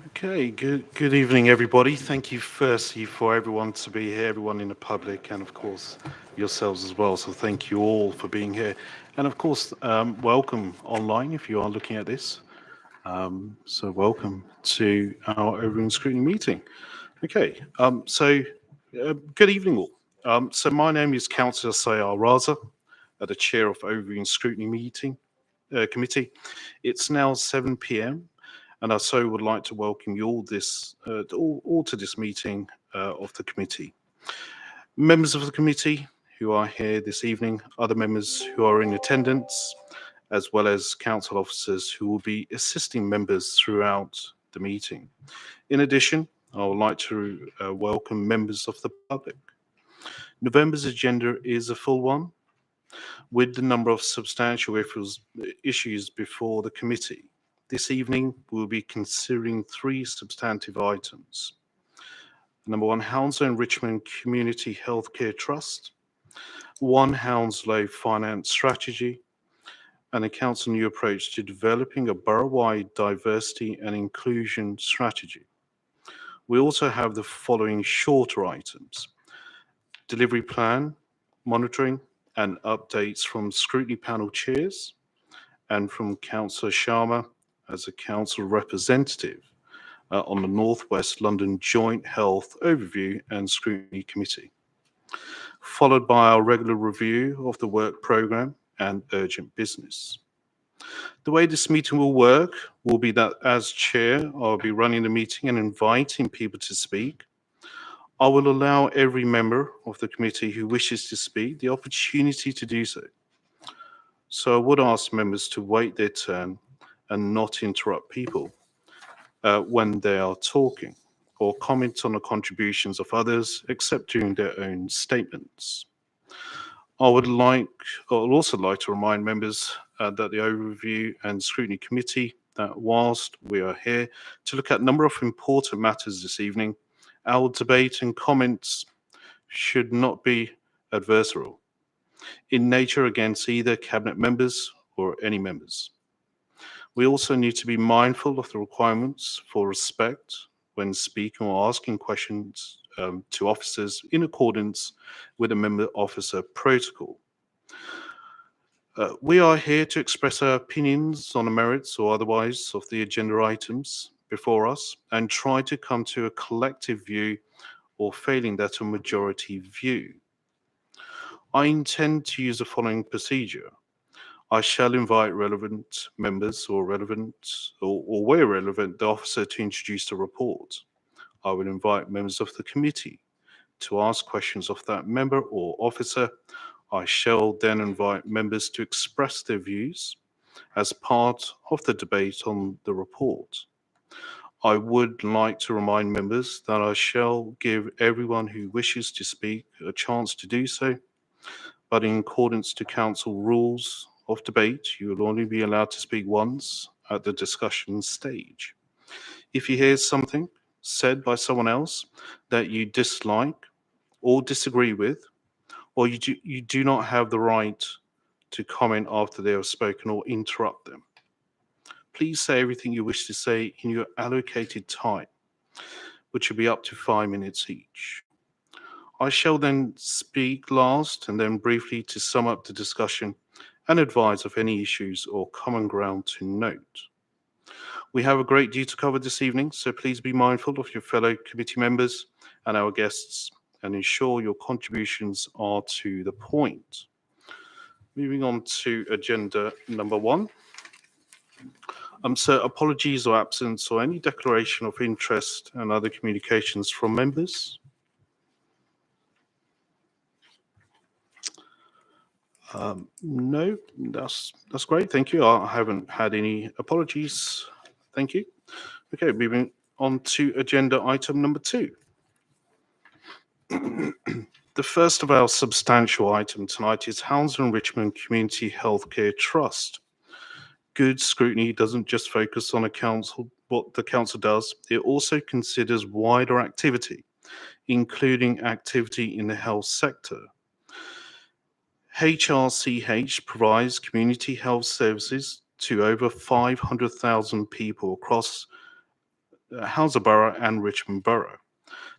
Okay, good evening, everybody. Thank you firstly for everyone to be here, everyone in the public, and of course yourselves as well. So thank you all for being here, and of course welcome online if you are looking at this. So welcome to our Overview Scrutiny meeting. Okay, good evening all. So my name is Councillor Sayar Raza, the chair of Overview Scrutiny meeting committee. It's now 7 p.m. and I so would like to welcome you all to this meeting of the committee. Members of the committee who are here this evening, other members who are in attendance, as well as council officers who will be assisting members throughout the meeting. In addition, I would like to welcome members of the public. November's agenda is a full one, with the number of substantial issues before the committee. This evening, we'll be considering three substantive items. Number one, Hounslow and Richmond Community Healthcare Trust. One, Hounslow Finance Strategy. And a council new approach to developing a borough-wide diversity and inclusion strategy. We also have the following shorter items: delivery plan, monitoring, and updates from scrutiny panel chairs, and from Councillor Sharma as a council representative on the North West London Joint Health Overview and Scrutiny Committee, followed by our regular review of the work programme and urgent business. The way this meeting will work will be that as chair, I'll be running the meeting and inviting people to speak. I will allow every member of the committee who wishes to speak the opportunity to do so. So I would ask members to wait their turn and not interrupt people when they are talking, or comment on the contributions of others except during their own statements. I would also like to remind members that the Overview and Scrutiny Committee, that whilst we are here to look at a number of important matters this evening, our debate and comments should not be adversarial in nature against either cabinet members or any members. We also need to be mindful of the requirements for respect when speaking or asking questions to officers in accordance with the member officer protocol. We are here to express our opinions on the merits or otherwise of the agenda items before us and try to come to a collective view, or failing that, a majority view. I intend to use the following procedure. I shall invite relevant members or where relevant, the officer to introduce the report. I will invite members of the committee to ask questions of that member or officer. I shall then invite members to express their views as part of the debate on the report. I would like to remind members that I shall give everyone who wishes to speak a chance to do so, but in accordance to council rules of debate, you will only be allowed to speak once at the discussion stage. If you hear something said by someone else that you dislike or disagree with, or you do not have the right to comment after they have spoken or interrupt them, please say everything you wish to say in your allocated time, which will be up to 5 minutes each. I shall then speak last and then briefly to sum up the discussion and advise of any issues or common ground to note. We have a great deal to cover this evening, so please be mindful of your fellow committee members and our guests and ensure your contributions are to the point. Moving on to agenda number one. So apologies or absence or any declaration of interest and other communications from members. No, that's great. Thank you. I haven't had any apologies. Thank you. Okay, moving on to agenda item number two. The first of our substantial item tonight is Hounslow and Richmond Community Healthcare Trust. Good scrutiny doesn't just focus on what the council does, it also considers wider activity, including activity in the health sector. HRCH provides community health services to over 500,000 people across Hounslow Borough and Richmond Borough.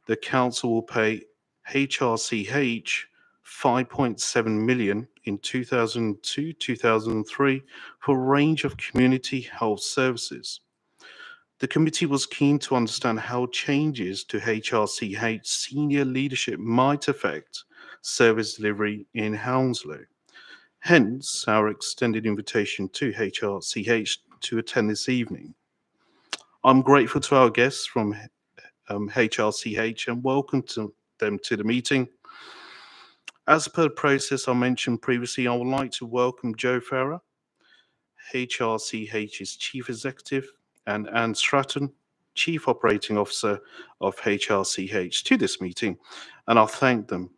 The council will pay HRCH 5.7 million in 2002-2003 for a range of community health services. The committee was keen to understand how changes to HRCH senior leadership might affect service delivery in Hounslow. Hence, our extended invitation to HRCH to attend this evening. I'm grateful to our guests from HRCH and welcome to them to the meeting. As per the process I mentioned previously, I would like to welcome Joe Farrer, HRCH's Chief Executive, and Anne Stratton, Chief Operating Officer of HRCH, to this meeting, and I'll thank them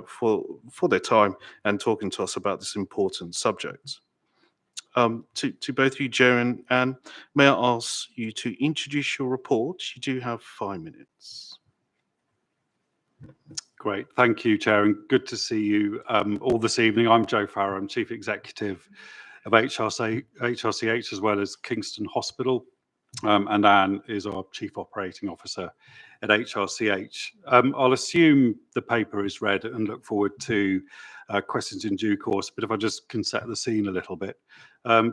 for their time and talking to us about this important subject. To both of you, Joe and Anne, may I ask you to introduce your report? You do have 5 minutes. Great, thank you, Chair, and good to see you all this evening. I'm Joe Farrer, I'm Chief Executive of HRCH as well as Kingston Hospital, and Anne is our Chief Operating Officer at HRCH. I'll assume the paper is read and look forward to questions in due course, but if I just can set the scene a little bit.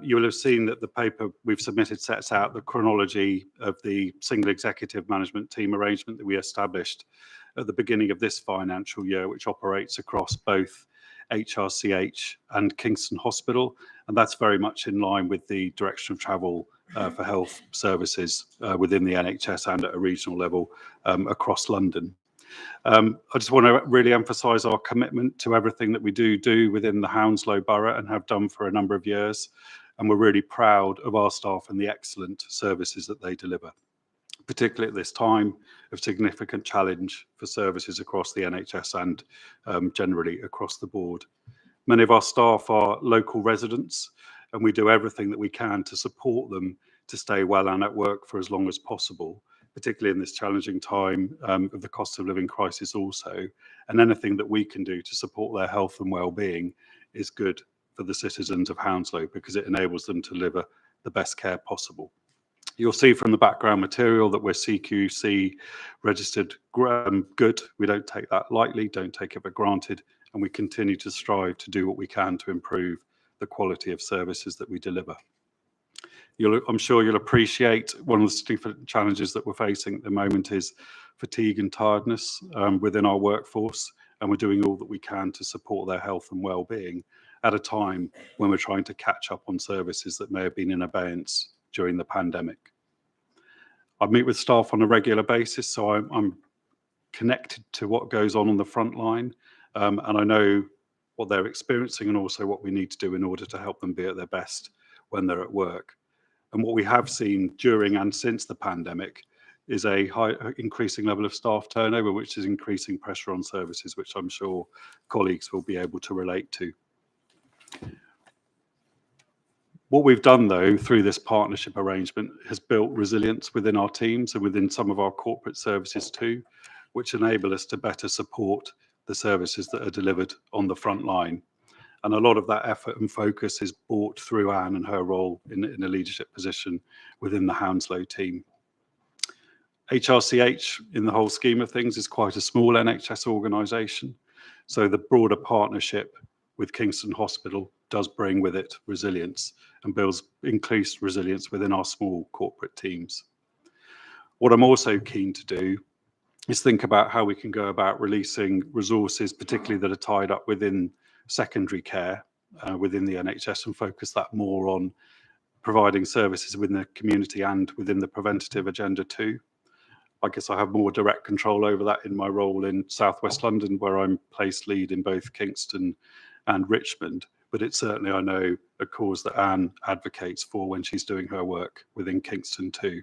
You will have seen that the paper we've submitted sets out the chronology of the single executive management team arrangement that we established at the beginning of this financial year, which operates across both HRCH and Kingston Hospital, and that's very much in line with the direction of travel for health services within the NHS and at a regional level across London. I just want to really emphasise our commitment to everything that we do within the Hounslow Borough and have done for a number of years, and we're really proud of our staff and the excellent services that they deliver, particularly at this time of significant challenge for services across the NHS and generally across the board. Many of our staff are local residents, and we do everything that we can to support them to stay well and at work for as long as possible, particularly in this challenging time of the cost of living crisis also. And anything that we can do to support their health and well-being is good for the citizens of Hounslow because it enables them to deliver the best care possible. You'll see from the background material that we're CQC registered good. We don't take that lightly, don't take it for granted, and we continue to strive to do what we can to improve the quality of services that we deliver. I'm sure you'll appreciate one of the significant challenges that we're facing at the moment is fatigue and tiredness within our workforce, and we're doing all that we can to support their health and well-being at a time when we're trying to catch up on services that may have been in abeyance during the pandemic. I meet with staff on a regular basis, so I'm connected to what goes on the front line, and I know what they're experiencing and also what we need to do in order to help them be at their best when they're at work. And what we have seen during and since the pandemic is a increasing level of staff turnover, which is increasing pressure on services, which I'm sure colleagues will be able to relate to. What we've done, though, through this partnership arrangement has built resilience within our teams and within some of our corporate services too, which enable us to better support the services that are delivered on the front line. And a lot of that effort and focus is brought through Anne and her role in a leadership position within the Hounslow team. HRCH, in the whole scheme of things, is quite a small NHS organisation. So the broader partnership with Kingston Hospital does bring with it resilience and builds increased resilience within our small corporate teams. What I'm also keen to do is think about how we can go about releasing resources, particularly that are tied up within secondary care within the NHS, and focus that more on providing services within the community and within the preventative agenda too. I guess I have more direct control over that in my role in South West London, where I'm placed lead in both Kingston and Richmond, but it's certainly, I know, a cause that Anne advocates for when she's doing her work within Kingston too.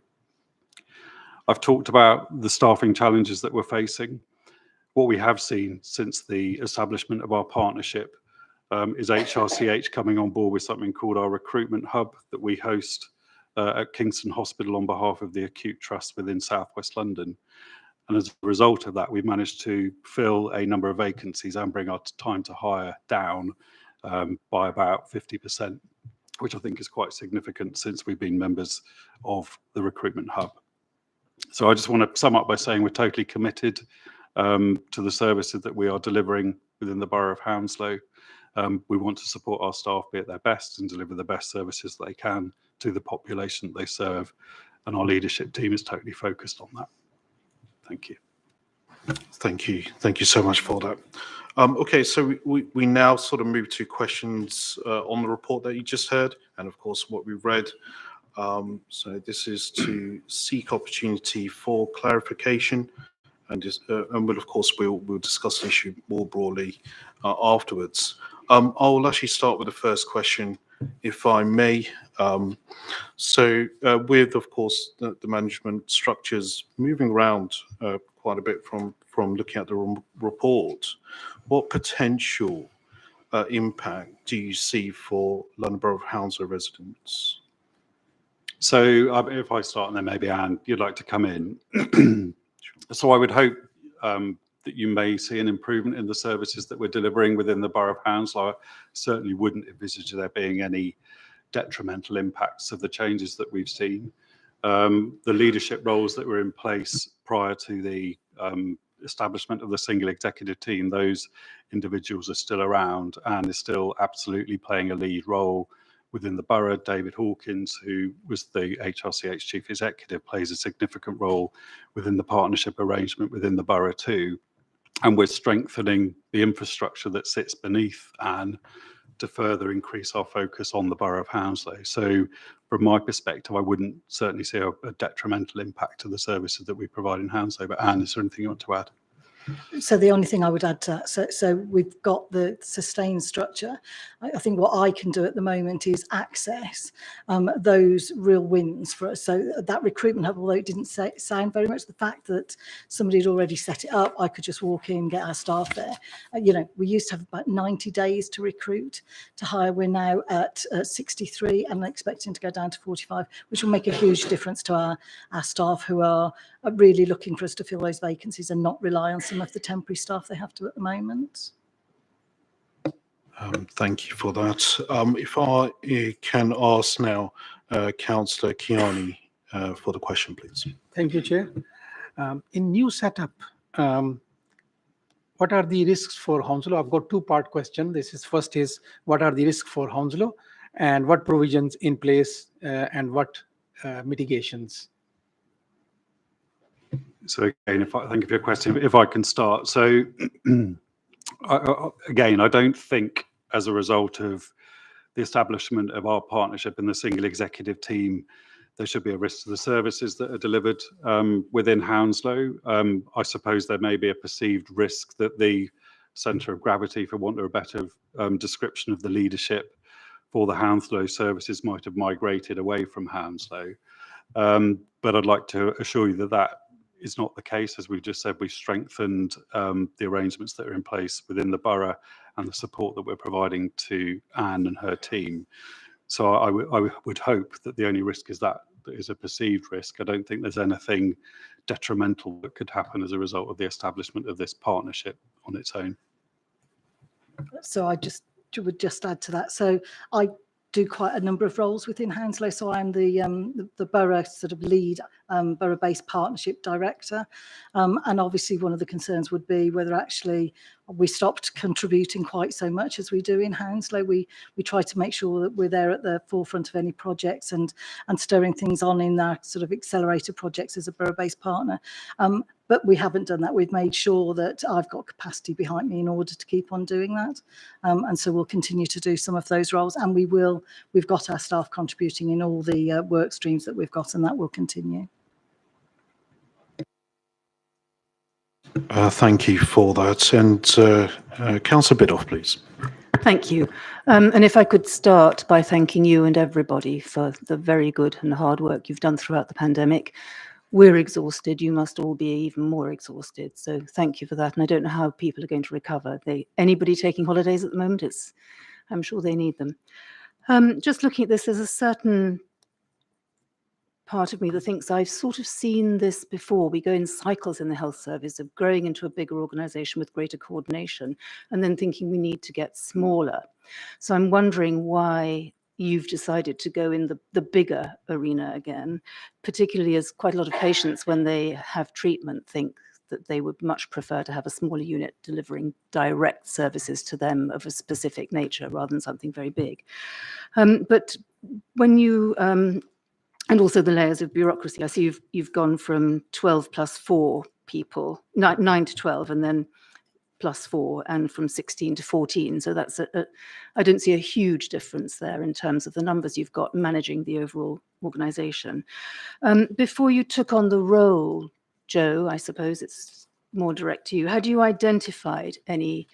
I've talked about the staffing challenges that we're facing. What we have seen since the establishment of our partnership is HRCH coming on board with something called our recruitment hub that we host at Kingston Hospital on behalf of the Acute Trust within South West London. And as a result of that, we've managed to fill a number of vacancies and bring our time to hire down by about 50%, which I think is quite significant since we've been members of the recruitment hub. So I just want to sum up by saying we're totally committed to the services that we are delivering within the Borough of Hounslow. We want to support our staff be at their best and deliver the best services they can to the population that they serve. And our leadership team is totally focused on that. Thank you. Thank you. Thank you so much for that. Okay, so we now sort of move to questions on the report that you just heard, and of course what we've read. So this is to seek opportunity for clarification, and we'll, of course we'll discuss the issue more broadly afterwards. I'll actually start with the first question, if I may. With, of course, the management structures moving around quite a bit from looking at the report, what potential impact do you see for London Borough of Hounslow residents? So if I start, and then maybe Anne, you'd like to come in. So I would hope that you may see an improvement in the services that we're delivering within the Borough of Hounslow. I certainly wouldn't envisage there being any detrimental impacts of the changes that we've seen. The leadership roles that were in place prior to the establishment of the single executive team, those individuals are still around and is still absolutely playing a lead role within the borough. David Hawkins, who was the HRCH chief executive, plays a significant role within the partnership arrangement within the borough too. And we're strengthening the infrastructure that sits beneath Anne to further increase our focus on the Borough of Hounslow. So from my perspective, I wouldn't certainly see a detrimental impact to the services that we provide in Hounslow. But Anne, is there anything you want to add? So the only thing I would add to that, so we've got the sustained structure. I think what I can do at the moment is access those real wins for us. So that recruitment hub, although it didn't sound very much, the fact that somebody had already set it up, I could just walk in, get our staff there. We used to have about 90 days to recruit, to hire. We're now at 63 and expecting to go down to 45, which will make a huge difference to our staff who are really looking for us to fill those vacancies and not rely on some of the temporary staff they have to at the moment. Thank you for that. If I can ask now Councillor Kiani for the question, please. Thank you, Chair. In new setup, what are the risks for Hounslow? I've got two-part question. First is, what are the risks for Hounslow, and what provisions in place and what mitigations? So again, thank you for your question. If I can start. So again, I don't think as a result of the establishment of our partnership in the single executive team, there should be a risk to the services that are delivered within Hounslow. I suppose there may be a perceived risk that the centre of gravity, for want of a better description of the leadership for the Hounslow services, might have migrated away from Hounslow. But I'd like to assure you that that is not the case. As we've just said, we've strengthened the arrangements that are in place within the borough and the support that we're providing to Anne and her team. So I would hope that the only risk is that is a perceived risk. I don't think there's anything detrimental that could happen as a result of the establishment of this partnership on its own. So I would just add to that. So I do quite a number of roles within Hounslow. So I'm the borough sort of lead borough-based partnership director. And obviously one of the concerns would be whether actually we stopped contributing quite so much as we do in Hounslow. We try to make sure that we're there at the forefront of any projects and stirring things on in our sort of accelerator projects as a borough-based partner. But we haven't done that. We've made sure that I've got capacity behind me in order to keep on doing that. And so we'll continue to do some of those roles, and we've got our staff contributing in all the work streams that we've got, and that will continue. Thank you for that. And Councillor Biddulph, please. Thank you. And if I could start by thanking you and everybody for the very good and hard work you've done throughout the pandemic. We're exhausted. You must all be even more exhausted. So thank you for that. And I don't know how people are going to recover. Anybody taking holidays at the moment? I'm sure they need them. Just looking at this, there's a certain part of me that thinks I've sort of seen this before. We go in cycles in the health service of growing into a bigger organisation with greater coordination and then thinking we need to get smaller. So I'm wondering why you've decided to go in the bigger arena again, particularly as quite a lot of patients, when they have treatment, think that they would much prefer to have a smaller unit delivering direct services to them of a specific nature rather than something very big. But when you, and also the layers of bureaucracy, I see you've gone from 12 plus 4 people, 9 to 12, and then plus 4, and from 16 to 14. So that's I don't see a huge difference there in terms of the numbers you've got managing the overall organization. Before you took on the role, Joe, I suppose it's more direct to you, had you identified the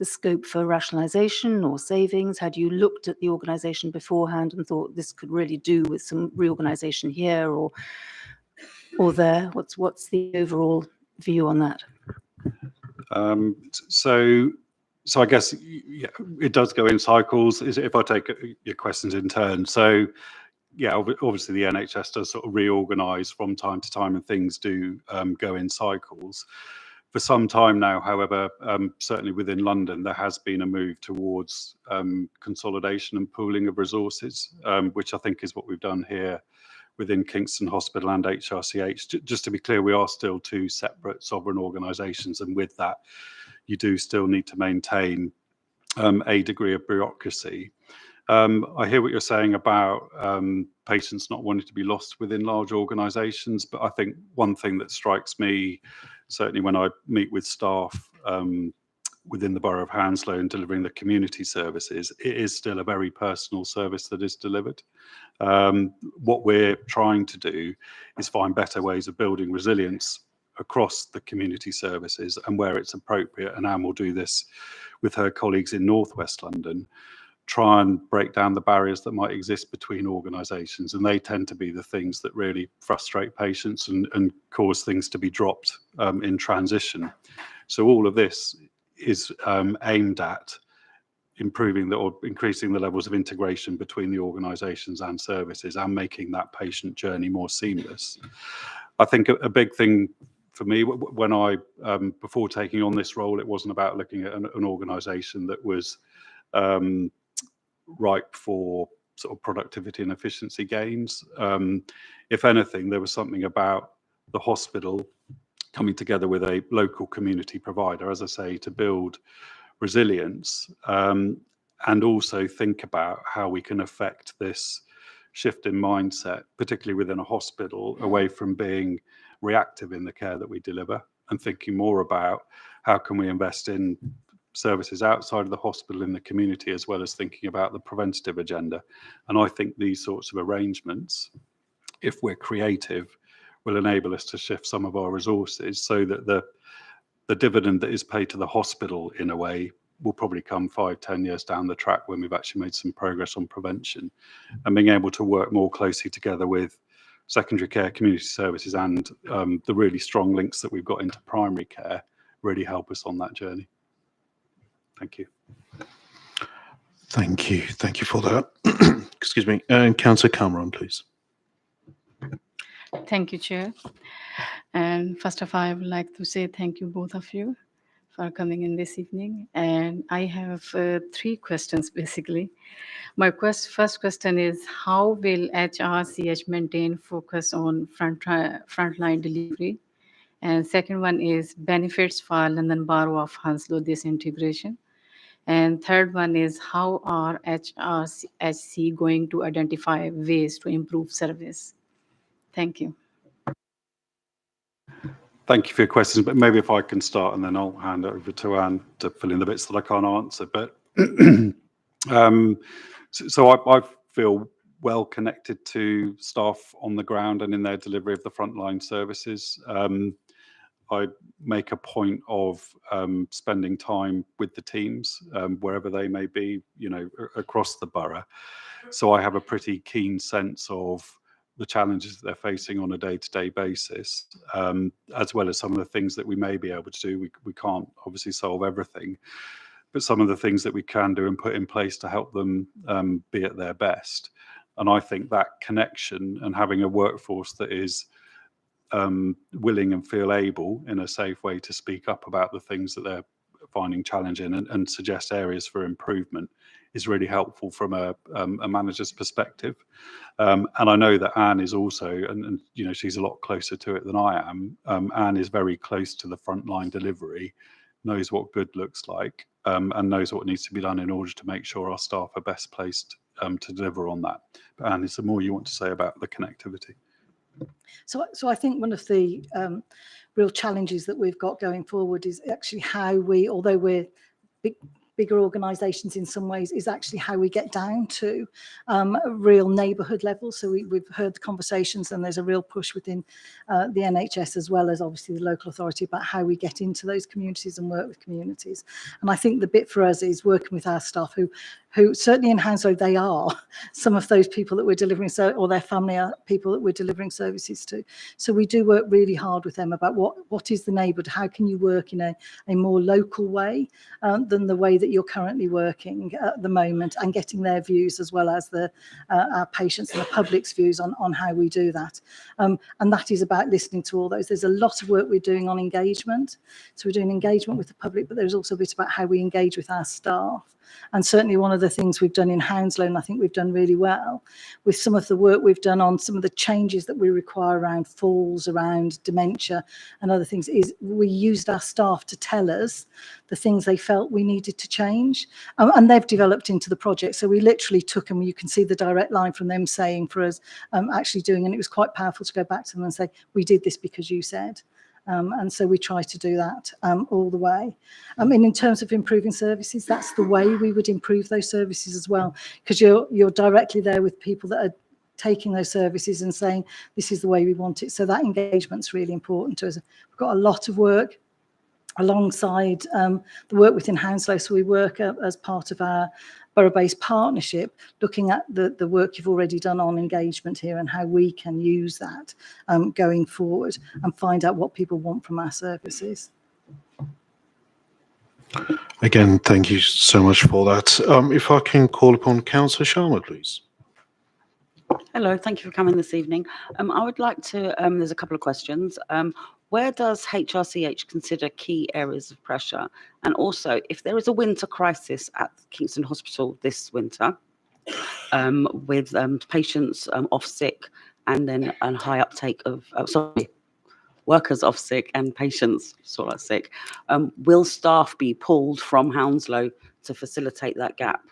scope for rationalization or savings? Had you looked at the organization beforehand and thought this could really do with some reorganization here or there? What's the overall view on that? So I guess yeah, it does go in cycles. If I take your questions in turn, so yeah, obviously the NHS does sort of reorganise from time to time, and things do go in cycles. For some time now, however, certainly within London, there has been a move towards consolidation and pooling of resources, which I think is what we've done here within Kingston Hospital and HRCH. Just to be clear, we are still 2 separate sovereign organisations, and with that, you do still need to maintain a degree of bureaucracy. I hear what you're saying about patients not wanting to be lost within large organisations, but I think one thing that strikes me, certainly when I meet with staff within the Borough of Hounslow and delivering the community services, it is still a very personal service that is delivered. What we're trying to do is find better ways of building resilience across the community services, and where it's appropriate, and Anne will do this with her colleagues in North West London, try and break down the barriers that might exist between organisations, and they tend to be the things that really frustrate patients and cause things to be dropped in transition. So all of this is aimed at improving or increasing the levels of integration between the organisations and services, and making that patient journey more seamless. I think a big thing for me, when I before taking on this role, it wasn't about looking at an organisation that was ripe for sort of productivity and efficiency gains. If anything, there was something about the hospital coming together with a local community provider, as I say, to build resilience, and also think about how we can affect this shift in mindset, particularly within a hospital, away from being reactive in the care that we deliver, and thinking more about how can we invest in services outside of the hospital in the community, as well as thinking about the preventative agenda. And I think these sorts of arrangements, if we're creative, will enable us to shift some of our resources so that the dividend that is paid to the hospital, in a way, will probably come 5-10 years down the track when we've actually made some progress on prevention, and being able to work more closely together with secondary care, community services, and the really strong links that we've got into primary care really help us on that journey. Thank you. Thank you. Thank you for that. Excuse me. Councillor Cameron, please. Thank you, Chair. And first of all, I would like to say thank you, both of you, for coming in this evening. And I have 3 questions, basically. My first question is, how will HRCH maintain focus on frontline delivery? And second one is benefits for London Borough of Hounslow, this integration. And third one is, how are HRCH going to identify ways to improve service? Thank you. Thank you for your questions, but maybe if I can start, and then I'll hand it over to Anne to fill in the bits that I can't answer. But so I feel well connected to staff on the ground and in their delivery of the frontline services. I make a point of spending time with the teams wherever they may be, across the borough. So I have a pretty keen sense of the challenges that they're facing on a day-to-day basis, as well as some of the things that we may be able to do. We can't obviously solve everything, but some of the things that we can do and put in place to help them be at their best. And I think that connection and having a workforce that is willing and feel able in a safe way to speak up about the things that they're finding challenging and suggest areas for improvement is really helpful from a manager's perspective. And I know that Anne is also, and you know, she's a lot closer to it than I am. Anne is very close to the frontline delivery, knows what good looks like, and knows what needs to be done in order to make sure our staff are best placed to deliver on that. But Anne, is there more you want to say about the connectivity? So I think one of the real challenges that we've got going forward is actually how we, although we're bigger organisations in some ways, is actually how we get down to a real neighbourhood level. So we've heard the conversations, and there's a real push within the NHS as well as obviously the local authority about how we get into those communities and work with communities. And I think the bit for us is working with our staff who certainly in Hounslow, they are some of those people that we're delivering, or their family are people that we're delivering services to. So we do work really hard with them about what is the neighbourhood, how can you work in a more local way than the way that you're currently working at the moment, and getting their views as well as our patients and the public's views on how we do that. And that is about listening to all those. There's a lot of work we're doing on engagement. So we're doing engagement with the public, but there's also a bit about how we engage with our staff. And certainly one of the things we've done in Hounslow, and I think we've done really well, with some of the work we've done on some of the changes that we require around falls, around dementia and other things, is we used our staff to tell us the things they felt we needed to change. And they've developed into the project. So we literally took them, you can see the direct line from them saying for us actually doing, and it was quite powerful to go back to them and say, we did this because you said. And so we try to do that all the way. I mean, in terms of improving services, that's the way we would improve those services as well, because you're directly there with people that are taking those services and saying, this is the way we want it. So that engagement's really important to us. We've got a lot of work alongside the work within Hounslow. So we work as part of our borough-based partnership, looking at the work you've already done on engagement here and how we can use that going forward and find out what people want from our services. Again, thank you so much for that. If I can call upon Councillor Sharma, please. Hello, thank you for coming this evening. I would like to, there's a couple of questions. Where does HRCH consider key areas of pressure? And also, if there is a winter crisis at Kingston Hospital this winter, with patients off sick and then a high uptake of, workers off sick and patients sort of sick, will staff be pulled from Hounslow to facilitate that gap?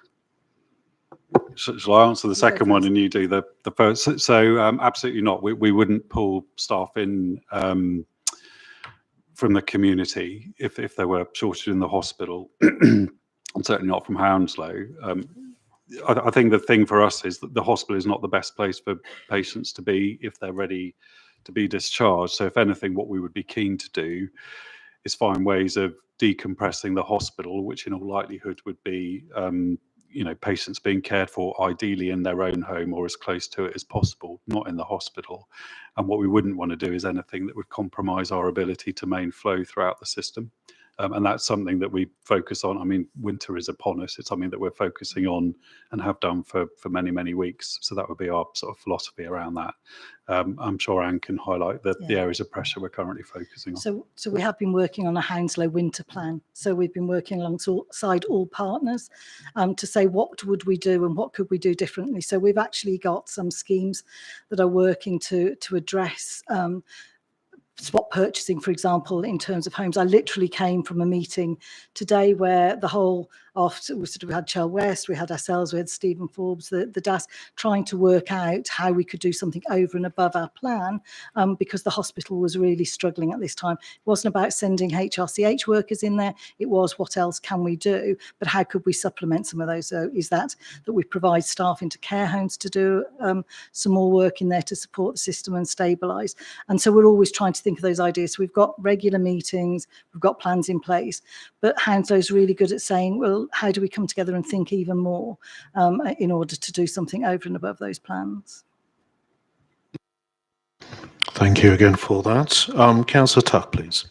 Shall I answer the second one and you do the first? So absolutely not. We wouldn't pull staff in from the community if they were shorted in the hospital, and certainly not from Hounslow. I think the thing for us is that the hospital is not the best place for patients to be if they're ready to be discharged. So if anything, what we would be keen to do is find ways of decompressing the hospital, which in all likelihood would be patients being cared for ideally in their own home or as close to it as possible, not in the hospital. And what we wouldn't want to do is anything that would compromise our ability to main flow throughout the system. And that's something that we focus on. I mean, winter is upon us. It's something that we're focusing on and have done for many, many weeks. So that would be our sort of philosophy around that. I'm sure Anne can highlight the areas of pressure we're currently focusing on. So we have been working on a Hounslow winter plan. So we've been working alongside all partners to say what would we do and what could we do differently. So we've actually got some schemes that are working to address swap purchasing, for example, in terms of homes. I literally came from a meeting today where the whole we had Chell West, we had ourselves, we had Stephen Forbes, the DAS, trying to work out how we could do something over and above our plan, because the hospital was really struggling at this time. It wasn't about sending HRCH workers in there, it was what else can we do, but how could we supplement some of those? So is that we provide staff into care homes to do some more work in there to support the system and stabilise. And so we're always trying to think of those ideas. So we've got regular meetings, we've got plans in place, but Hounslow is really good at saying, well, how do we come together and think even more in order to do something over and above those plans? Thank you again for that. Councillor Tuck, please.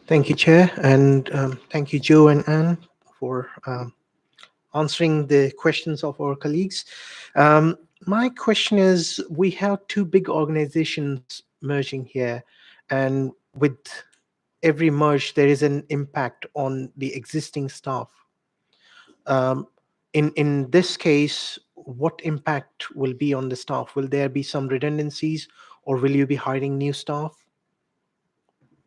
Thank you, Chair, and thank you, Joe and Anne, for answering the questions of our colleagues. My question is, we have two big organizations merging here, and with every merge, there is an impact on the existing staff. in this case, what impact will be on the staff? Will there be some redundancies, or will you be hiring new staff?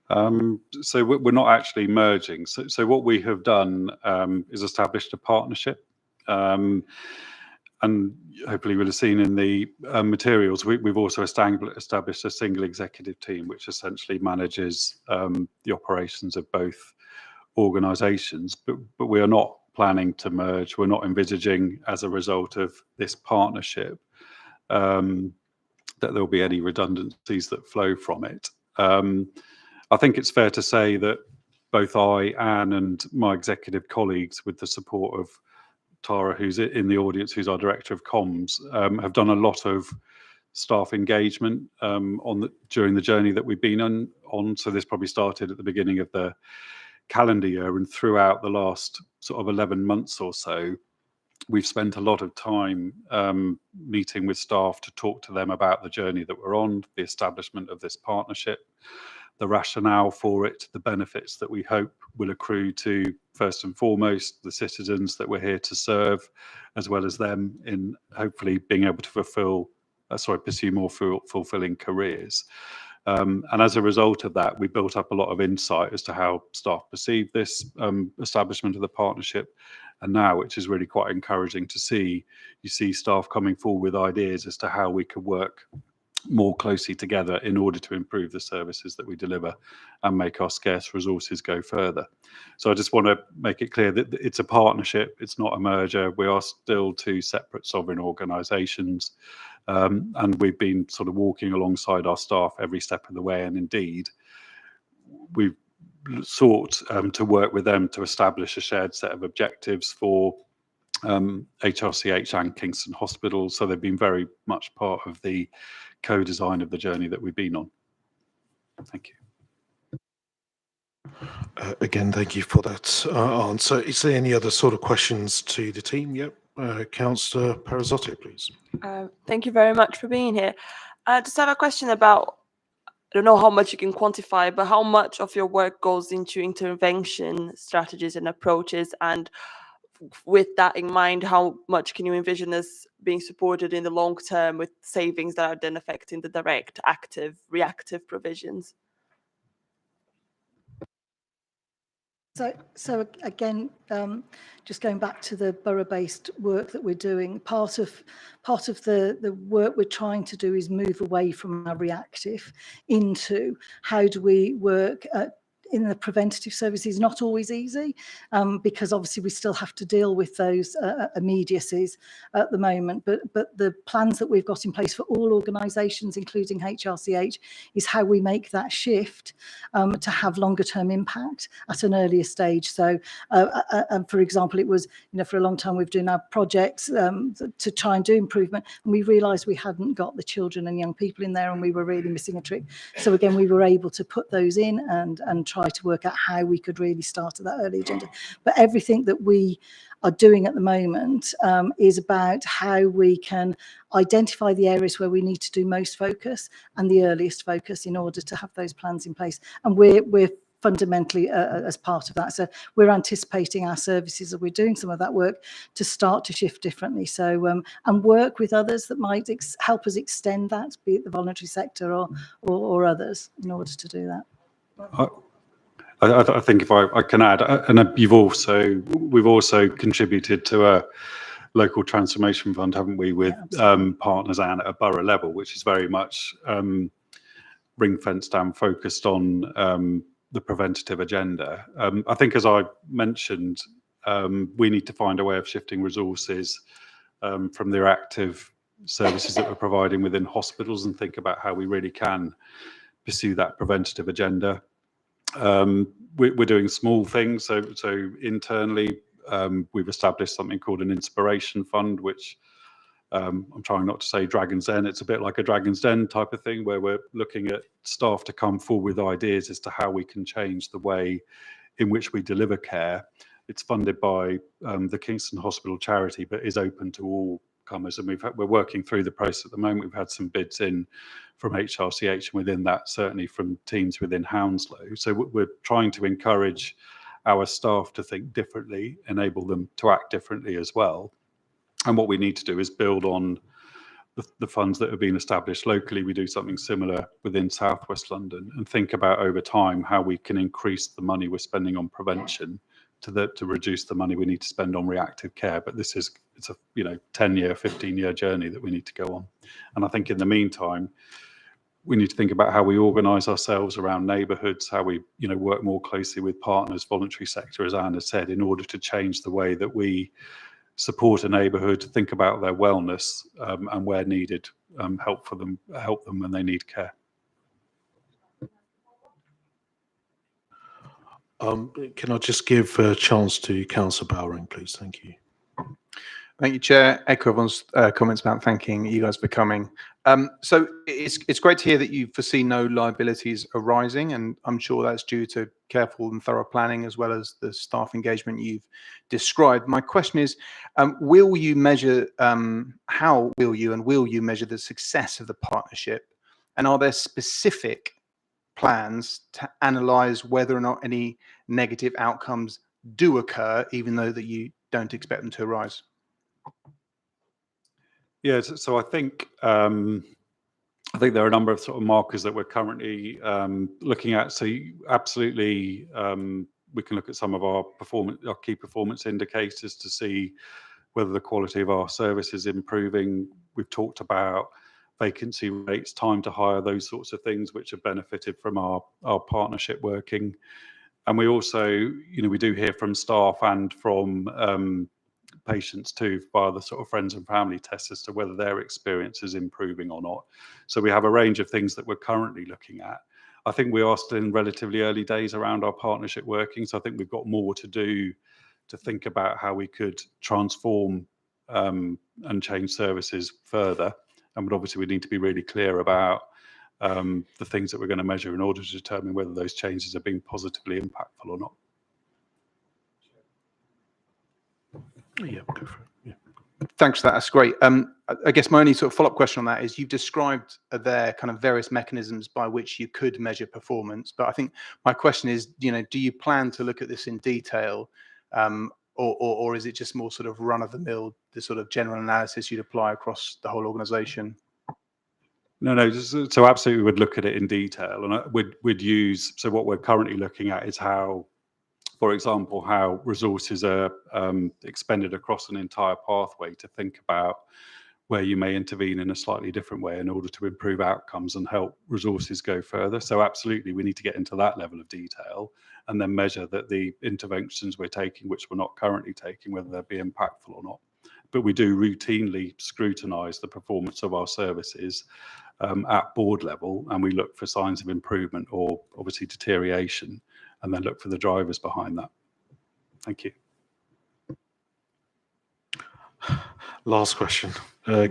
So we're not actually merging. So what we have done is established a partnership. And hopefully you'll have seen in the materials, we've also established a single executive team, which essentially manages the operations of both organisations. But we are not planning to merge. We're not envisaging, as a result of this partnership, that there'll be any redundancies that flow from it. I think it's fair to say that both I, Anne, and my executive colleagues, with the support of Tara, who's in the audience, who's our Director of Comms, have done a lot of staff engagement during the journey that we've been on. So this probably started at the beginning of the calendar year, and throughout the last sort of 11 months or so, we've spent a lot of time meeting with staff to talk to them about the journey that we're on, the establishment of this partnership, the rationale for it, the benefits that we hope will accrue to, first and foremost, the citizens that we're here to serve, as well as them in hopefully being able to pursue more fulfilling careers. And as a result of that, we built up a lot of insight as to how staff perceive this establishment of the partnership. And now, which is really quite encouraging to see, you see staff coming forward with ideas as to how we could work more closely together in order to improve the services that we deliver and make our scarce resources go further. So I just want to make it clear that it's a partnership, it's not a merger. We are still two separate sovereign organisations, and we've been sort of walking alongside our staff every step of the way, and indeed we've sought to work with them to establish a shared set of objectives for HRCH and Kingston Hospital. So they've been very much part of the co-design of the journey that we've been on. Thank you. Again, thank you for that answer. Is there any other sort of questions to the team? Yep. Councillor Perazzotti, please. Thank you very much for being here. I just have a question about, I don't know how much you can quantify, but how much of your work goes into intervention strategies and approaches? And with that in mind, how much can you envision this being supported in the long term with savings that are then affecting the direct, active, reactive provisions? So again, just going back to the borough-based work that we're doing, part of the work we're trying to do is move away from our reactive into how do we work in the preventative services. Not always easy, because obviously we still have to deal with those immediacies at the moment, but the plans that we've got in place for all organisations, including HRCH, is how we make that shift to have longer term impact at an earlier stage. So for example, it was, for a long time we've done our projects to try and do improvement, and we realised we hadn't got the children and young people in there, and we were really missing a trick. So again, we were able to put those in and try to work out how we could really start at that early agenda. But everything that we are doing at the moment is about how we can identify the areas where we need to do most focus and the earliest focus in order to have those plans in place. And we're fundamentally as part of that. So we're anticipating our services, as we're doing some of that work, to start to shift differently. So and work with others that might help us extend that, be it the voluntary sector or others, in order to do that. I think if I can add, and we've also contributed to a local transformation fund, haven't we, with partners and at a borough level, which is very much ring-fenced and focused on the preventative agenda. I think, as I mentioned, we need to find a way of shifting resources from the reactive services that we're providing within hospitals and think about how we really can pursue that preventative agenda. We're doing small things. So internally, we've established something called an inspiration fund, which I'm trying not to say Dragon's Den. It's a bit like a Dragon's Den type of thing, where we're looking at staff to come forward with ideas as to how we can change the way in which we deliver care. It's funded by the Kingston Hospital charity, but is open to all comers. And we're working through the process at the moment. We've had some bids in from HRCH, and within that, certainly from teams within Hounslow. So we're trying to encourage our staff to think differently, enable them to act differently as well. And what we need to do is build on the funds that have been established locally. We do something similar within Southwest London, and think about over time how we can increase the money we're spending on prevention to reduce the money we need to spend on reactive care. But it's a 10-year, 15-year journey that we need to go on. And I think in the meantime, we need to think about how we organise ourselves around neighbourhoods, how we work more closely with partners, voluntary sector, as Anne has said, in order to change the way that we support a neighbourhood, think about their wellness, and where needed, help them when they need care. Can I just give a chance to Councillor Bowring, please? Thank you. Thank you, Chair. Echo everyone's comments about thanking you guys for coming. So it's great to hear that you foresee no liabilities arising, and I'm sure that's due to careful and thorough planning as well as the staff engagement you've described. My question is, will you measure, how will you measure the success of the partnership? And are there specific plans to analyse whether or not any negative outcomes do occur, even though that you don't expect them to arise? Yeah, so I think there are a number of sort of markers that we're currently looking at. So absolutely, we can look at some of our key performance indicators to see whether the quality of our service is improving. We've talked about vacancy rates, time to hire, those sorts of things which have benefited from our partnership working. And we also, we do hear from staff and from patients too, via the sort of friends and family tests, as to whether their experience is improving or not. So we have a range of things that we're currently looking at. I think we are still in relatively early days around our partnership working, so I think we've got more to do to think about how we could transform and change services further. But obviously we need to be really clear about the things that we're going to measure in order to determine whether those changes are being positively impactful or not. Yeah, go for it. Yeah. Thanks for that. That's great. I guess my only sort of follow-up question on that is, you've described there kind of various mechanisms by which you could measure performance. But I think my question is, do you plan to look at this in detail, or is it just more sort of run-of-the-mill, the sort of general analysis you'd apply across the whole organisation? No. So absolutely, would look at it in detail, and we'd use. So what we're currently looking at is how, for example, how resources are expended across an entire pathway, to think about where you may intervene in a slightly different way in order to improve outcomes and help resources go further. So absolutely, we need to get into that level of detail and then measure that the interventions we're taking, which we're not currently taking, whether they'll be impactful or not. But we do routinely scrutinise the performance of our services at board level, and we look for signs of improvement or obviously deterioration, and then look for the drivers behind that. Thank you. Last question,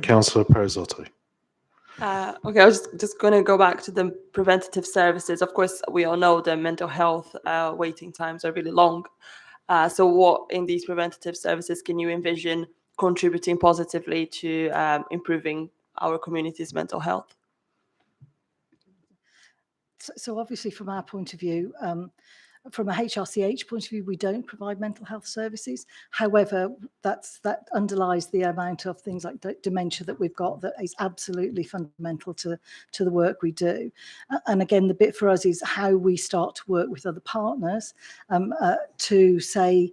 Councillor Perizotto. Okay, I was just going to go back to the preventative services. Of course, we all know the mental health waiting times are really long. So what in these preventative services can you envision contributing positively to improving our community's mental health? So obviously, from our point of view, from a HRCH point of view, we don't provide mental health services. However, that underlies the amount of things like dementia that we've got that is absolutely fundamental to the work we do. And again, the bit for us is how we start to work with other partners to say,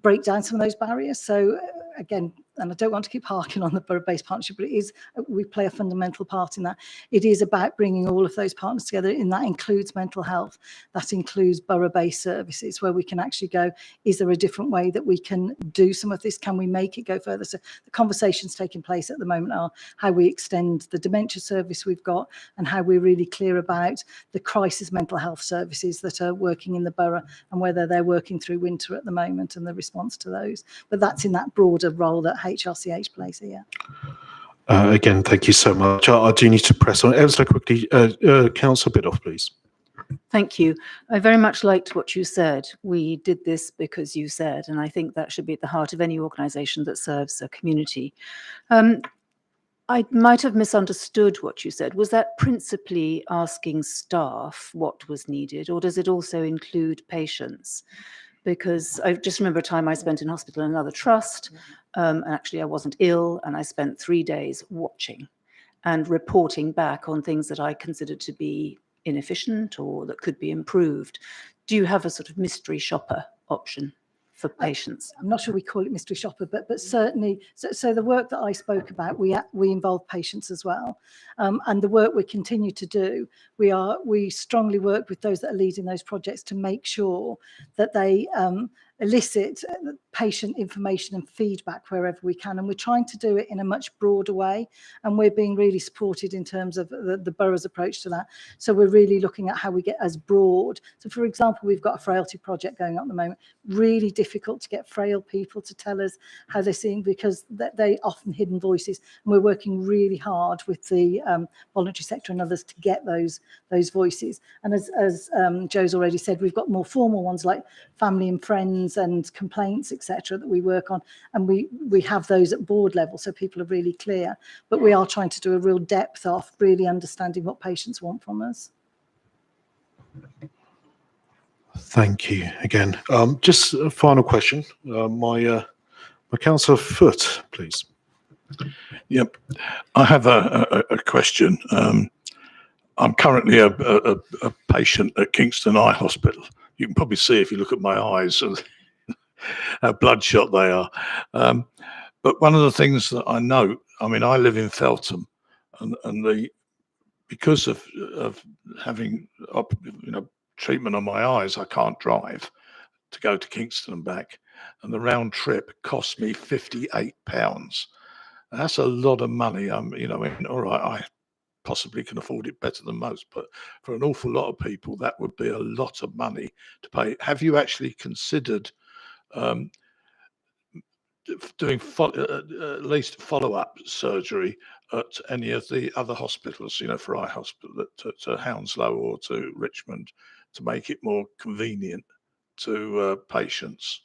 break down some of those barriers. So again, and I don't want to keep harking on the borough-based partnership, but we play a fundamental part in that. It is about bringing all of those partners together, and that includes mental health. That includes borough-based services, where we can actually go, is there a different way that we can do some of this? Can we make it go further? So the conversations taking place at the moment are how we extend the dementia service we've got, and how we're really clear about the crisis mental health services that are working in the borough, and whether they're working through winter at the moment and the response to those. But that's in that broader role that HRCH plays here. Again, thank you so much. I do need to press on ever so quickly. Councillor Biddulph, please. Thank you. I very much liked what you said. We did this because you said, and I think that should be at the heart of any organisation that serves a community. I might have misunderstood what you said. Was that principally asking staff what was needed, or does it also include patients? because I just remember a time I spent in hospital in another trust, and actually I wasn't ill, and I spent 3 days watching and reporting back on things that I considered to be inefficient or that could be improved. Do you have a sort of mystery shopper option for patients? I'm not sure we call it mystery shopper, but certainly, so the work that I spoke about, we involve patients as well, and the work we continue to do, we strongly work with those that are leading those projects to make sure that they elicit patient information and feedback wherever we can, and we're trying to do it in a much broader way, and we're being really supported in terms of the borough's approach to that. So we're really looking at how we get as broad. So for example, we've got a frailty project going on at the moment, really difficult to get frail people to tell us how they're seeing, because they often hidden voices, and we're working really hard with the voluntary sector and others to get those voices. And as Joe's already said, we've got more formal ones like family and friends and complaints, etc., that we work on, and we have those at board level, so people are really clear. But we are trying to do a real depth of really understanding what patients want from us. Thank you again. Just a final question. My councillor Foot, please. Yep, I have a question. I'm currently a patient at Kingston Eye Hospital. You can probably see if you look at my eyes how bloodshot they are. But one of the things that I know, I mean, I live in Feltham, and because of having treatment on my eyes, I can't drive to go to Kingston and back, and the round trip cost me £58. That's a lot of money. All right, I possibly can afford it better than most, but for an awful lot of people, that would be a lot of money to pay. Have you actually considered doing at least follow-up surgery at any of the other hospitals, for eye hospital, to Hounslow or to Richmond, to make it more convenient to patients?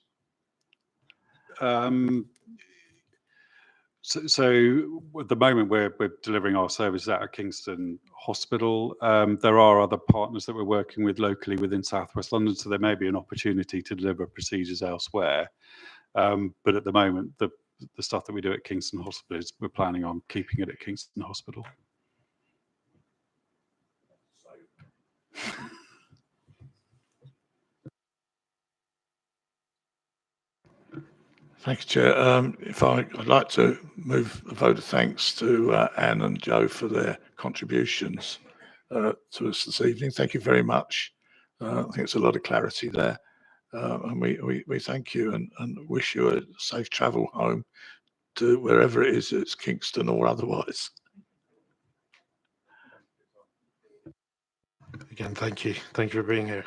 So at the moment we're delivering our services out of Kingston Hospital. There are other partners that we're working with locally within South West London, so there may be an opportunity to deliver procedures elsewhere. But at the moment, the stuff that we do at Kingston Hospital we're planning on keeping it at Kingston Hospital. Thank you, Chair. I'd like to move a vote of thanks to Anne and Joe for their contributions to us this evening. Thank you very much. I think it's a lot of clarity there. And we thank you and wish you a safe travel home to wherever it is, it's Kingston or otherwise. Again, thank you. Thank you for being here.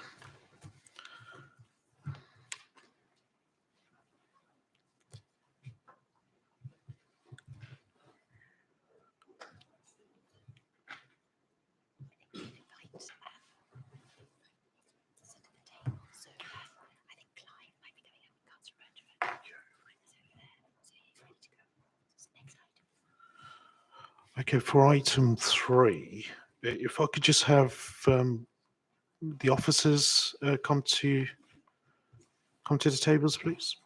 Okay, for item 3, if I could just have the officers come to the tables, please.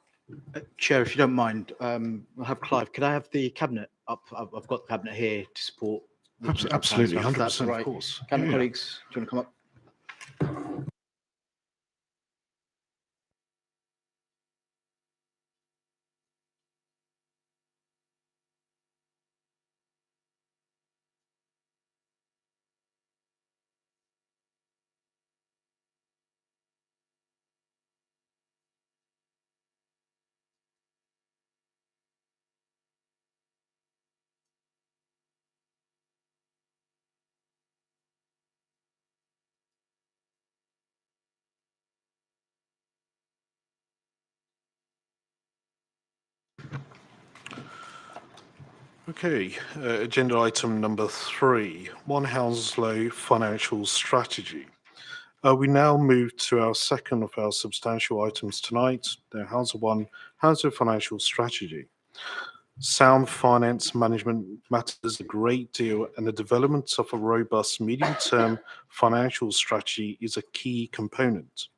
Chair, if you don't mind, I'll have Clive. Could I have the cabinet up? I've got the cabinet here to support. Absolutely, If that's 100%, all right. of course. Cabinet Yeah. colleagues, do you want to come up? Okay, agenda item number 3, One Hounslow Financial Strategy. We now move to our second of our substantial items tonight, the Hounslow Financial Strategy. Sound finance management matters a great deal, and the development of a robust medium-term financial strategy is a key component.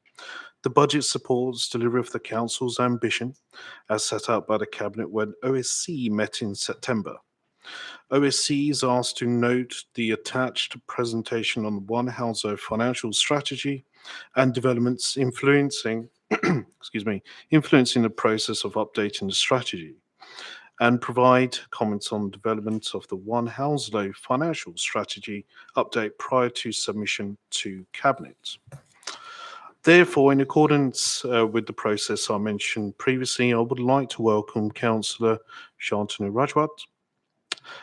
The budget supports delivery of the Council's ambition as set out by the Cabinet when OSC met in September. OSC is asked to note the attached presentation on the One Household financial strategy and developments influencing influencing the process of updating the strategy, and provide comments on development of the One Hounslow financial strategy update prior to submission to Cabinet. Therefore, in accordance with the process I mentioned previously, I would like to welcome Councillor Shantanu Rajwat,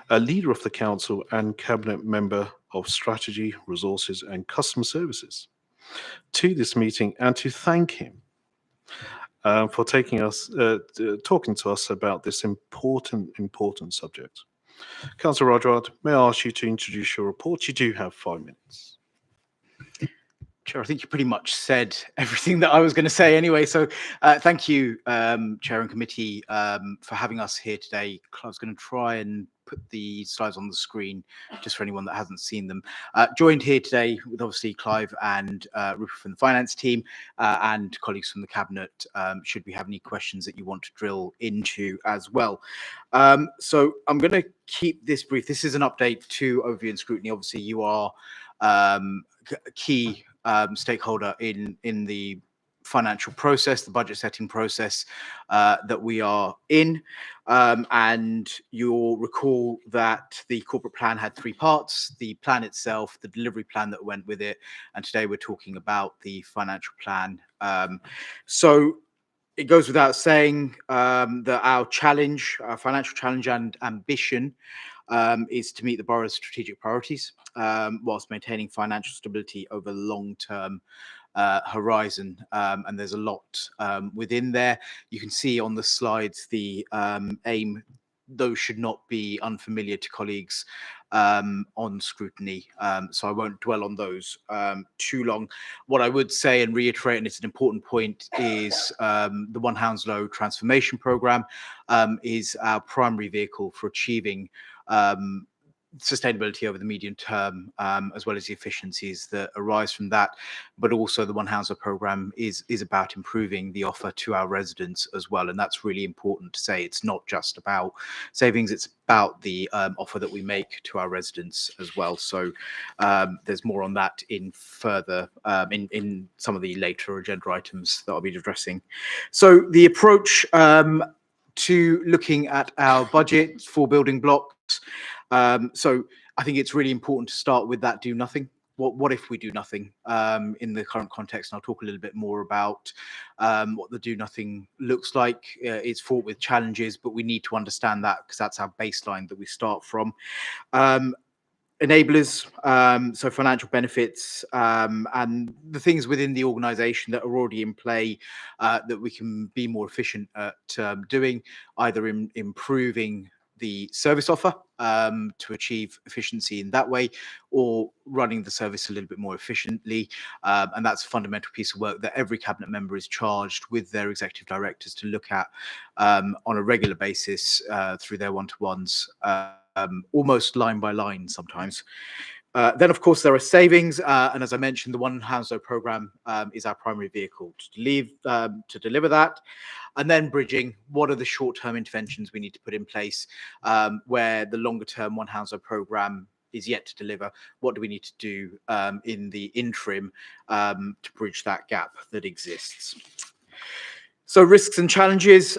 a leader of the Council and Cabinet Member of Strategy, Resources and Customer Services, to this meeting, and to thank him for talking to us about this important subject. Councillor Rajwat, may I ask you to introduce your report? You do have 5 minutes. Chair, I think you pretty much said everything that I was going to say anyway. So thank you, Chair and Committee, for having us here today. I was going to try and put the slides on the screen just for anyone that hasn't seen them. Joined here today with obviously Clive and Rupert from the finance team and colleagues from the Cabinet, should we have any questions that you want to drill into as well. So I'm going to keep this brief. This is an update to Overview and Scrutiny. Obviously, you are key stakeholder in the financial process, the budget setting process that we are in. And you'll recall that the corporate plan had 3 parts: the plan itself, the delivery plan that went with it, and today we're talking about the financial plan. So it goes without saying that our challenge, our financial challenge and ambition is to meet the borough's strategic priorities whilst maintaining financial stability over the long-term horizon. And there's a lot within there. You can see on the slides the aim. Those should not be unfamiliar to colleagues on scrutiny, so I won't dwell on those too long. What I would say and reiterate, and it's an important point, is the One Hounslow transformation programme is our primary vehicle for achieving sustainability over the medium term, as well as the efficiencies that arise from that. But also the One Hounslow programme is about improving the offer to our residents as well. And that's really important to say. It's not just about savings, it's about the offer that we make to our residents as well. So there's more on that in further, in some of the later agenda items that I'll be addressing. So the approach to looking at our budget for building blocks. So I think it's really important to start with that do nothing. What if we do nothing in the current context? And I'll talk a little bit more about what the do nothing looks like. It's fraught with challenges, but we need to understand that because that's our baseline that we start from. Enablers, so financial benefits, and the things within the organisation that are already in play that we can be more efficient at doing, either in improving the service offer to achieve efficiency in that way, or running the service a little bit more efficiently. And that's a fundamental piece of work that every cabinet member is charged with their executive directors to look at on a regular basis through their one-to-ones, almost line by line sometimes. Then, of course, there are savings. And as I mentioned, the One Hounslow programme is our primary vehicle to deliver that. And then bridging, what are the short-term interventions we need to put in place where the longer-term One Hounslow programme is yet to deliver? What do we need to do in the interim to bridge that gap that exists? So risks and challenges.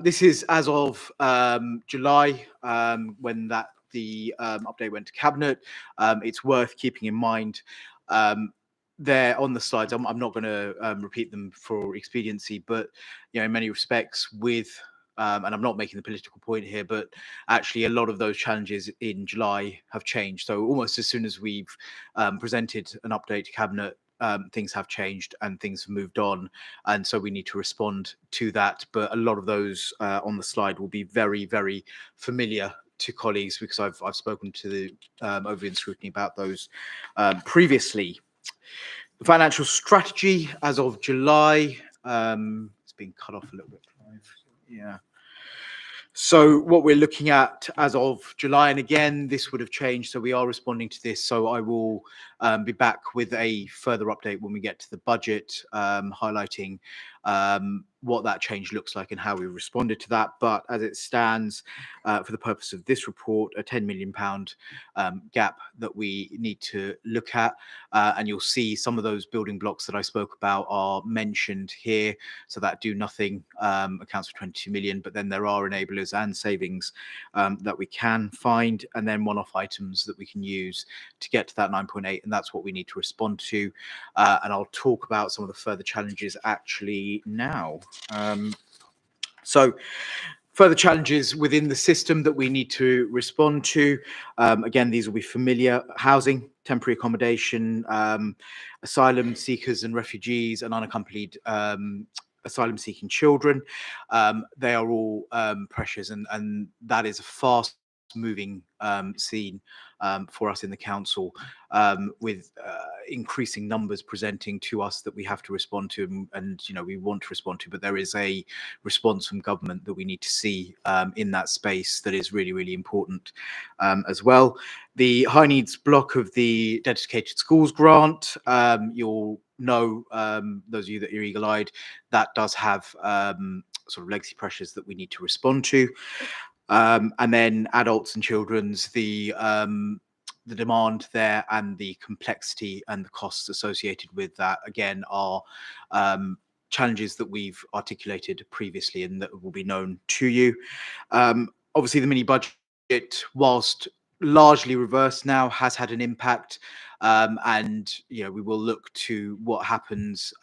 This is as of July when the update went to Cabinet. It's worth keeping in mind. They're on the slides. I'm not going to repeat them for expediency, but in many respects, with and I'm not making the political point here, but actually a lot of those challenges in July have changed. So almost as soon as we've presented an update to Cabinet, things have changed and things have moved on, and so we need to respond to that. But a lot of those on the slide will be very, very familiar to colleagues because I've spoken to the Overview and Scrutiny about those previously. The financial strategy as of July, it's been cut off a little bit. Yeah. So what we're looking at as of July, and again, this would have changed, so we are responding to this. So I will be back with a further update when we get to the budget, highlighting what that change looks like and how we responded to that. But as it stands, for the purpose of this report, a £10 million gap that we need to look at. And you'll see some of those building blocks that I spoke about are mentioned here. So that do nothing accounts for 22 million, but then there are enablers and savings that we can find, and then one-off items that we can use to get to that 9.8, and that's what we need to respond to. And I'll talk about some of the further challenges actually now. So further challenges within the system that we need to respond to. Again, these will be familiar: housing, temporary accommodation, asylum seekers and refugees, and unaccompanied asylum seeking children. They are all pressures, and that is a fast moving scene for us in the council, with increasing numbers presenting to us that we have to respond to, and we want to respond to, but there is a response from government that we need to see in that space that is really, really important as well. The high needs block of the dedicated schools grant, you'll know, those of you that are eagle-eyed, that does have sort of legacy pressures that we need to respond to. And then adults and children's, the demand there and the complexity and the costs associated with that, again, are challenges that we've articulated previously and that will be known to you. Obviously, the mini budget, whilst largely reversed now, has had an impact. And we will look to what happens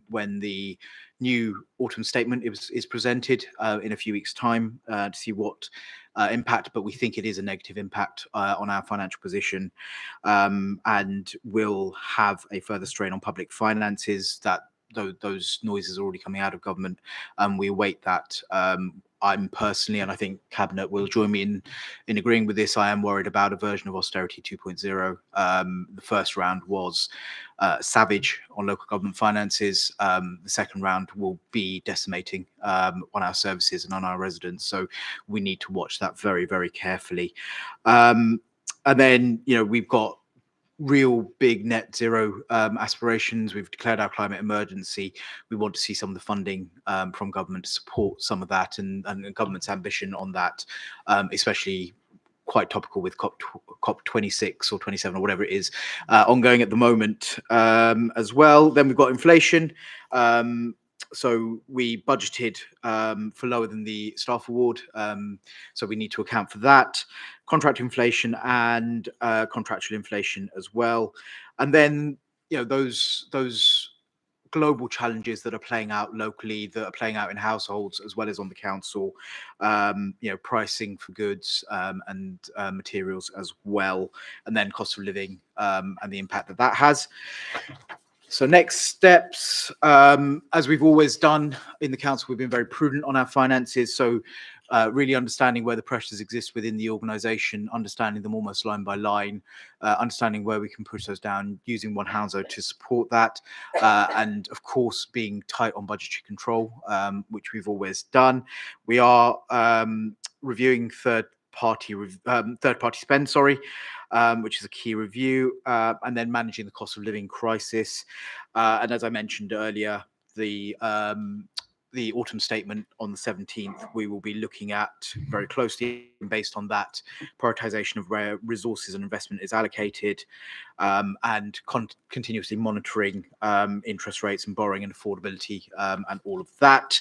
when the new autumn statement is presented in a few weeks' time to see what impact, but we think it is a negative impact on our financial position, and will have a further strain on public finances. That those noises are already coming out of government, and we await that. I'm personally, and I think Cabinet will join me in agreeing with this, I am worried about a version of austerity 2.0. The first round was savage on local government finances. The second round will be decimating on our services and on our residents. So we need to watch that very, very carefully. And then, we've got real big net zero aspirations. We've declared our climate emergency. We want to see some of the funding from government to support some of that, and government's ambition on that, especially quite topical with COP 26 or 27 or whatever it is ongoing at the moment as well. Then we've got inflation. So we budgeted for lower than the staff award, so we need to account for that. Contract inflation and contractual inflation as well. And then those global challenges that are playing out locally, that are playing out in households as well as on the council, pricing for goods and materials as well, and then cost of living and the impact that has. So next steps, as we've always done in the council, we've been very prudent on our finances. So really understanding where the pressures exist within the organisation, understanding them almost line by line, understanding where we can push those down, using One Hounslow to support that, and of course being tight on budgetary control, which we've always done. We are reviewing third-party spend, which is a key review, and then managing the cost of living crisis. And as I mentioned earlier, the autumn statement on the 17th, we will be looking at very closely, based on that, prioritisation of where resources and investment is allocated, and continuously monitoring interest rates and borrowing and affordability, and all of that.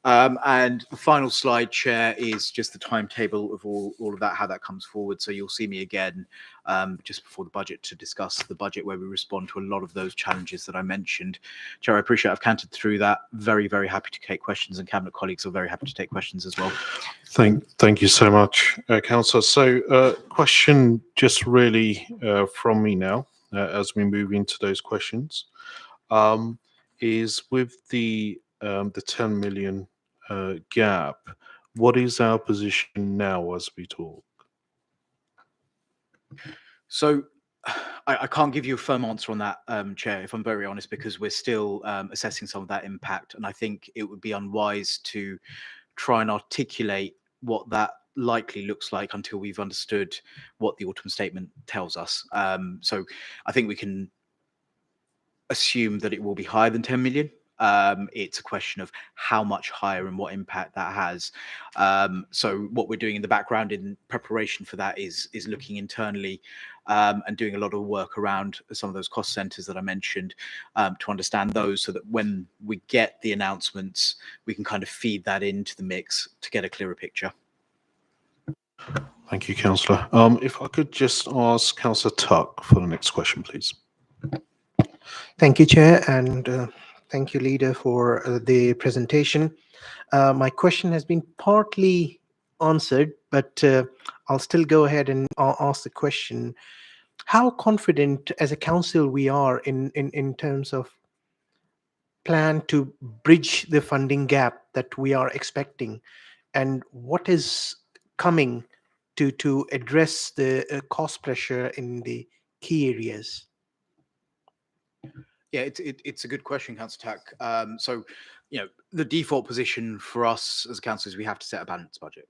And the final slide, Chair, is just the timetable of all of that, how that comes forward. So you'll see me again just before the budget to discuss the budget, where we respond to a lot of those challenges that I mentioned. Chair, I appreciate I've cantered through that. Very, very happy to take questions, and Cabinet colleagues are very happy to take questions as well. Thank you so much, Councillor. So question just really from me now, as we move into those questions, is with the 10 million gap, what is our position now as we talk? So I can't give you a firm answer on that, Chair, if I'm very honest, because we're still assessing some of that impact. And I think it would be unwise to try and articulate what that likely looks like until we've understood what the autumn statement tells us. So I think we can assume that it will be higher than 10 million. It's a question of how much higher and what impact that has. So what we're doing in the background in preparation for that is looking internally and doing a lot of work around some of those cost centers that I mentioned to understand those, so that when we get the announcements, we can kind of feed that into the mix to get a clearer picture. Thank you, Councillor. If I could just ask Councillor Tuck for the next question, please. Thank you, Chair, and thank you, Leader, for the presentation. My question has been partly answered, but I'll still go ahead and ask the question. How confident as a council we are in terms of plan to bridge the funding gap that we are expecting, and what is coming to address the cost pressure in the key areas? Yeah, it's a good question, Councillor Tack. So, the default position for us as a council is we have to set a balanced budget.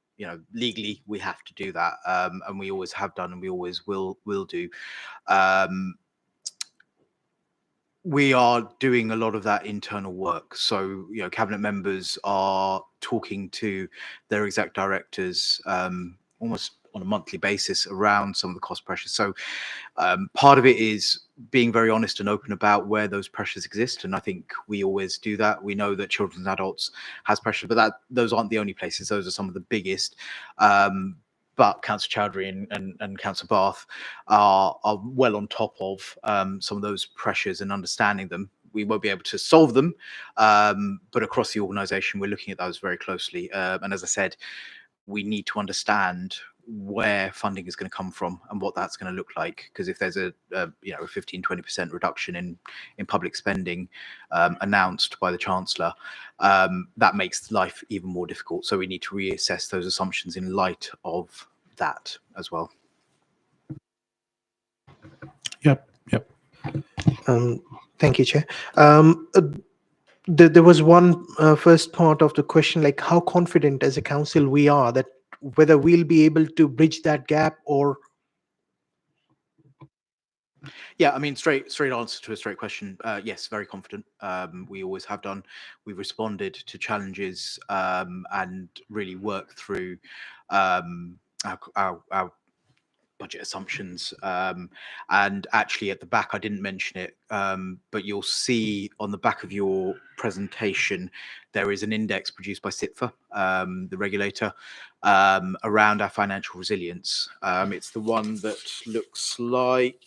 Legally we have to do that, and we always have done, and we always will do. We are doing a lot of that internal work. So, cabinet members are talking to their exec directors almost on a monthly basis around some of the cost pressures. So part of it is being very honest and open about where those pressures exist. And I think we always do that. We know that children and adults has pressure, but those aren't the only places. Those are some of the biggest. But Councillor Chowdhury and Councillor Bath are well on top of some of those pressures and understanding them. We won't be able to solve them, but across the organisation, we're looking at those very closely. And as I said, we need to understand where funding is going to come from and what that's going to look like. Because if there's a 15-20% reduction in public spending announced by the Chancellor, that makes life even more difficult. So we need to reassess those assumptions in light of that as well. Yep. Thank you, Chair. There was one first part of the question, like how confident as a council we are that whether we'll be able to bridge that gap or... Yeah, I mean, straight answer to a straight question. Yes, very confident. We always have done. We've responded to challenges and really worked through our budget assumptions. And actually at the back, I didn't mention it, but you'll see on the back of your presentation, there is an index produced by SIPFA, the regulator, around our financial resilience. It's the one that looks like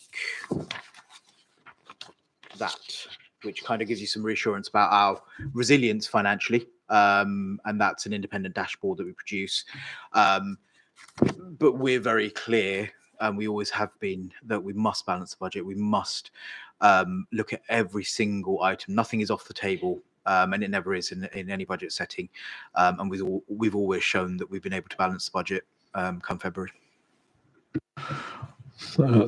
that, which kind of gives you some reassurance about our resilience financially. And that's an independent dashboard that we produce. But we're very clear, and we always have been, that we must balance the budget. We must look at every single item. Nothing is off the table, and it never is in any budget setting. And we've always shown that we've been able to balance the budget come February.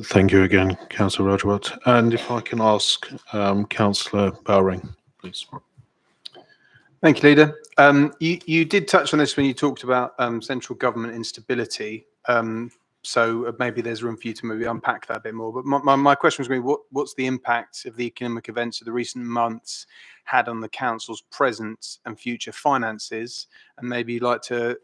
Thank you again, Councillor Rajwat. And if I can ask Councillor Bowring, please. Thank you, Leader. You did touch on this when you talked about central government instability. So maybe there's room for you to maybe unpack that a bit more. But my question was going to be, what's the impact of the economic events of the recent months had on the council's present and future finances? And maybe you'd like to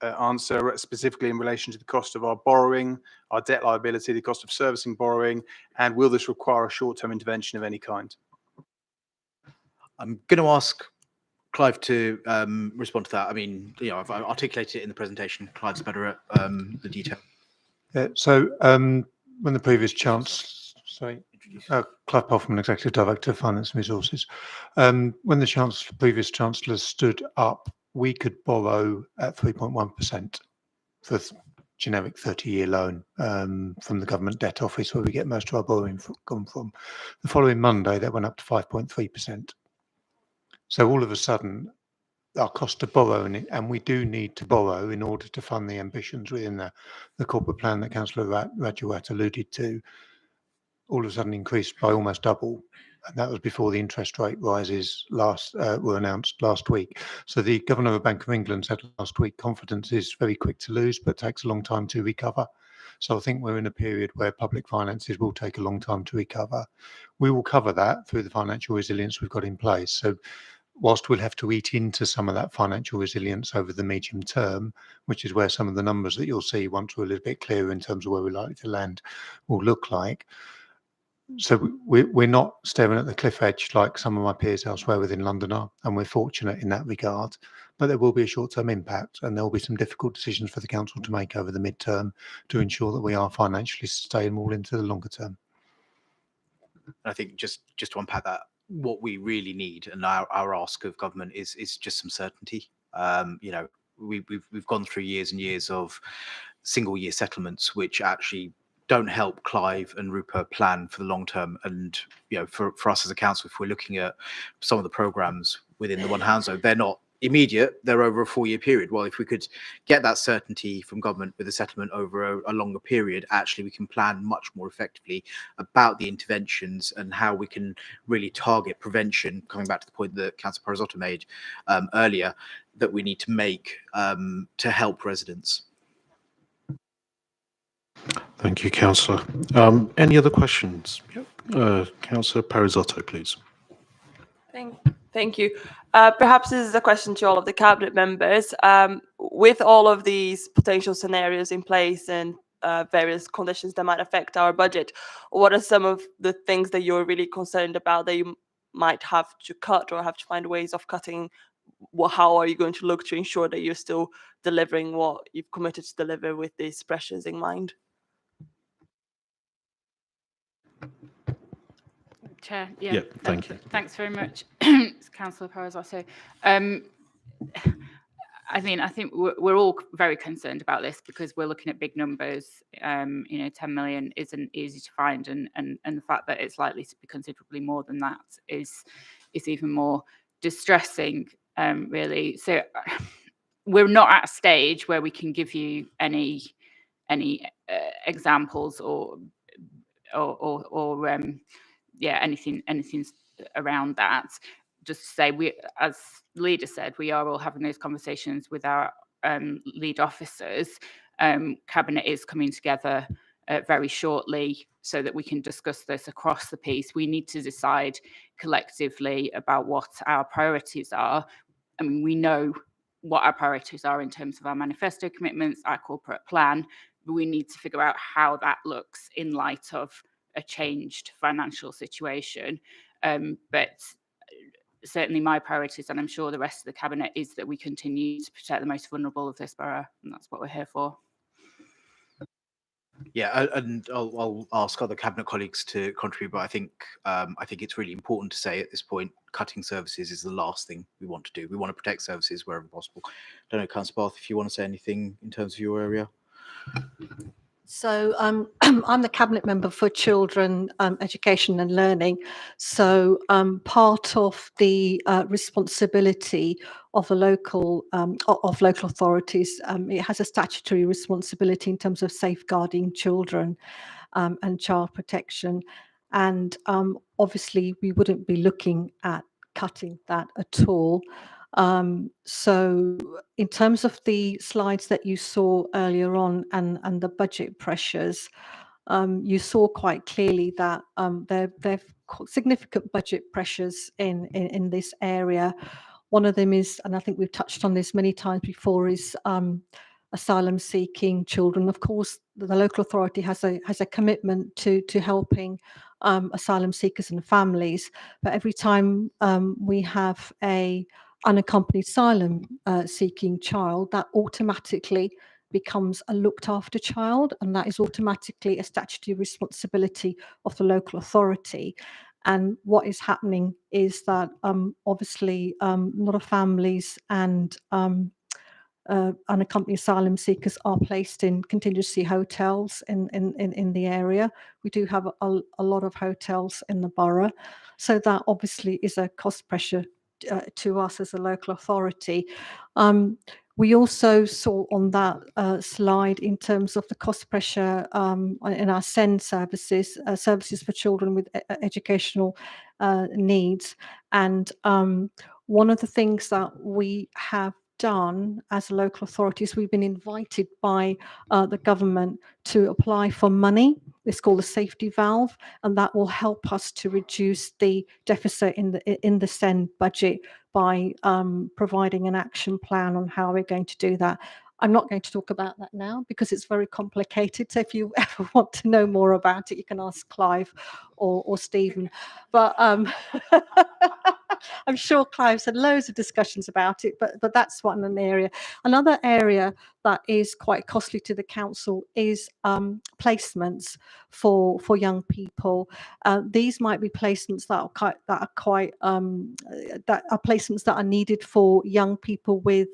answer specifically in relation to the cost of our borrowing, our debt liability, the cost of servicing borrowing, and will this require a short-term intervention of any kind? I'm going to ask Clive to respond to that. I mean, I've articulated it in the presentation. Clive's better at the detail. So when the previous Clive Hoffman, Executive Director of Finance and Resources, when the previous Chancellor stood up, we could borrow at 3.1% for generic 30-year loan from the Government Debt Office, where we get most of our borrowing from. The following Monday, that went up to 5.3%. So all of a sudden, our cost of borrowing, and we do need to borrow in order to fund the ambitions within the corporate plan that Councillor Rajwat alluded to, all of a sudden increased by almost double and that was before the interest rate rises were announced last week. So the Governor of the Bank of England said last week, confidence is very quick to lose, but takes a long time to recover. So I think we're in a period where public finances will take a long time to recover. We will cover that through the financial resilience we've got in place. So whilst we'll have to eat into some of that financial resilience over the medium term, which is where some of the numbers that you'll see once we're a little bit clearer in terms of where we're likely to land will look like. So we're not staring at the cliff edge like some of my peers elsewhere within London are, and we're fortunate in that regard. But there will be a short-term impact, and there will be some difficult decisions for the council to make over the midterm to ensure that we are financially sustainable into the longer term. I think just to unpack that, what we really need and our ask of government is just some certainty. You know, we've gone through years and years of single year settlements, which actually don't help Clive and Rupert plan for the long term. And, you know, for us as a council, if we're looking at some of the programmes within the One Hand Zone, they're not immediate, they're over a 4-year period. Well, if we could get that certainty from government with a settlement over a longer period, actually we can plan much more effectively about the interventions and how we can really target prevention, coming back to the point that Councillor Parizotto made earlier, that we need to make to help residents. Thank you, Councillor. Any other questions? Councillor Parizotto, please. Thank you. Perhaps this is a question to all of the cabinet members. With all of these potential scenarios in place and various conditions that might affect our budget, what are some of the things that you're really concerned about that you might have to cut or have to find ways of cutting? How are you going to look to ensure that you're still delivering what you've committed to deliver with these pressures in mind? Chair, yeah, thank you. Thanks very much, Councillor Parizotto. I mean, I think we're all very concerned about this because we're looking at big numbers. You know, 10 million isn't easy to find, and the fact that it's likely to be considerably more than that is even more distressing, really. So we're not at a stage where we can give you any examples or anything around that. Just to say, we, as leader said, we are all having those conversations with our lead officers. Cabinet is coming together very shortly so that we can discuss this across the piece. We need to decide collectively about what our priorities are. I mean, we know what our priorities are in terms of our manifesto commitments, our corporate plan, but we need to figure out how that looks in light of a changed financial situation. But certainly my priorities, and I'm sure the rest of the cabinet, is that we continue to protect the most vulnerable of this borough, and that's what we're here for. Yeah, and I'll ask other cabinet colleagues to contribute, but I think it's really important to say at this point, cutting services is the last thing we want to do. We want to protect services wherever possible. I don't know, Councillor Bath, if you want to say anything in terms of your area. So I'm the cabinet member for children, education and learning. So part of the responsibility of the local authorities, it has a statutory responsibility in terms of safeguarding children and child protection. And obviously we wouldn't be looking at cutting that at all. So in terms of the slides that you saw earlier on and the budget pressures, you saw quite clearly that there've significant budget pressures in this area. One of them is, and I think we've touched on this many times before, is asylum seeking children. Of course, the local authority has a commitment to helping asylum seekers and families, but every time we have a unaccompanied asylum seeking child, that automatically becomes a looked after child, and that is automatically a statutory responsibility of the local authority. And what is happening is that obviously a lot of families and unaccompanied asylum seekers are placed in contingency hotels in the area. We do have a lot of hotels in the borough, so that obviously is a cost pressure to us as a local authority. We also saw on that slide in terms of the cost pressure in our SEND services, services for children with educational needs. And one of the things that we have done as local authorities, we've been invited by the government to apply for money. It's called a safety valve, and that will help us to reduce the deficit in the SEND budget by providing an action plan on how we're going to do that. I'm not going to talk about that now because it's very complicated. So if you ever want to know more about it, you can ask Clive or Stephen. But I'm sure Clive's had loads of discussions about it, but that's one an area. Another area that is quite costly to the council is placements for young people. These might be placements that are placements that are needed for young people with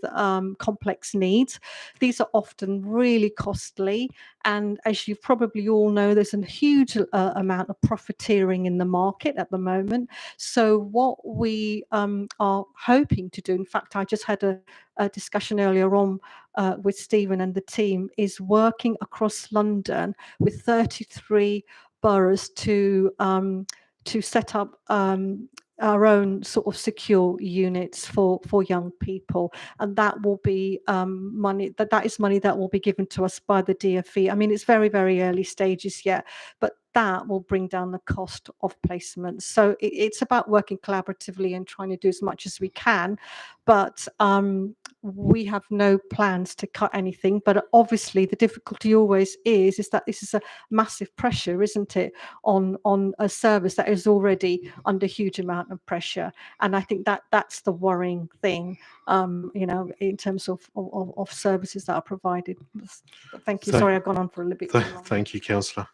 complex needs. These are often really costly, and as you probably all know, there's a huge amount of profiteering in the market at the moment. So what we are hoping to do, in fact, I just had a discussion earlier on with Stephen and the team, is working across London with 33 boroughs to set up our own sort of secure units for young people, and that will be money that is money that will be given to us by the DfE. I mean, it's very, very early stages yet, but that will bring down the cost of placements. So it's about working collaboratively and trying to do as much as we can, but we have no plans to cut anything. But obviously the difficulty always is that this is a massive pressure, isn't it, on a service that is already under huge amount of pressure. And I think that's the worrying thing, you know, in terms of services that are provided. Thank you. Sorry, I've gone on for a little bit too long. Thank you, Councillor.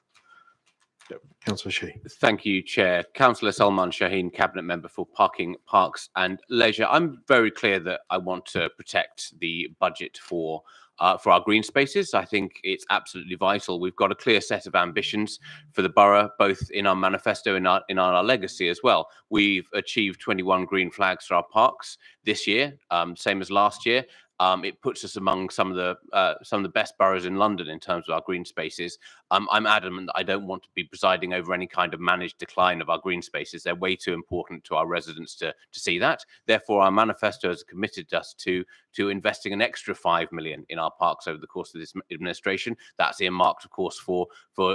Councillor Shee. Thank you, Chair. Councillor Salman Shaheen, Cabinet Member for Parking, Parks and Leisure. I'm very clear that I want to protect the budget for our green spaces. I think it's absolutely vital. We've got a clear set of ambitions for the borough, both in our manifesto and in our legacy as well. We've achieved 21 green flags for our parks this year, same as last year. It puts us among some of the best boroughs in London in terms of our green spaces. I'm adamant that I don't want to be presiding over any kind of managed decline of our green spaces. They're way too important to our residents to see that. Therefore, our manifesto has committed us to investing an extra 5 million in our parks over the course of this administration. That's earmarked, of course, for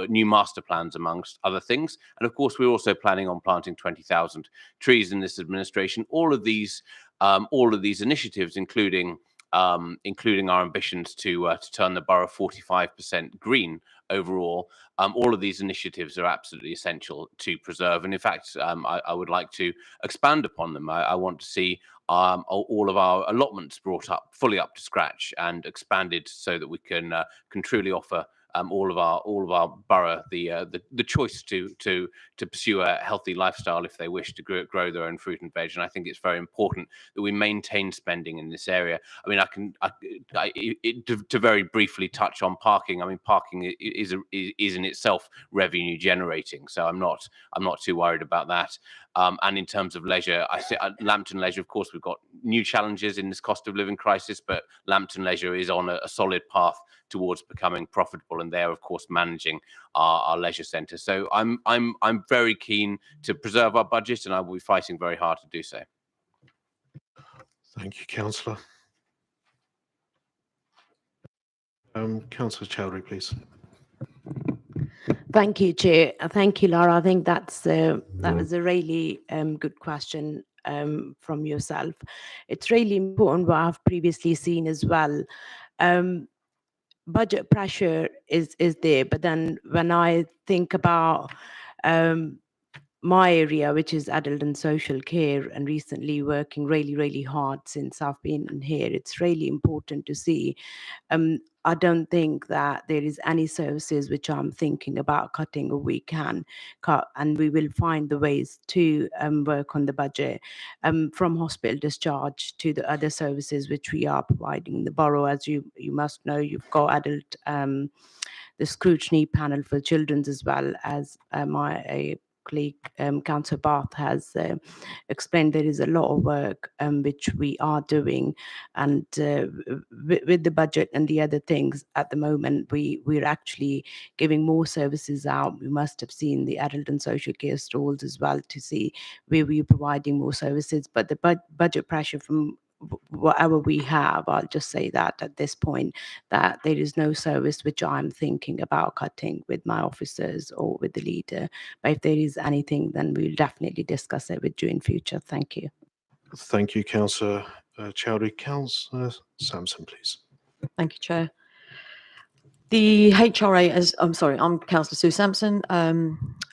new master plans, amongst other things. And of course, we're also planning on planting 20,000 trees in this administration. All of these initiatives, including our ambitions to turn the borough 45% green overall. All of these initiatives are absolutely essential to preserve. And in fact, I would like to expand upon them. I want to see all of our allotments brought up, fully up to scratch and expanded so that we can truly offer all of our borough the choice to pursue a healthy lifestyle if they wish to grow their own fruit and veg. And I think it's very important that we maintain spending in this area. I mean, to very briefly touch on parking. I mean, parking is in itself revenue generating, so I'm not too worried about that. And in terms of leisure, I say Lambton Leisure, of course, we've got new challenges in this cost of living crisis, but Lambton Leisure is on a solid path towards becoming profitable, and they're of course managing our leisure centre. So I'm very keen to preserve our budget, and I will be fighting very hard to do so. Thank you, Councillor. Councillor Chowdhury, please. Thank you, Chair. Thank you, Laura. I think that was a really good question from yourself. It's really important what I've previously seen as well. Budget pressure is there, but then when I think about my area, which is adult and social care, and recently working really hard since I've been in here, it's really important to see. I don't think that there is any services which I'm thinking about cutting, or we can cut, and we will find the ways to work on the budget, from hospital discharge to the other services which we are providing in the borough. As you must know, you've got adult, the scrutiny panel for children, as well as my colleague Councillor Bath has explained, there is a lot of work which we are doing, and with the budget and the other things at the moment, we're actually giving more services out. We must have seen the adult and social care stalls as well to see where we're providing more services, but the budget pressure from whatever we have, I'll just say that at this point, that there is no service which I'm thinking about cutting with my officers or with the leader. But if there is anything, then we'll definitely discuss it with you in future. Thank you. Thank you, Councillor Chowdhury. Councillor Sampson, please. Thank you, Chair. The HRA, I'm Councillor Sue Sampson,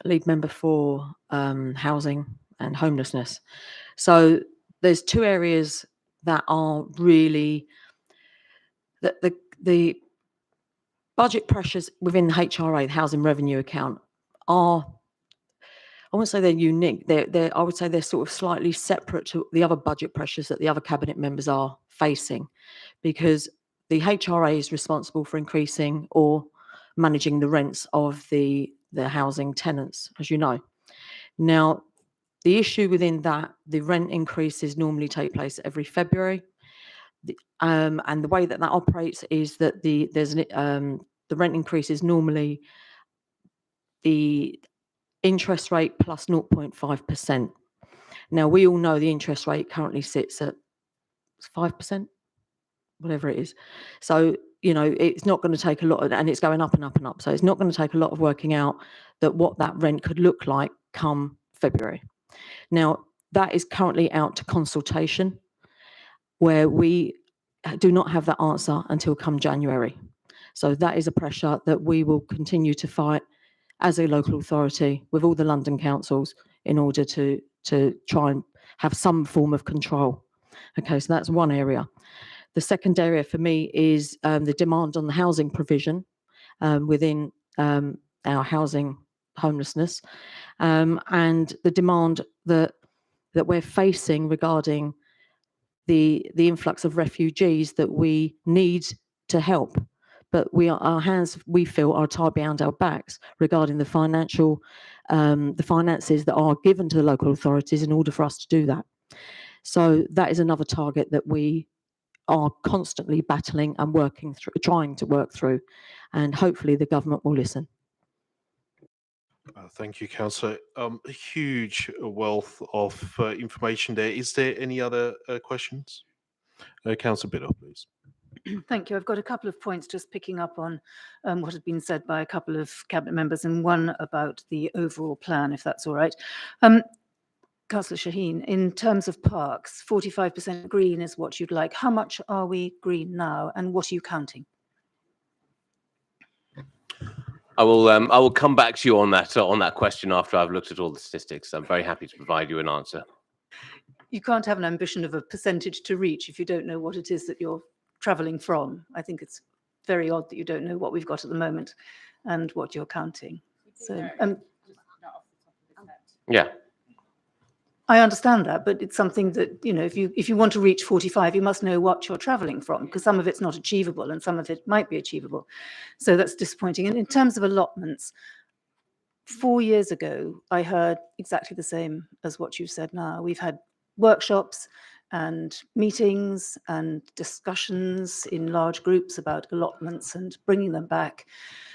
lead member for housing and homelessness. So there's two areas that are really the budget pressures within the HRA, the Housing Revenue Account, are, I wouldn't say they're unique. I would say they're sort of slightly separate to the other budget pressures that the other cabinet members are facing, because the HRA is responsible for increasing or managing the rents of the housing tenants, as you know. Now, the issue within that, the rent increases normally take place every February. And the way that operates is that the rent increase is normally the interest rate plus 0.5%. Now, we all know the interest rate currently sits at 5%, whatever it is. So, you know, it's not going to take a lot, and it's going up and up and up. So it's not going to take a lot of working out that what that rent could look like come February. Now, that is currently out to consultation, where we do not have that answer until come January. So that is a pressure that we will continue to fight as a local authority with all the London councils in order to try and have some form of control. Okay, so that's one area. The second area for me is the demand on the housing provision within our housing homelessness, and the demand that we're facing regarding the influx of refugees that we need to help. But our hands, we feel, are tied behind our backs regarding the finances that are given to the local authorities in order for us to do that. So that is another target that we are constantly battling and working through, trying to work through, and hopefully the government will listen. Thank you, Councillor. A huge wealth of information there. Is there any other questions? Councillor Biddle, please. Thank you. I've got a couple of points just picking up on what had been said by a couple of cabinet members, and one about the overall plan, if that's all right. Councillor Shaheen, in terms of parks, 45% green is what you'd like. How much are we green now, and what are you counting? I will come back to you on that question after I've looked at all the statistics. I'm very happy to provide you an answer. You can't have an ambition of a percentage to reach if you don't know what it is that you're travelling from. I think it's very odd that you don't know what we've got at the moment and what you're counting. So, yeah. I understand that, but it's something that, you know, if you want to reach 45, you must know what you're travelling from, because some of it's not achievable and some of it might be achievable. So that's disappointing. And in terms of allotments, 4 years ago, I heard exactly the same as what you've said now. We've had workshops and meetings and discussions in large groups about allotments and bringing them back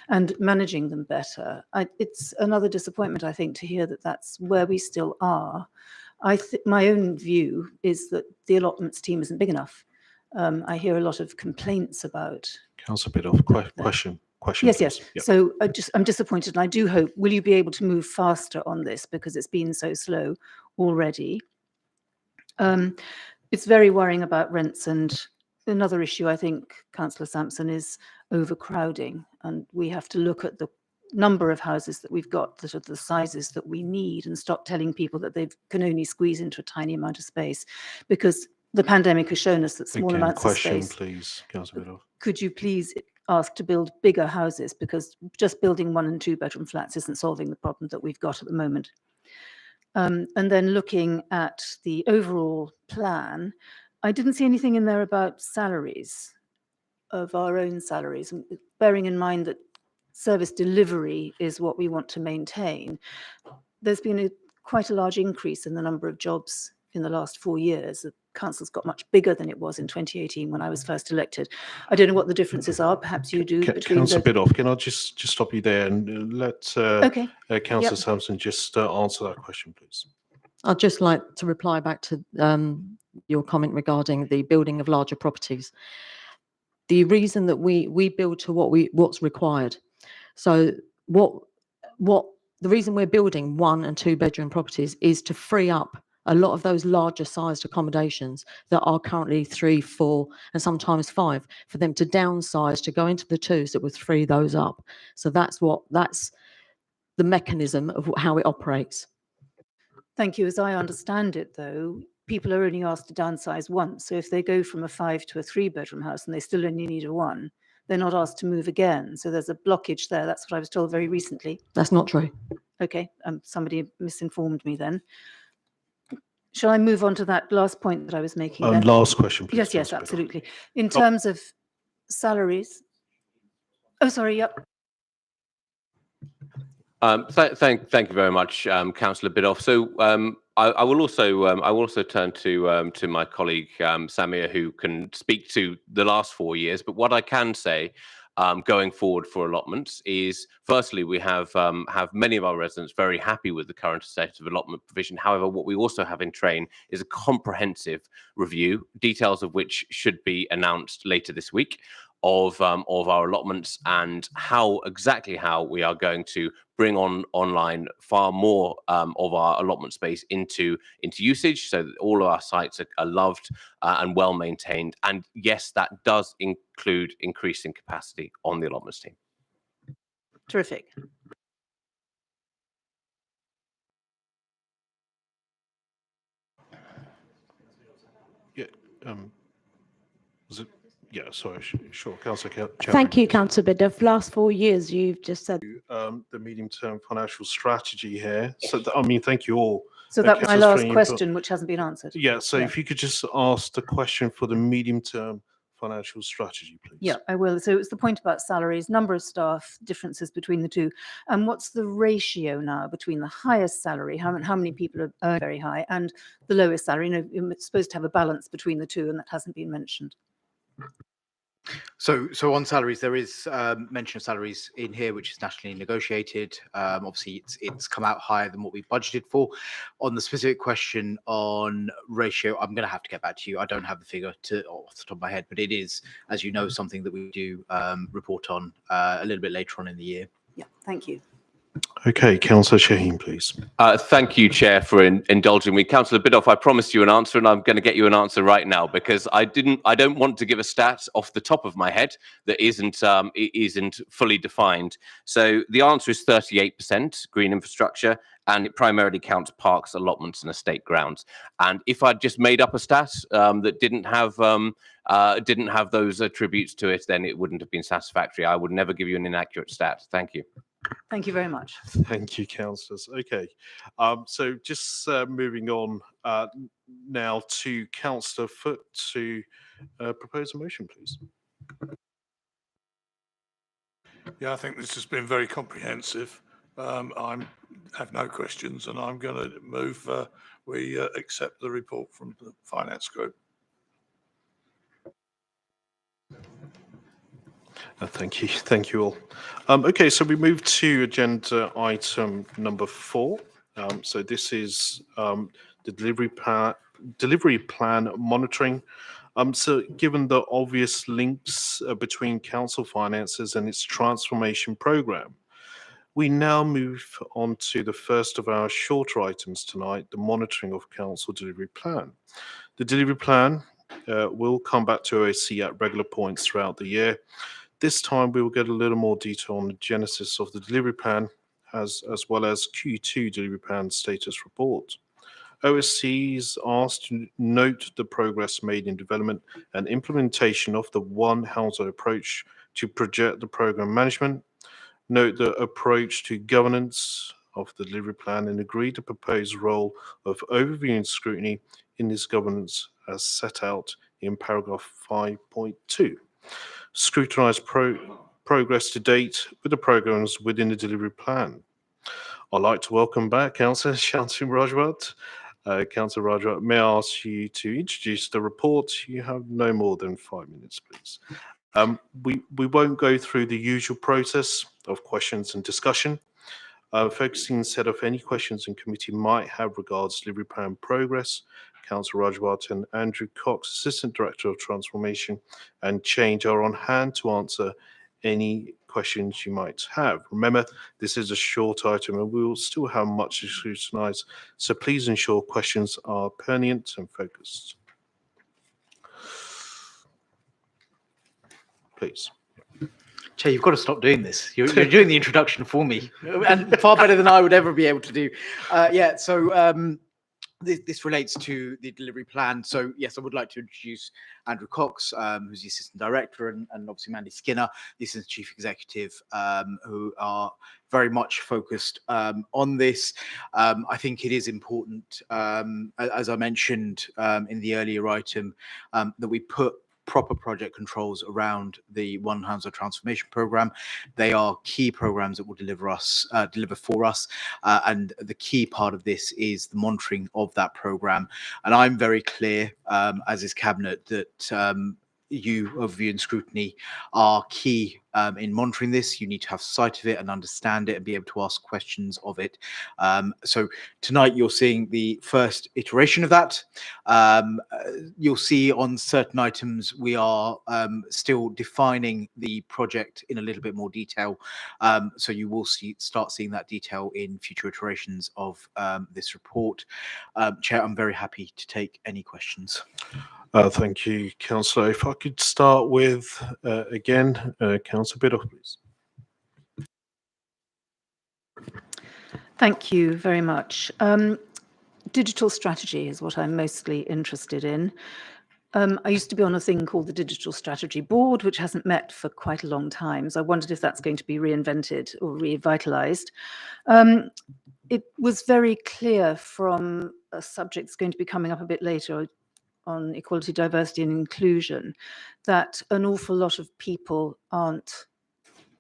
and managing them better. It's another disappointment, I think, to hear that that's where we still are. My own view is that the allotments team isn't big enough. I hear a lot of complaints about. Councillor Biddle, question. Yes, please. yes. Yep. So I'm disappointed, and I do hope, will you be able to move faster on this, because it's been so slow already? It's very worrying about rents, and another issue, I think, Councillor Sampson, is overcrowding, and we have to look at the number of houses that we've got that are the sizes that we need, and stop telling people that they can only squeeze into a tiny amount of space, because the pandemic has shown us that small amounts of space. Question, please, Councillor Biddle. Could you please ask to build bigger houses, because just building 1 and 2 bedroom flats isn't solving the problem that we've got at the moment. And then looking at the overall plan, I didn't see anything in there about salaries, of our own salaries, and bearing in mind that service delivery is what we want to maintain. there's been quite a large increase in the number of jobs in the last 4 years. The council's got much bigger than it was in 2018 when I was first elected. I don't know what the differences are. Perhaps you do. Between Councillor Biddulph, can I just stop you there and let Okay. Councillor Yep. Sampson just answer that question, please? I'd just like to reply back to your comment regarding the building of larger properties. The reason that we build to what's required. So the reason we're building 1 and 2 bedroom properties is to free up a lot of those larger sized accommodations that are currently 3, 4, and sometimes 5, for them to downsize to go into the 2s that would free those up. So that's the mechanism of how it operates. Thank you. As I understand it, though, people are only asked to downsize once. So if they go from a 5 to a 3-bedroom house and they still only need a 1, they're not asked to move again. So there's a blockage there. That's what I was told very recently. That's not true. Okay, somebody misinformed me then. Shall I move on to that last point that I was making then? Last question, please. Yes, Councillor Biddulph. absolutely. In terms of salaries. Oh, sorry, yep. Thank you very much, Councillor Biddulph. So I will also turn to my colleague Samir, who can speak to the last 4 years. But what I can say going forward for allotments is, firstly, we have many of our residents very happy with the current state of allotment provision. However, what we also have in train is a comprehensive review, details of which should be announced later this week, of our allotments and exactly how we are going to bring online far more of our allotment space into usage, so that all of our sites are loved and well maintained. And yes, that does include increasing capacity on the allotments team. Terrific. Yeah. Was it? Yeah, sorry, sure. Councillor Thank you, Councillor Biddulph. Last 4 years, you've just said. The medium-term financial strategy here. So, I mean, thank you all. So that was my Councillor last String, question, which hasn't been answered. Yeah, so if you could just ask the question for the medium-term financial strategy, please. Yeah, I will. So it's the point about salaries, number of staff, differences between the two. And what's the ratio now between the highest salary, how many people are earning very high, and the lowest salary? You know, you're supposed to have a balance between the two, and that hasn't been mentioned. So on salaries, there is mention of salaries in here, which is nationally negotiated. Obviously, it's come out higher than what we budgeted for. On the specific question on ratio, I'm going to have to get back to you. I don't have the figure off the top of my head, but it is, as you know, something that we do report on a little bit later on in the year. Yeah, thank you. Okay, Councillor Shaheen, please. Thank you, Chair, for indulging me. Councillor Biddulph, I promised you an answer, and I'm going to get you an answer right now, because I don't want to give a stat off the top of my head that isn't fully defined. So the answer is 38% green infrastructure, and it primarily counts parks, allotments, and estate grounds. And if I'd just made up a stat that didn't have those attributes to it, then it wouldn't have been satisfactory. I would never give you an inaccurate stat. Thank you. Thank you very much. Thank you, councillors. Okay, so just moving on now to Councillor Foot to propose a motion, please. Yeah, I think this has been very comprehensive. I have no questions, and I'm going to move we accept the report from the Finance Group. Thank you all. Okay, so we move to agenda item number 4. So this is the delivery plan monitoring. So given the obvious links between council finances and its transformation program, we now move on to the first of our shorter items tonight, the monitoring of council delivery plan. The delivery plan will come back to OSC at regular points throughout the year. This time we will get a little more detail on the genesis of the delivery plan as well as Q2 delivery plan status report. OSC is asked to note the progress made in development and implementation of the one household approach to project the program management, note the approach to governance of the delivery plan, and agree the proposed role of overview and scrutiny in this governance as set out in paragraph 5.2. Scrutinise progress to date with the programs within the delivery plan. I'd like to welcome back Councillor Shantu Rajwat. Councillor Rajwat, may I ask you to introduce the report? You have no more than 5 minutes, please. We won't go through the usual process of questions and discussion. Focusing instead of any questions in committee might have regards delivery plan progress. Councillor Rajwat and Andrew Cox, Assistant Director of Transformation and Change, are on hand to answer any questions you might have. Remember, this is a short item and we will still have much to scrutinise, so please ensure questions are pertinent and focused. Please. Chair, you've got to stop doing this. You're doing the introduction for me, and far better than I would ever be able to do. This relates to the delivery plan. So yes, I would like to introduce Andrew Cox, who's the Assistant Director, and obviously Mandy Skinner, the Assistant Chief Executive, who are very much focused on this. I think it is important, as I mentioned in the earlier item, that we put proper project controls around the One Hounslow Transformation Programme. They are key programmes that will deliver for us, and the key part of this is the monitoring of that programme. And I'm very clear, as is Cabinet, that you, Overview and Scrutiny, are key in monitoring this. You need to have sight of it and understand it and be able to ask questions of it. So tonight you're seeing the first iteration of that. You'll see on certain items we are still defining the project in a little bit more detail. So you will start seeing that detail in future iterations of this report. Chair, I'm very happy to take any questions. Thank you, Councillor. If I could start with, again, Councillor Biddulph, please. Thank you very much. Digital strategy is what I'm mostly interested in. I used to be on a thing called the Digital Strategy Board, which hasn't met for quite a long time. So I wondered if that's going to be reinvented or revitalized. It was very clear from a subject that's going to be coming up a bit later on equality, diversity and inclusion, that an awful lot of people aren't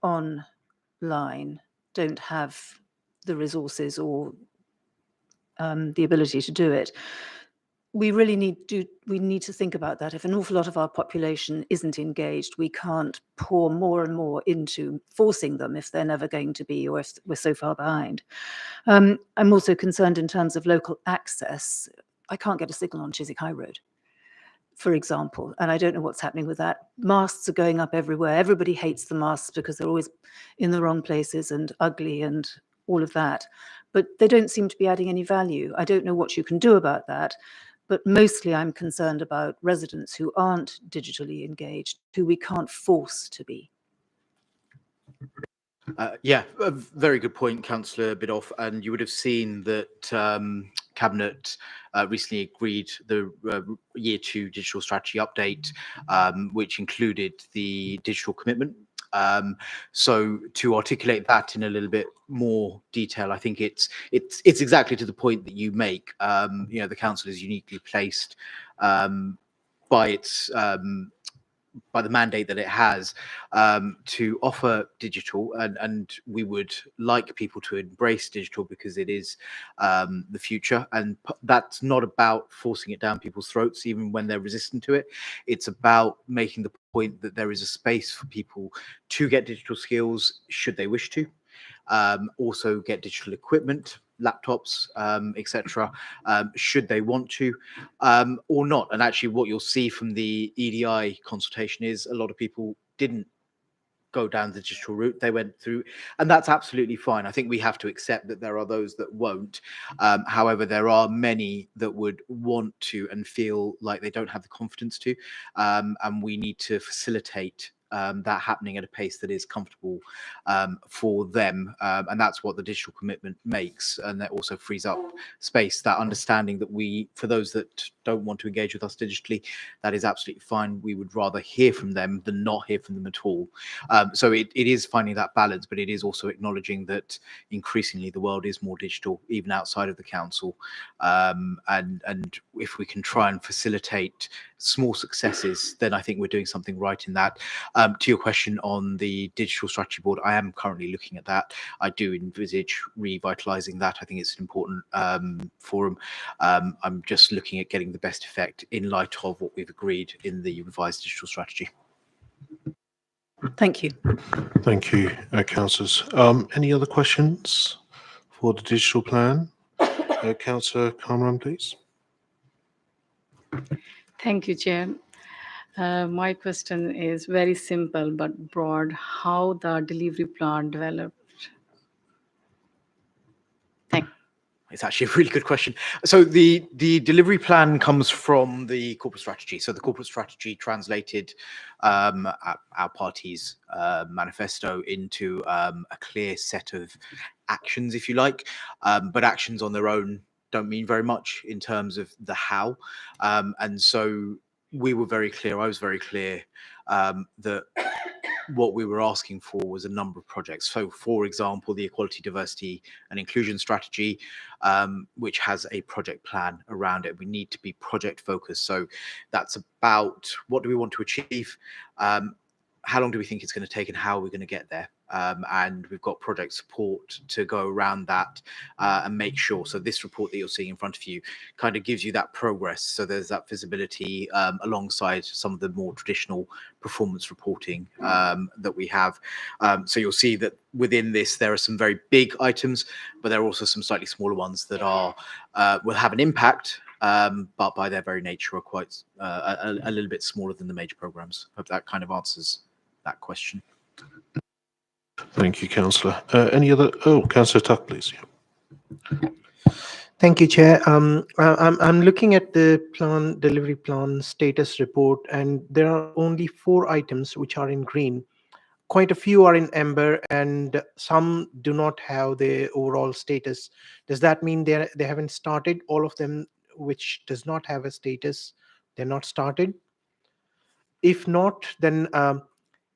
online, don't have the resources or the ability to do it. We really need to think about that. If an awful lot of our population isn't engaged, we can't pour more and more into forcing them if they're never going to be, or if we're so far behind. I'm also concerned in terms of local access. I can't get a signal on Chiswick High Road, for example, and I don't know what's happening with that. Masks are going up everywhere. Everybody hates the masks because they're always in the wrong places and ugly and all of that, but they don't seem to be adding any value. I don't know what you can do about that, but mostly I'm concerned about residents who aren't digitally engaged, who we can't force to be. Yeah, a very good point, Councillor Biddulph. And you would have seen that Cabinet recently agreed the Year 2 Digital Strategy Update, which included the digital commitment. So to articulate that in a little bit more detail, I think it's exactly to the point that you make. You know, the council is uniquely placed by its by the mandate that it has to offer digital, and we would like people to embrace digital because it is the future, and that's not about forcing it down people's throats even when they're resistant to it. It's about making the point that there is a space for people to get digital skills should they wish to, also get digital equipment, laptops, etc., should they want to, or not. And actually what you'll see from the EDI consultation is a lot of people didn't go down the digital route. They went through, and that's absolutely fine. I think we have to accept that there are those that won't. However, there are many that would want to and feel like they don't have the confidence to, and we need to facilitate that happening at a pace that is comfortable for them, and that's what the digital commitment makes. And that also frees up space, that understanding that we, for those that don't want to engage with us digitally, that is absolutely fine. We would rather hear from them than not hear from them at all. So it is finding that balance, but it is also acknowledging that increasingly the world is more digital, even outside of the council. And if we can try and facilitate small successes, then I think we're doing something right in that. To your question on the digital strategy board, I am currently looking at that. I do envisage revitalizing that. I think it's an important forum. I'm just looking at getting the best effect in light of what we've agreed in the revised digital strategy. Thank you. Thank you, councillors. Any other questions for the digital plan? Councillor Kamran, please. Thank you, Chair. My question is very simple but broad. How the delivery plan developed? It's actually a really good question. So the delivery plan comes from the corporate strategy. So the corporate strategy translated our party's manifesto into a clear set of actions, if you like. But actions on their own don't mean very much in terms of the how. And so we were very clear, I was very clear, that what we were asking for was a number of projects. So, for example, the Equality, Diversity and Inclusion Strategy, which has a project plan around it. We need to be project focused. So that's about what do we want to achieve, how long do we think it's going to take, and how are we going to get there? And we've got project support to go around that and make sure. So this report that you're seeing in front of you kind of gives you that progress. So there's that visibility alongside some of the more traditional performance reporting that we have. So you'll see that within this, there are some very big items, but there are also some slightly smaller ones that are will have an impact, but by their very nature are quite a little bit smaller than the major programs. Hope that kind of answers that question. Thank you, Councillor. Any other? Oh, Councillor Tuck, please. Yeah. Thank you, Chair. I'm looking at the delivery plan status report, and there are only 4 items which are in green. Quite a few are in amber, and some do not have the overall status. Does that mean they haven't started? All of them which does not have a status, they're not started? If not, then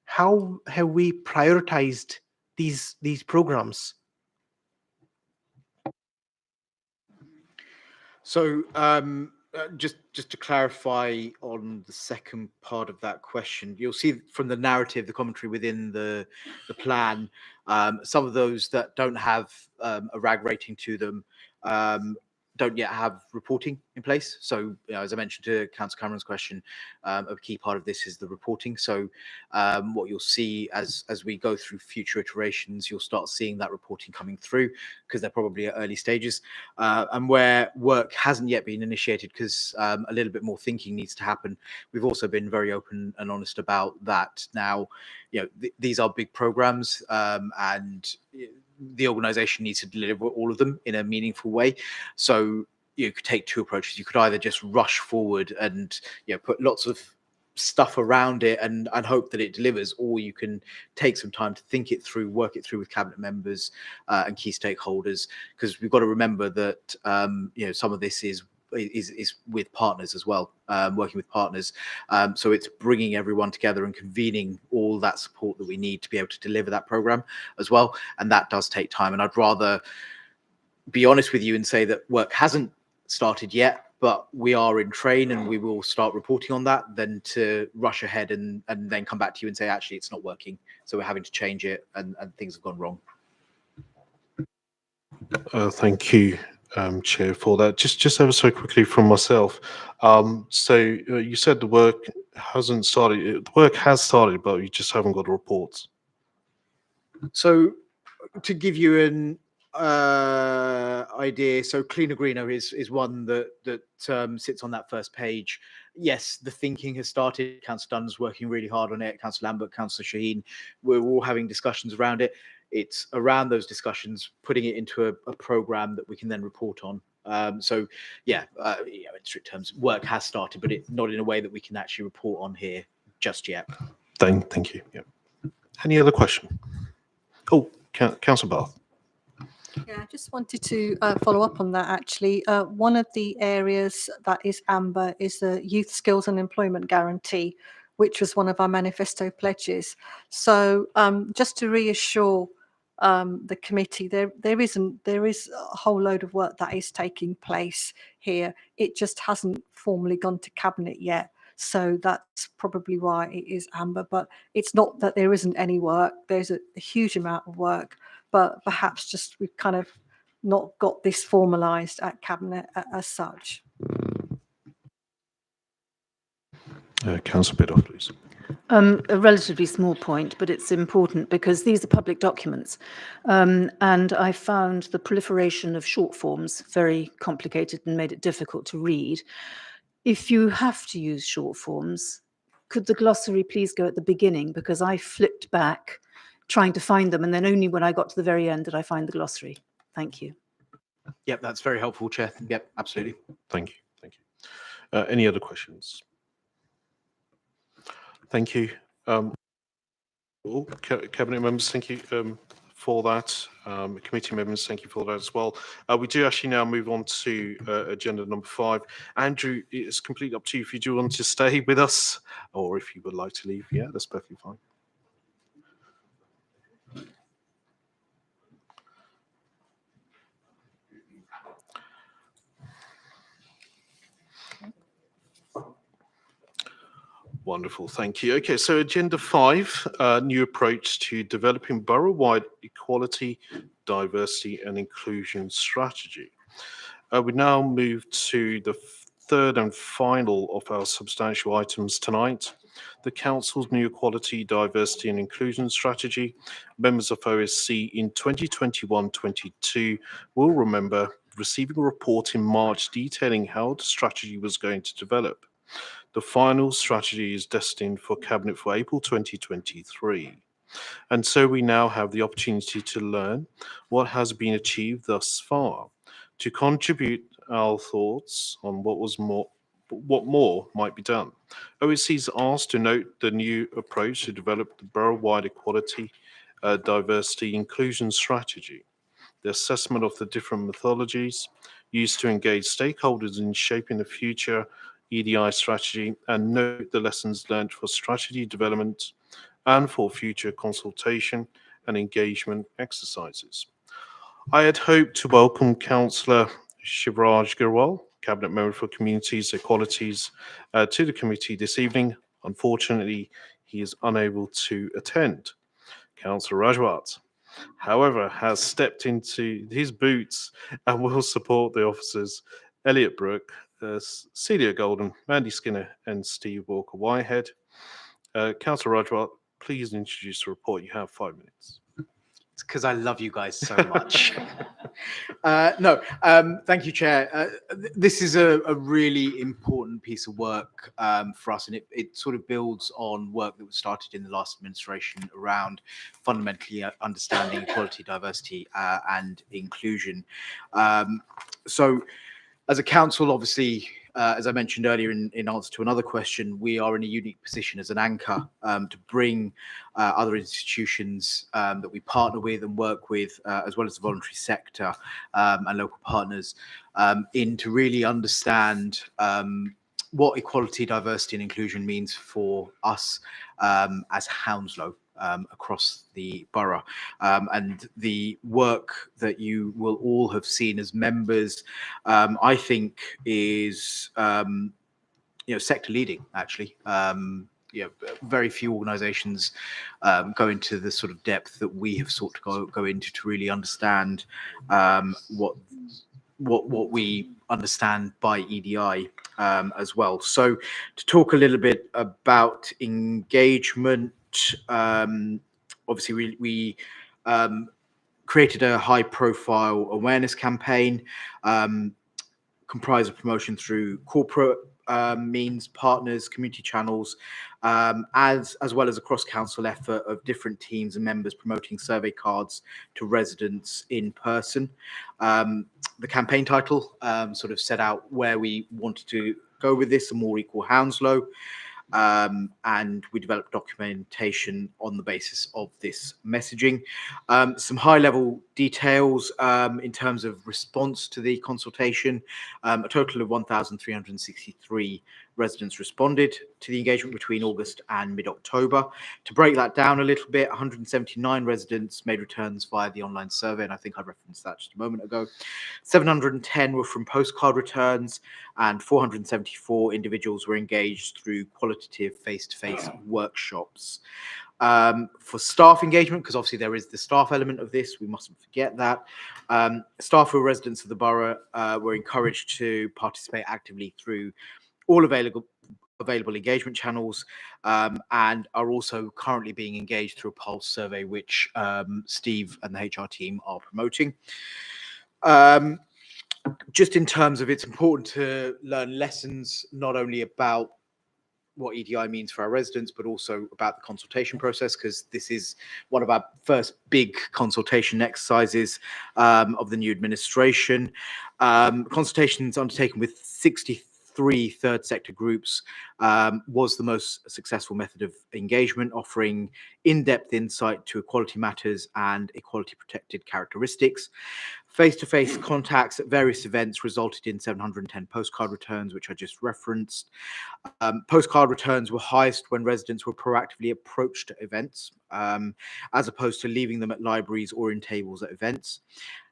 how have we prioritized these programs? So just to clarify on the second part of that question, you'll see from the narrative, the commentary within the plan, some of those that don't have a RAG rating to them don't yet have reporting in place. So, as I mentioned to Councillor Cameron's question, a key part of this is the reporting. So, what you'll see as we go through future iterations, you'll start seeing that reporting coming through because they're probably at early stages. And where work hasn't yet been initiated because a little bit more thinking needs to happen, we've also been very open and honest about that. Now, these are big programs, and the organization needs to deliver all of them in a meaningful way. So you could take 2 approaches. You could either just rush forward and put lots of stuff around it and hope that it delivers, or you can take some time to think it through, work it through with cabinet members and key stakeholders, because we've got to remember that some of this is with partners as well, working with partners. So it's bringing everyone together and convening all that support that we need to be able to deliver that program as well. And that does take time. And I'd rather be honest with you and say that work hasn't started yet, but we are in train and we will start reporting on that, than to rush ahead and then come back to you and say, actually, it's not working. So we're having to change it and things have gone wrong. Thank you, Chair, for that. Just ever so quickly from myself. So you said the work hasn't started. The work has started, but you just haven't got the reports. So to give you an idea, so Cleaner Greener is one that sits on that first page. Yes, the thinking has started. Councillor Dunn's working really hard on it. Councillor Lambert, Councillor Shaheen, we're all having discussions around it. It's around those discussions, putting it into a program that we can then report on. So yeah, in strict terms, work has started, but it's not in a way that we can actually report on here just yet. Thank you. Yeah. Any other question? Oh, Councillor Bath. Yeah, I just wanted to follow up on that actually. One of the areas that is amber is the Youth Skills and Employment Guarantee, which was one of our manifesto pledges. So just to reassure the committee, there is a whole load of work that is taking place here. It just hasn't formally gone to cabinet yet. So that's probably why it is amber, but it's not that there isn't any work. There's a huge amount of work, but perhaps just we've kind of not got this formalised at cabinet as such. Councillor Biddulph, please. A relatively small point, but it's important because these are public documents. And I found the proliferation of short forms very complicated and made it difficult to read. If you have to use short forms, could the glossary please go at the beginning? Because I flipped back trying to find them, and then only when I got to the very end did I find the glossary. Thank you. Yep, that's very helpful, Chair. Yep, absolutely. Thank you. Thank you. Any other questions? Thank you. All cabinet members, thank you for that. Committee members, thank you for that as well. We do actually now move on to agenda number 5. Andrew, it's completely up to you if you do want to stay with us or if you would like to leave. Yeah, that's perfectly fine. Wonderful, thank you. Okay, so agenda 5, new approach to developing borough-wide equality, diversity and inclusion strategy. We now move to the third and final of our substantial items tonight, the Council's new equality, diversity and inclusion strategy. Members of OSC in 2021-22 will remember receiving a report in March detailing how the strategy was going to develop. The final strategy is destined for Cabinet for April 2023. And so we now have the opportunity to learn what has been achieved thus far, to contribute our thoughts on what more might be done. OSC is asked to note the new approach to develop the borough-wide equality, diversity, inclusion strategy, the assessment of the different methodologies used to engage stakeholders in shaping the future EDI strategy, and note the lessons learned for strategy development and for future consultation and engagement exercises. I had hoped to welcome Councillor Shivraj Girwal, Cabinet Member for Communities, Equalities, to the committee this evening. Unfortunately, he is unable to attend. Councillor Rajwat, however, has stepped into his boots and will support the officers Elliot Brooke, Celia Golden, Mandy Skinner and Steve Walker-Whitehead. Councillor Rajwat, please introduce the report. You have 5 minutes. It's because I love you guys so much. Thank you, Chair. This is a really important piece of work for us, and it sort of builds on work that was started in the last administration around fundamentally understanding equality, diversity, and inclusion. So, as a council, obviously, as I mentioned earlier in answer to another question, we are in a unique position as an anchor to bring other institutions that we partner with and work with, as well as the voluntary sector and local partners, in to really understand what equality, diversity and inclusion means for us as Hounslow. Across the borough, and the work that you will all have seen as members, I think, is sector leading. Actually, very few organisations go into the sort of depth that we have sought to go into to really understand what we understand by EDI as well. So, to talk a little bit about engagement. Obviously, we created a high-profile awareness campaign comprised of promotion through corporate means, partners, community channels, as well as a cross-council effort of different teams and members promoting survey cards to residents in person. The campaign title sort of set out where we wanted to go with this, a more equal Hounslow. And we developed documentation on the basis of this messaging. Some high-level details in terms of response to the consultation. A total of 1,363 residents responded to the engagement between August and mid-October. To break that down a little bit, 179 residents made returns via the online survey, and I think I referenced that just a moment ago. 710 were from postcard returns, and 474 individuals were engaged through qualitative face-to-face workshops. For staff engagement, because obviously there is the staff element of this, we mustn't forget that. Staff who are residents of the borough were encouraged to participate actively through all available engagement channels, and are also currently being engaged through a pulse survey, which Steve and the HR team are promoting. Just in terms of, it's important to learn lessons not only about what EDI means for our residents, but also about the consultation process, because this is one of our first big consultation exercises of the new administration. Consultations undertaken with 63 third sector groups was the most successful method of engagement, offering in-depth insight to equality matters and equality protected characteristics. Face-to-face contacts at various events resulted in 710 postcard returns, which I just referenced. Postcard returns were highest when residents were proactively approached at events, as opposed to leaving them at libraries or in tables at events.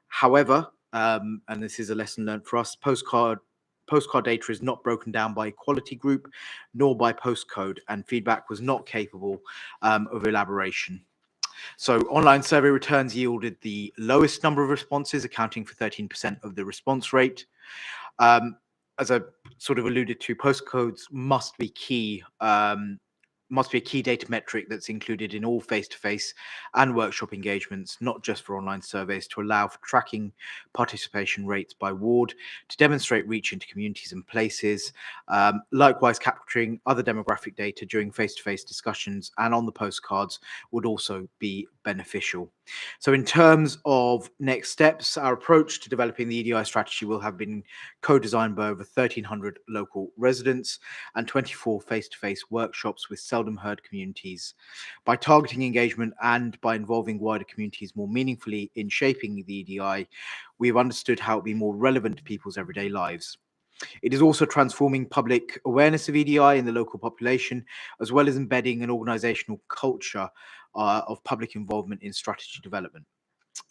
However, and this is a lesson learned for us, postcard data is not broken down by equality group nor by postcode, and feedback was not capable of elaboration. So online survey returns yielded the lowest number of responses, accounting for 13% of the response rate. As I sort of alluded to, postcodes must be a key data metric that's included in all face-to-face and workshop engagements, not just for online surveys, to allow for tracking participation rates by ward, to demonstrate reach into communities and places. Likewise, capturing other demographic data during face-to-face discussions and on the postcards would also be beneficial. So in terms of next steps, our approach to developing the EDI strategy will have been co-designed by over 1,300 local residents and 24 face-to-face workshops with seldom heard communities. By targeting engagement and by involving wider communities more meaningfully in shaping the EDI, we have understood how it will be more relevant to people's everyday lives. It is also transforming public awareness of EDI in the local population, as well as embedding an organisational culture of public involvement in strategy development.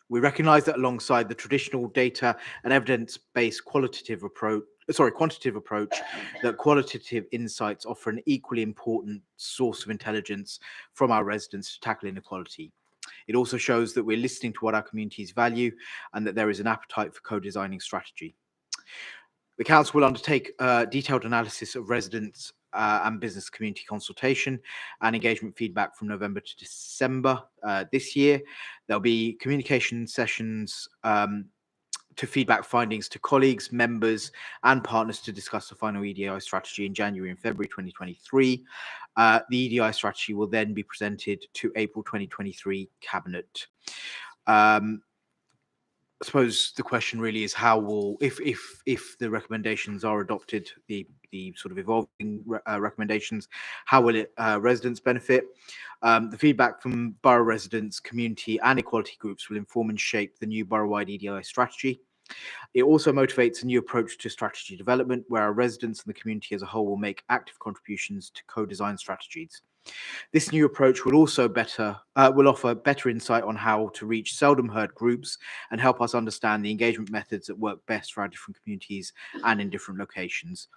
We recognise that alongside the traditional data and evidence-based quantitative approach, that qualitative insights offer an equally important source of intelligence from our residents to tackle inequality. It also shows that we're listening to what our communities value and that there is an appetite for co-designing strategy. The council will undertake detailed analysis of residents and business community consultation and engagement feedback from November to December this year. There'll be communication sessions to feedback findings to colleagues, members, and partners to discuss the final EDI strategy in January and February 2023. The EDI strategy will then be presented to April 2023 Cabinet. I suppose the question really is how will, if the recommendations are adopted, the sort of evolving recommendations, how will it residents benefit? The feedback from borough residents, community and equality groups will inform and shape the new borough-wide EDI strategy. It also motivates a new approach to strategy development, where our residents and the community as a whole will make active contributions to co-design strategies. This new approach will also will offer better insight on how to reach seldom heard groups and help us understand the engagement methods that work best for our different communities and in different locations.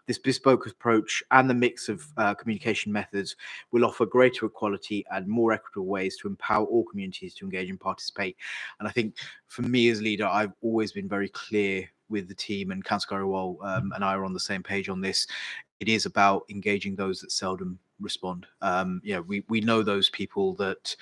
This bespoke approach and the mix of communication methods will offer greater equality and more equitable ways to empower all communities to engage and participate. And I think for me as leader, I've always been very clear with the team, and Councillor Garrawal and I are on the same page on this. It is about engaging those that seldom respond. We know those people that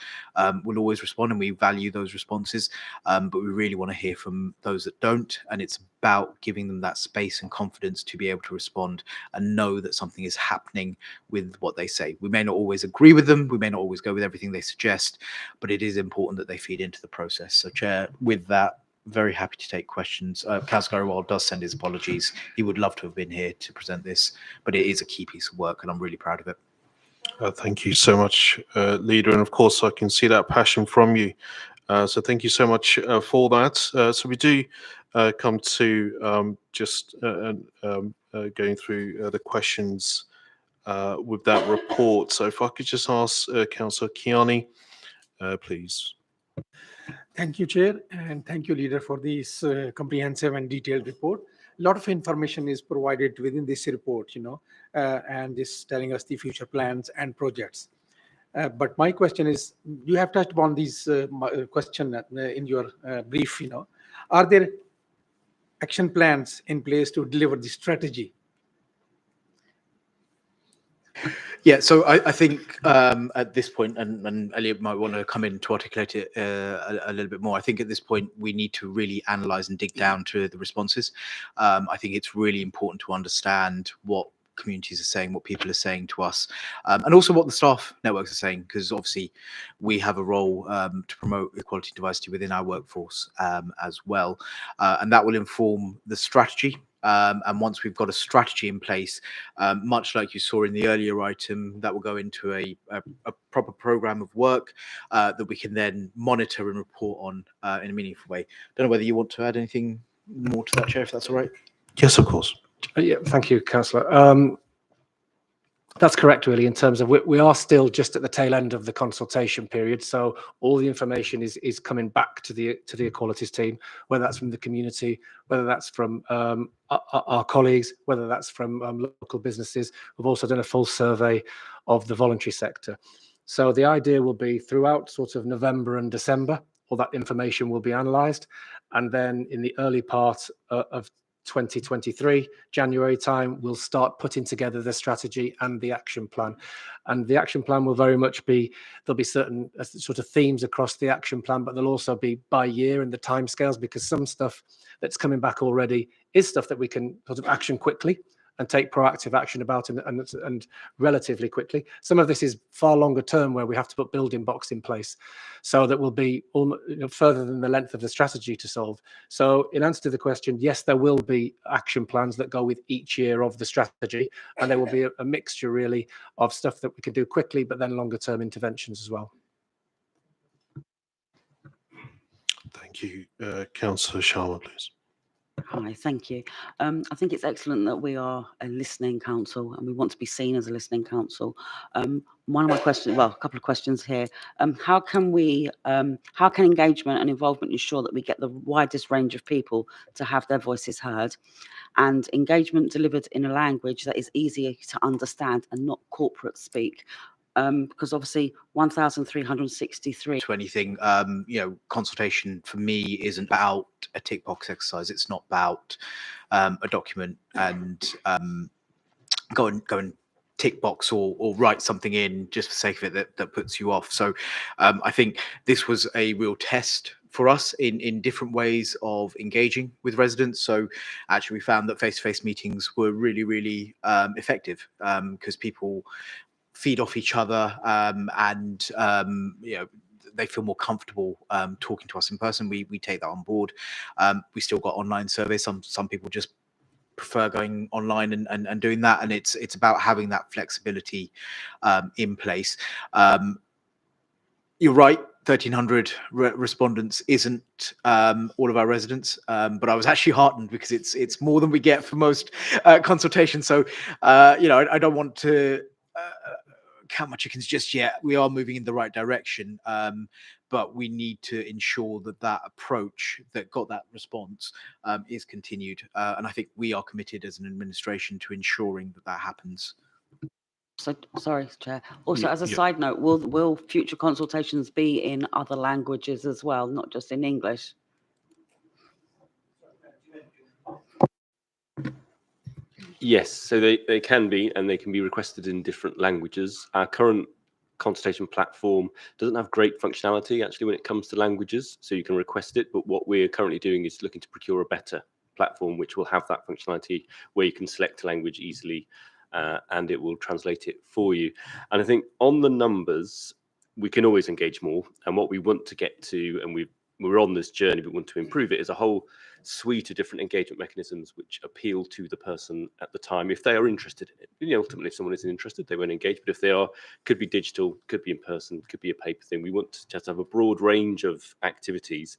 will always respond, and we value those responses, but we really want to hear from those that don't, and it's about giving them that space and confidence to be able to respond and know that something is happening with what they say. We may not always agree with them, we may not always go with everything they suggest, but it is important that they feed into the process. So Chair, with that, very happy to take questions. Councillor Garrawal does send his apologies. He would love to have been here to present this, but it is a key piece of work and I'm really proud of it. Thank you so much, Leader. And of course, I can see that passion from you. So thank you so much for that. So we do come to just going through the questions with that report. So if I could just ask Councillor Kiani, please. Thank you, Chair, and thank you, Leader, for this comprehensive and detailed report. A lot of information is provided within this report, and this telling us the future plans and projects. But my question is, you have touched upon these question in your brief, are there action plans in place to deliver the strategy? Yeah, so I think at this point, and Elliot might want to come in to articulate it a little bit more. I think at this point we need to really analyse and dig down to the responses. I think it's really important to understand what communities are saying, what people are saying to us, and also what the staff networks are saying, because obviously we have a role to promote equality and diversity within our workforce as well, and that will inform the strategy. And once we've got a strategy in place, much like you saw in the earlier item, that will go into a proper program of work that we can then monitor and report on in a meaningful way. Don't know whether you want to add anything more to that, Chair, if that's all right. Yes, of course. Yeah, thank you, Councillor. That's correct, really, in terms of we are still just at the tail end of the consultation period. So all the information is coming back to the equalities team, whether that's from the community, whether that's from our colleagues, whether that's from local businesses. We've also done a full survey of the voluntary sector. So the idea will be throughout sort of November and December, all that information will be analysed. And then in the early part of 2023, January time, we'll start putting together the strategy and the action plan. And the action plan will very much be, there'll be certain sort of themes across the action plan, but there'll also be by year and the timescales, because some stuff that's coming back already is stuff that we can sort of action quickly and take proactive action about and relatively quickly. Some of this is far longer term, where we have to put building blocks in place. So that will be almost, further than the length of the strategy to solve. So in answer to the question, yes, there will be action plans that go with each year of the strategy, and there will be a mixture really of stuff that we can do quickly, but then longer term interventions as well. Thank you. Councillor Sharma, please. Hi, thank you. I think it's excellent that we are a listening council and we want to be seen as a listening council. One of my questions, well, a couple of questions here. How can engagement and involvement ensure that we get the widest range of people to have their voices heard, and engagement delivered in a language that is easier to understand and not corporate speak? Because obviously 1,363 to anything. Consultation for me isn't about a tick box exercise. It's not about a document and go and tick box or write something in just for the sake of it that puts you off. So I think this was a real test for us in different ways of engaging with residents. So actually we found that face-to-face meetings were really, really effective, because people feed off each other, and they feel more comfortable talking to us in person. We take that on board. We still got online surveys. Some people just prefer going online and doing that, and it's about having that flexibility in place. You're right, 1,300 respondents isn't all of our residents, but I was actually heartened because it's more than we get for most consultations. So I don't want to count my chickens just yet. We are moving in the right direction, but we need to ensure that approach that got that response is continued, and I think we are committed as an administration to ensuring that happens. So, sorry, Chair. Also, as a side note, will future consultations be in other languages as well, not just in English? Yes, so they can be, and they can be requested in different languages. Our current consultation platform doesn't have great functionality actually when it comes to languages, so you can request it, but what we're currently doing is looking to procure a better platform which will have that functionality where you can select a language easily, and it will translate it for you. And I think on the numbers, we can always engage more, and what we want to get to, and we've we're on this journey, but want to improve it, is a whole suite of different engagement mechanisms which appeal to the person at the time if they are interested in it. You know, ultimately, if someone isn't interested, they won't engage. But if they are, could be digital, could be in person, could be a paper thing. We want to just have a broad range of activities.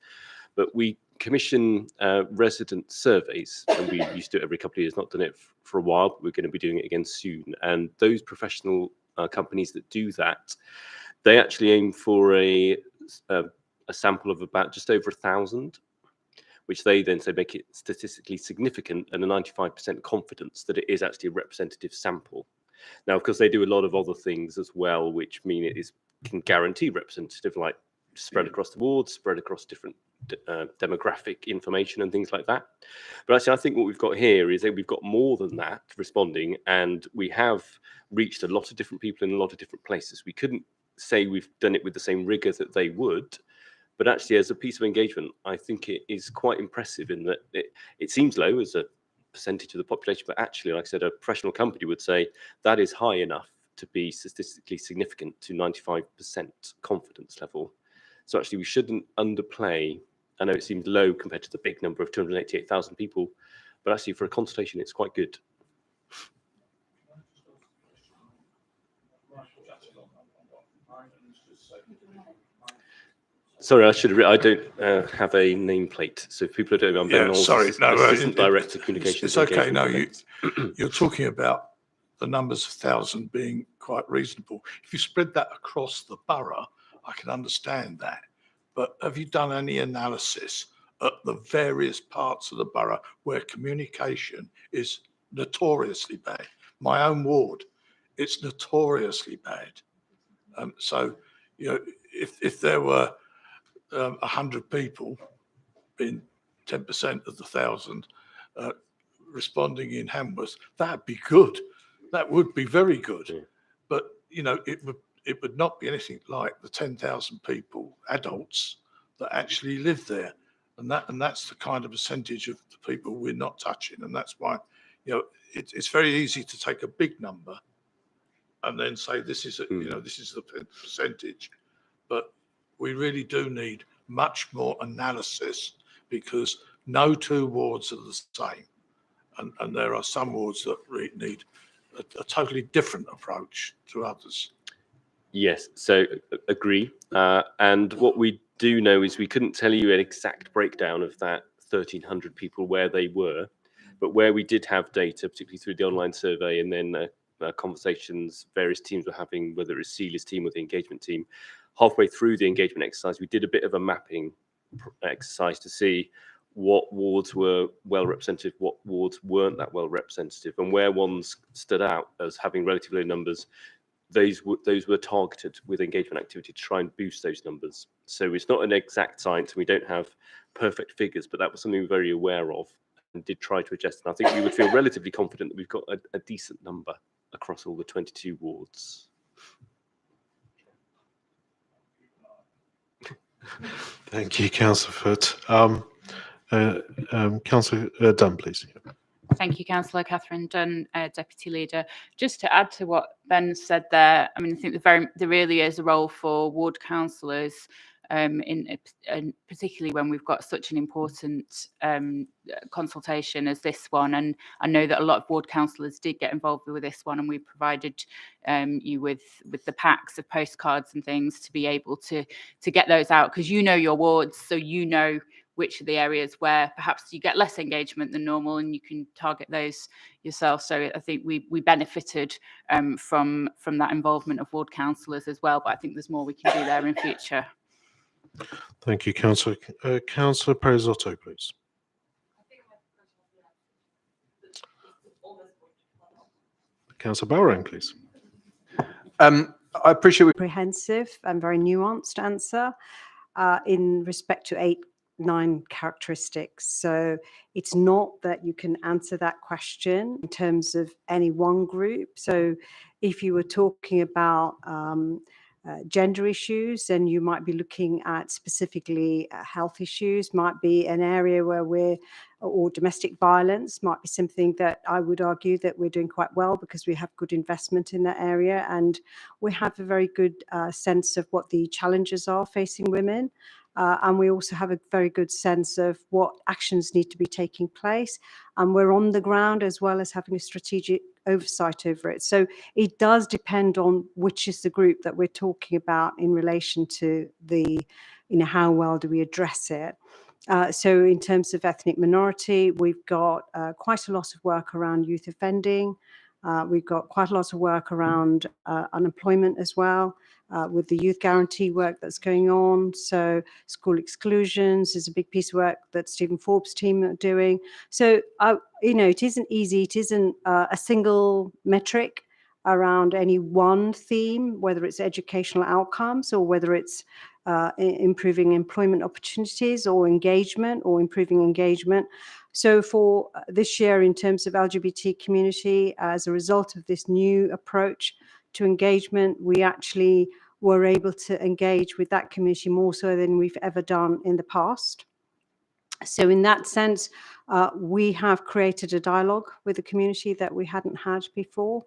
But we commission resident surveys, and we used to do it every couple of years. Not done it for a while, but we're going to be doing it again soon. And those professional companies that do that, they actually aim for a sample of about just over 1,000, which they then say make it statistically significant and a 95% confidence that it is actually a representative sample. Now, of course, they do a lot of other things as well, which mean it can guarantee representative, like spread across the wards, spread across different demographic information and things like that. But actually, I think what we've got here is that we've got more than that responding, and we have reached a lot of different people in a lot of different places. We couldn't say we've done it with the same rigor that they would, but actually as a piece of engagement, I think it is quite impressive in that it seems low as a percentage of the population, but actually, like I said, a professional company would say that is high enough to be statistically significant to 95% confidence level. So actually we shouldn't underplay. I know it seems low compared to the big number of 288,000 people, but actually for a consultation, it's quite good. Sorry, I don't have a nameplate, so if people don't know, I'm Ben Knowles, Assistant Director of Communications. It's okay. No, you're talking about the numbers of 1,000 being quite reasonable. If you spread that across the borough, I can understand that. But have you done any analysis at the various parts of the borough where communication is notoriously bad? My own ward, it's notoriously bad. So, you know, if there were 100 people, being 10% of the 1,000, responding in Hamworth, that'd be good. That would be very good. Yeah. But you know, it would not be anything like the 10,000 people, adults, that actually live there, and that's the kind of percentage of the people we're not touching, and that's why, you know, it's very easy to take a big number and then say this is this is the percentage, but we really do need much more analysis, because no two wards are the same, and there are some wards that really need a totally different approach to others. Yes, so agree. And what we do know is we couldn't tell you an exact breakdown of that 1,300 people where they were, but where we did have data, particularly through the online survey and then conversations various teams were having, whether it's Celia's team or the engagement team, halfway through the engagement exercise, we did a bit of a mapping exercise to see what wards were well represented, what wards weren't that well representative, and where ones stood out as having relatively low numbers, those were targeted with engagement activity to try and boost those numbers. So it's not an exact science, and we don't have perfect figures, but that was something we were very aware of and did try to adjust. And I think we would feel relatively confident that we've got a decent number across all the 22 wards. Thank you, Councillor Foote. Councillor Dunn, please. Thank you, Councillor Catherine Dunn, Deputy Leader. Just to add to what Ben said there, I mean, I think there really is a role for ward councillors, in particularly when we've got such an important consultation as this one. And I know that a lot of ward councillors did get involved with this one, and we provided you with the packs of postcards and things to be able to get those out, because you know your wards, so you know which are the areas where perhaps you get less engagement than normal, and you can target those yourself. So I think we benefited from that involvement of ward councillors as well, but I think there's more we can do there in future. Thank you, Councillor. Councillor Perisotto, please. Councillor Bowring, please. I appreciate comprehensive and very nuanced answer in respect to 8-9 characteristics. So it's not that you can answer that question in terms of any one group. So if you were talking about gender issues, then you might be looking at specifically health issues, might be an area where or domestic violence might be something that I would argue that we're doing quite well, because we have good investment in that area, and we have a very good sense of what the challenges are facing women. And we also have a very good sense of what actions need to be taking place. And we're on the ground as well as having a strategic oversight over it. So it does depend on which is the group that we're talking about in relation to the, how well do we address it. So in terms of ethnic minority, we've got quite a lot of work around youth offending. We've got quite a lot of work around unemployment as well, with the youth guarantee work that's going on. So school exclusions is a big piece of work that Stephen Forbes' team are doing. So, it isn't easy. It isn't a single metric around any one theme, whether it's educational outcomes or whether it's improving employment opportunities or engagement or improving engagement. So for this year, in terms of LGBT community, as a result of this new approach to engagement, we actually were able to engage with that community more so than we've ever done in the past. So in that sense, we have created a dialogue with the community that we hadn't had before,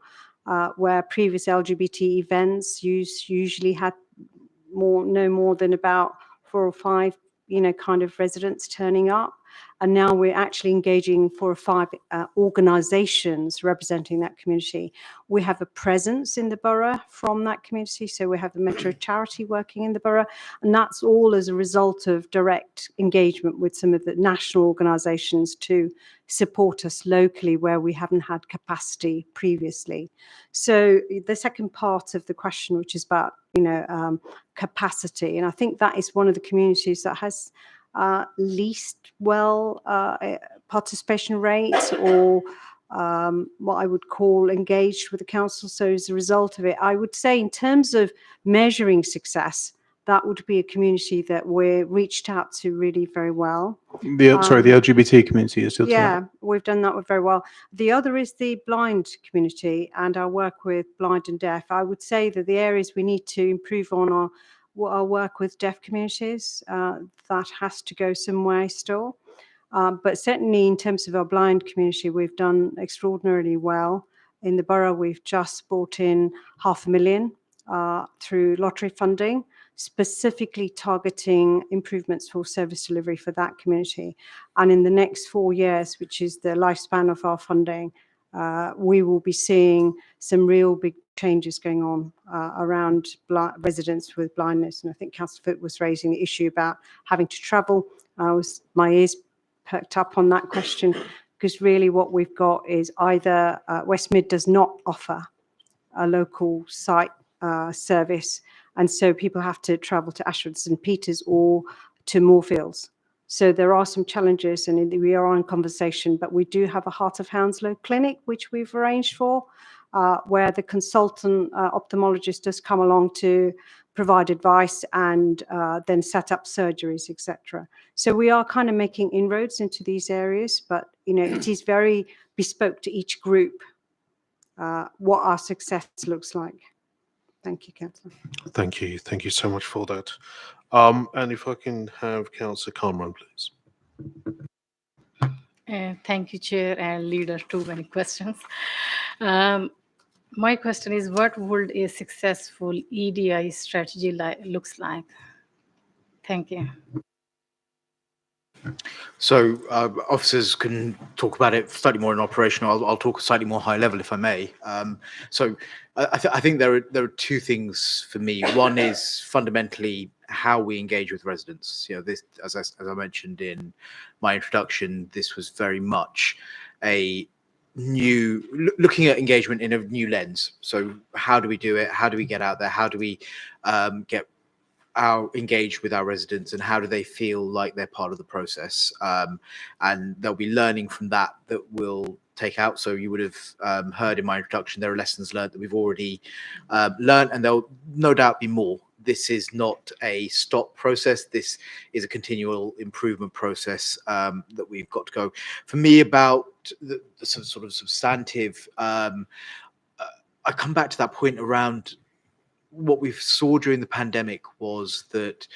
where previous LGBT events usually had no more than about 4 or 5, kind of residents turning up. And now we're actually engaging 4 or 5 organizations representing that community. We have a presence in the borough from that community. So we have the Metro Charity working in the borough. And that's all as a result of direct engagement with some of the national organizations to support us locally where we haven't had capacity previously. So the second part of the question, which is about, capacity, and I think that is one of the communities that has least participation rates or what I would call engaged with the council. So as a result of it, I would say in terms of measuring success, that would be a community that we're reached out to really very well. The LGBT community is still. Yeah, we've done that very well. The other is the blind community and our work with blind and deaf. I would say that the areas we need to improve on are our work with deaf communities. That has to go some way still. But certainly in terms of our blind community, we've done extraordinarily well. In the borough, we've just brought in $500,000 through lottery funding, specifically targeting improvements for service delivery for that community. And in the next 4 years, which is the lifespan of our funding, we will be seeing some real big changes going on around residents with blindness. And I think Councillor Foote was raising the issue about having to travel. My ears perked up on that question, because really what we've got is either West Mid does not offer a local site service, and so people have to travel to Ashford St Peters or to Moorfields. So there are some challenges, and we are in conversation, but we do have a Heart of Hounslow clinic, which we've arranged for, where the consultant ophthalmologist does come along to provide advice and then set up surgeries, etc. So we are kind of making inroads into these areas, but it is very bespoke to each group what our success looks like. Thank you, Councillor. Thank you. Thank you so much for that. And if I can have Councillor Cameron, please. Thank you, Chair and Leader. Too many questions. My question is, what would a successful EDI strategy looks like? Thank you. So officers can talk about it slightly more in operational. I'll talk slightly more high level, if I may. So I think there are 2 things for me. One is fundamentally how we engage with residents. This, as I mentioned in my introduction, this was very much a new looking at engagement in a new lens. So how do we do it? How do we get out there? How do we get engaged with our residents, and how do they feel like they're part of the process? And they'll be learning from that we'll take out. So you would have heard in my introduction, there are lessons learned that we've already learned, and there'll no doubt be more. This is not a stop process. This is a continual improvement process that we've got to go. For me, about the sort of substantive, I come back to that point around what we saw during the pandemic was that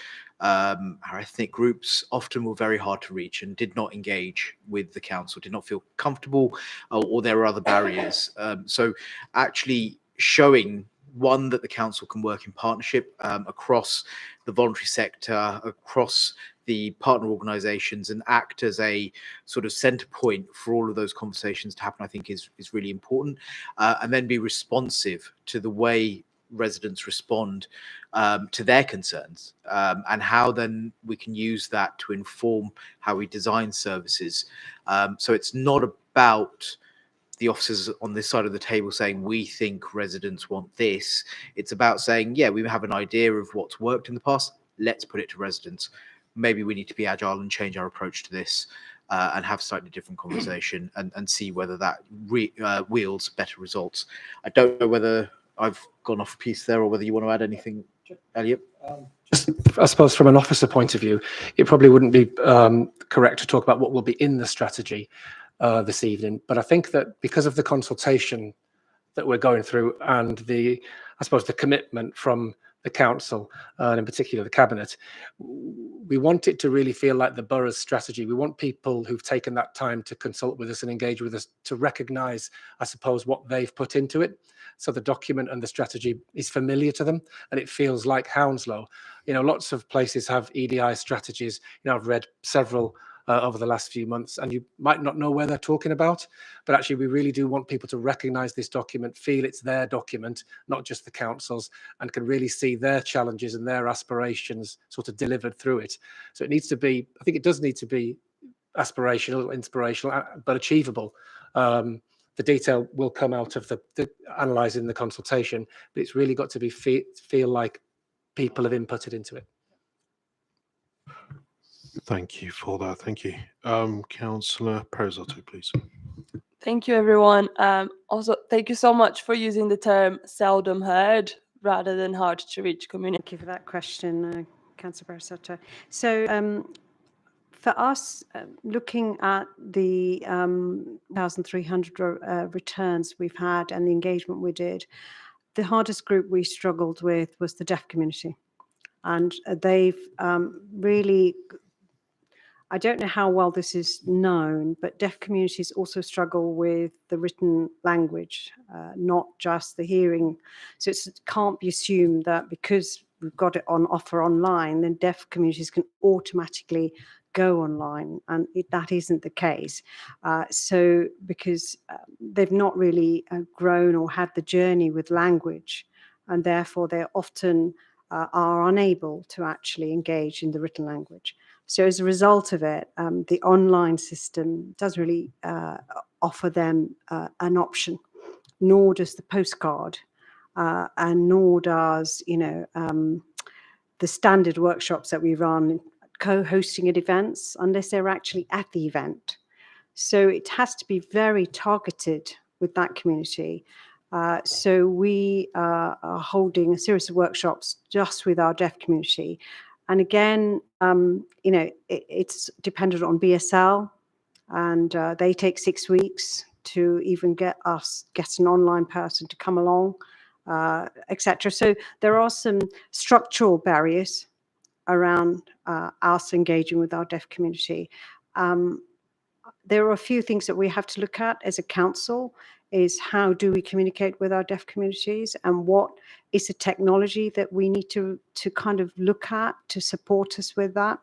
our ethnic groups often were very hard to reach and did not engage with the council, did not feel comfortable, or there were other barriers. So actually showing one, that the council can work in partnership across the voluntary sector, across the partner organisations, and act as a sort of centre point for all of those conversations to happen, I think is really important. And then be responsive to the way residents respond to their concerns, and how then we can use that to inform how we design services. So it's not about the officers on this side of the table saying we think residents want this. It's about saying, yeah, we have an idea of what's worked in the past, let's put it to residents. Maybe we need to be agile and change our approach to this, and have slightly different conversation, and see whether that wields better results. I don't know whether I've gone off piece there, or whether you want to add anything, Elliot. Just, I suppose, from an officer point of view, it probably wouldn't be correct to talk about what will be in the strategy this evening. But I think that because of the consultation that we're going through, and I suppose, the commitment from the council, and in particular the cabinet, we want it to really feel like the borough's strategy. We want people who've taken that time to consult with us and engage with us to recognise, I suppose, what they've put into it. So the document and the strategy is familiar to them, and it feels like Hounslow. You know, lots of places have EDI strategies. You know, I've read several over the last few months, and you might not know where they're talking about, but actually we really do want people to recognise this document, feel it's their document, not just the council's, and can really see their challenges and their aspirations sort of delivered through it. So it needs to be, I think it does need to be aspirational, inspirational, but achievable. The detail will come out of the analysing the consultation, but it's really got to be feel like people have inputted into it. Thank you for that. Thank you. Councillor Perisotto, please. Thank you, everyone. Also, thank you so much for using the term seldom heard rather than hard to reach community. Thank you for that question, Councillor Perisotto. So for us, looking at the 1,300 returns we've had and the engagement we did, the hardest group we struggled with was the deaf community. And they've really, I don't know how well this is known, but deaf communities also struggle with the written language, not just the hearing. So it can't be assumed that because we've got it on offer online, then deaf communities can automatically go online, and that isn't the case. So because they've not really grown or had the journey with language, and therefore they often are unable to actually engage in the written language. So as a result of it, the online system doesn't really offer them an option, nor does the postcard, and nor does, you know, the standard workshops that we run, co-hosting at events, unless they're actually at the event. So it has to be very targeted with that community. So we are holding a series of workshops just with our deaf community. And again, you know, it's dependent on BSL, and they take 6 weeks to even get an online person to come along, etc. So there are some structural barriers around us engaging with our deaf community. There are a few things that we have to look at as a council, is how do we communicate with our deaf communities, and what is the technology that we need to kind of look at to support us with that.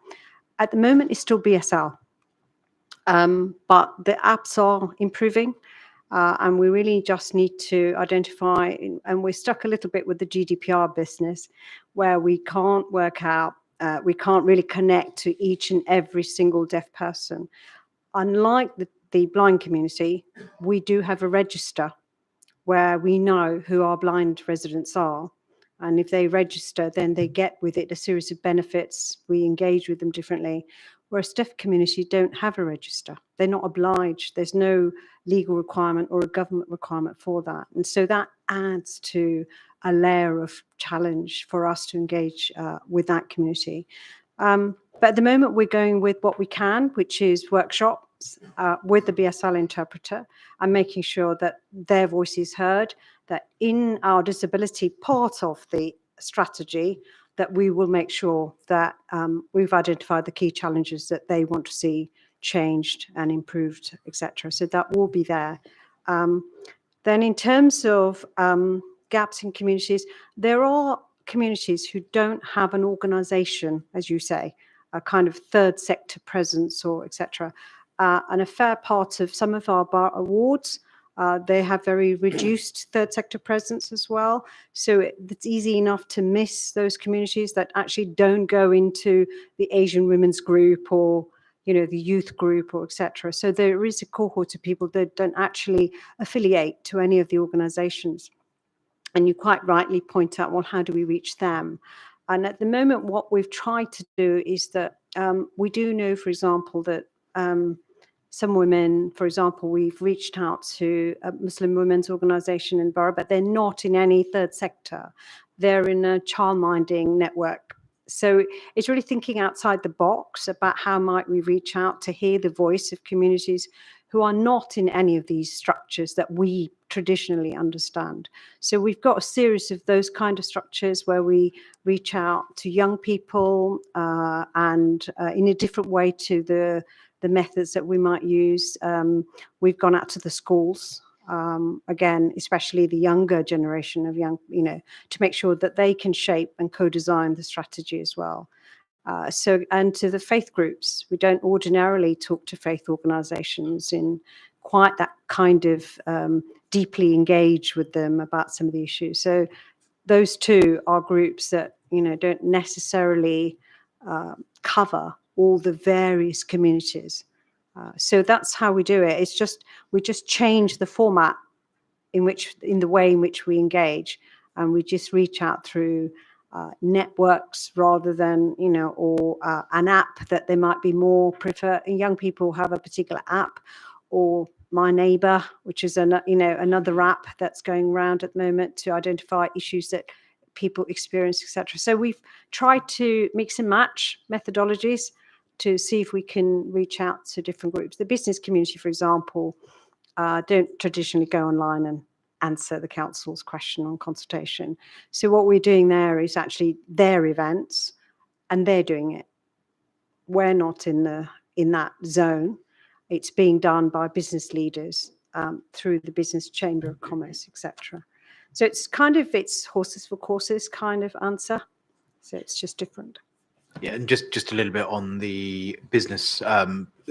At the moment, it's still BSL, but the apps are improving, and we really just need to identify, and we're stuck a little bit with the GDPR business, where we can't work out, we can't really connect to each and every single deaf person. Unlike the blind community, we do have a register where we know who our blind residents are. And if they register, then they get with it a series of benefits. We engage with them differently. Whereas deaf community don't have a register. They're not obliged. There's no legal requirement or a government requirement for that. And so that adds to a layer of challenge for us to engage with that community. But at the moment, we're going with what we can, which is workshops with the BSL interpreter, and making sure that their voice is heard, that in our disability part of the strategy, that we will make sure that we've identified the key challenges that they want to see changed and improved, etc. So that will be there. Then in terms of gaps in communities. There are communities who don't have an organisation, as you say, a kind of third sector presence or etc. And a fair part of some of our bar awards, they have very reduced third sector presence as well. So it's easy enough to miss those communities that actually don't go into the Asian women's group or the youth group or etc. So there is a cohort of people that don't actually affiliate to any of the organizations. And you quite rightly point out, well, how do we reach them? And at the moment, what we've tried to do is that we do know, for example, that some women, for example, we've reached out to a Muslim women's organization in Borough, but they're not in any third sector. They're in a childminding network. So it's really thinking outside the box about how might we reach out to hear the voice of communities who are not in any of these structures that we traditionally understand. So we've got a series of those kind of structures where we reach out to young people and in a different way to the methods that we might use. We've gone out to the schools, again, especially the younger generation of young, to make sure that they can shape and co-design the strategy as well. And to the faith groups, we don't ordinarily talk to faith organizations in quite that kind of deeply engage with them about some of the issues. So those two are groups that, don't necessarily cover all the various communities. So that's how we do it. We just change the format in the way in which we engage, and we just reach out through networks rather than, or an app that they might be more prefer. Young people have a particular app, or My Neighbour, which is another app that's going around at the moment to identify issues that people experience, etc. So we've tried to mix and match methodologies to see if we can reach out to different groups. The business community, for example, don't traditionally go online and answer the council's question on consultation. So what we're doing there is actually their events, and they're doing it. We're not in that zone. It's being done by business leaders through the Business Chamber of Commerce, etc. So it's horses for courses kind of answer. So it's just different. Yeah, and just a little bit on the business.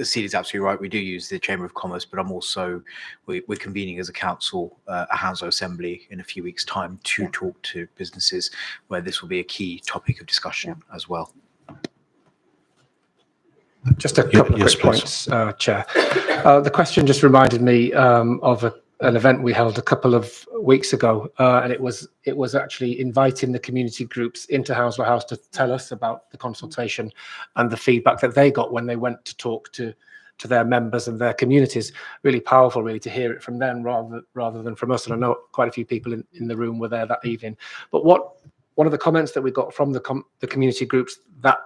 Celia's absolutely right. We do use the Chamber of Commerce, but we're convening as a council a Hounslow Assembly in a few weeks' time to talk to businesses, where this will be a key topic of discussion as well. Just a couple of quick points, Chair. The question just reminded me of an event we held a couple of weeks ago, and it was actually inviting the community groups into Hounslow House to tell us about the consultation and the feedback that they got when they went to talk to their members and their communities. Really powerful, really, to hear it from them rather than from us. And I know quite a few people in the room were there that evening. But one of the comments that we got from the community groups that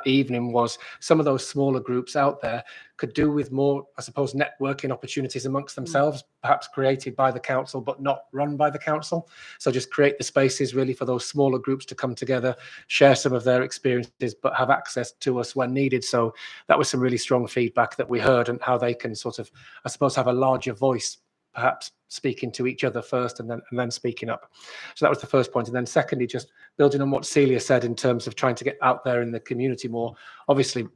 evening was some of those smaller groups out there could do with more, I suppose, networking opportunities amongst themselves, perhaps created by the council, but not run by the council. So just create the spaces really for those smaller groups to come together, share some of their experiences, but have access to us when needed. So that was some really strong feedback that we heard, and how they can sort of, I suppose, have a larger voice, perhaps speaking to each other first and then speaking up. So that was the first point. And then secondly, just building on what Celia said in terms of trying to get out there in the community more. Obviously,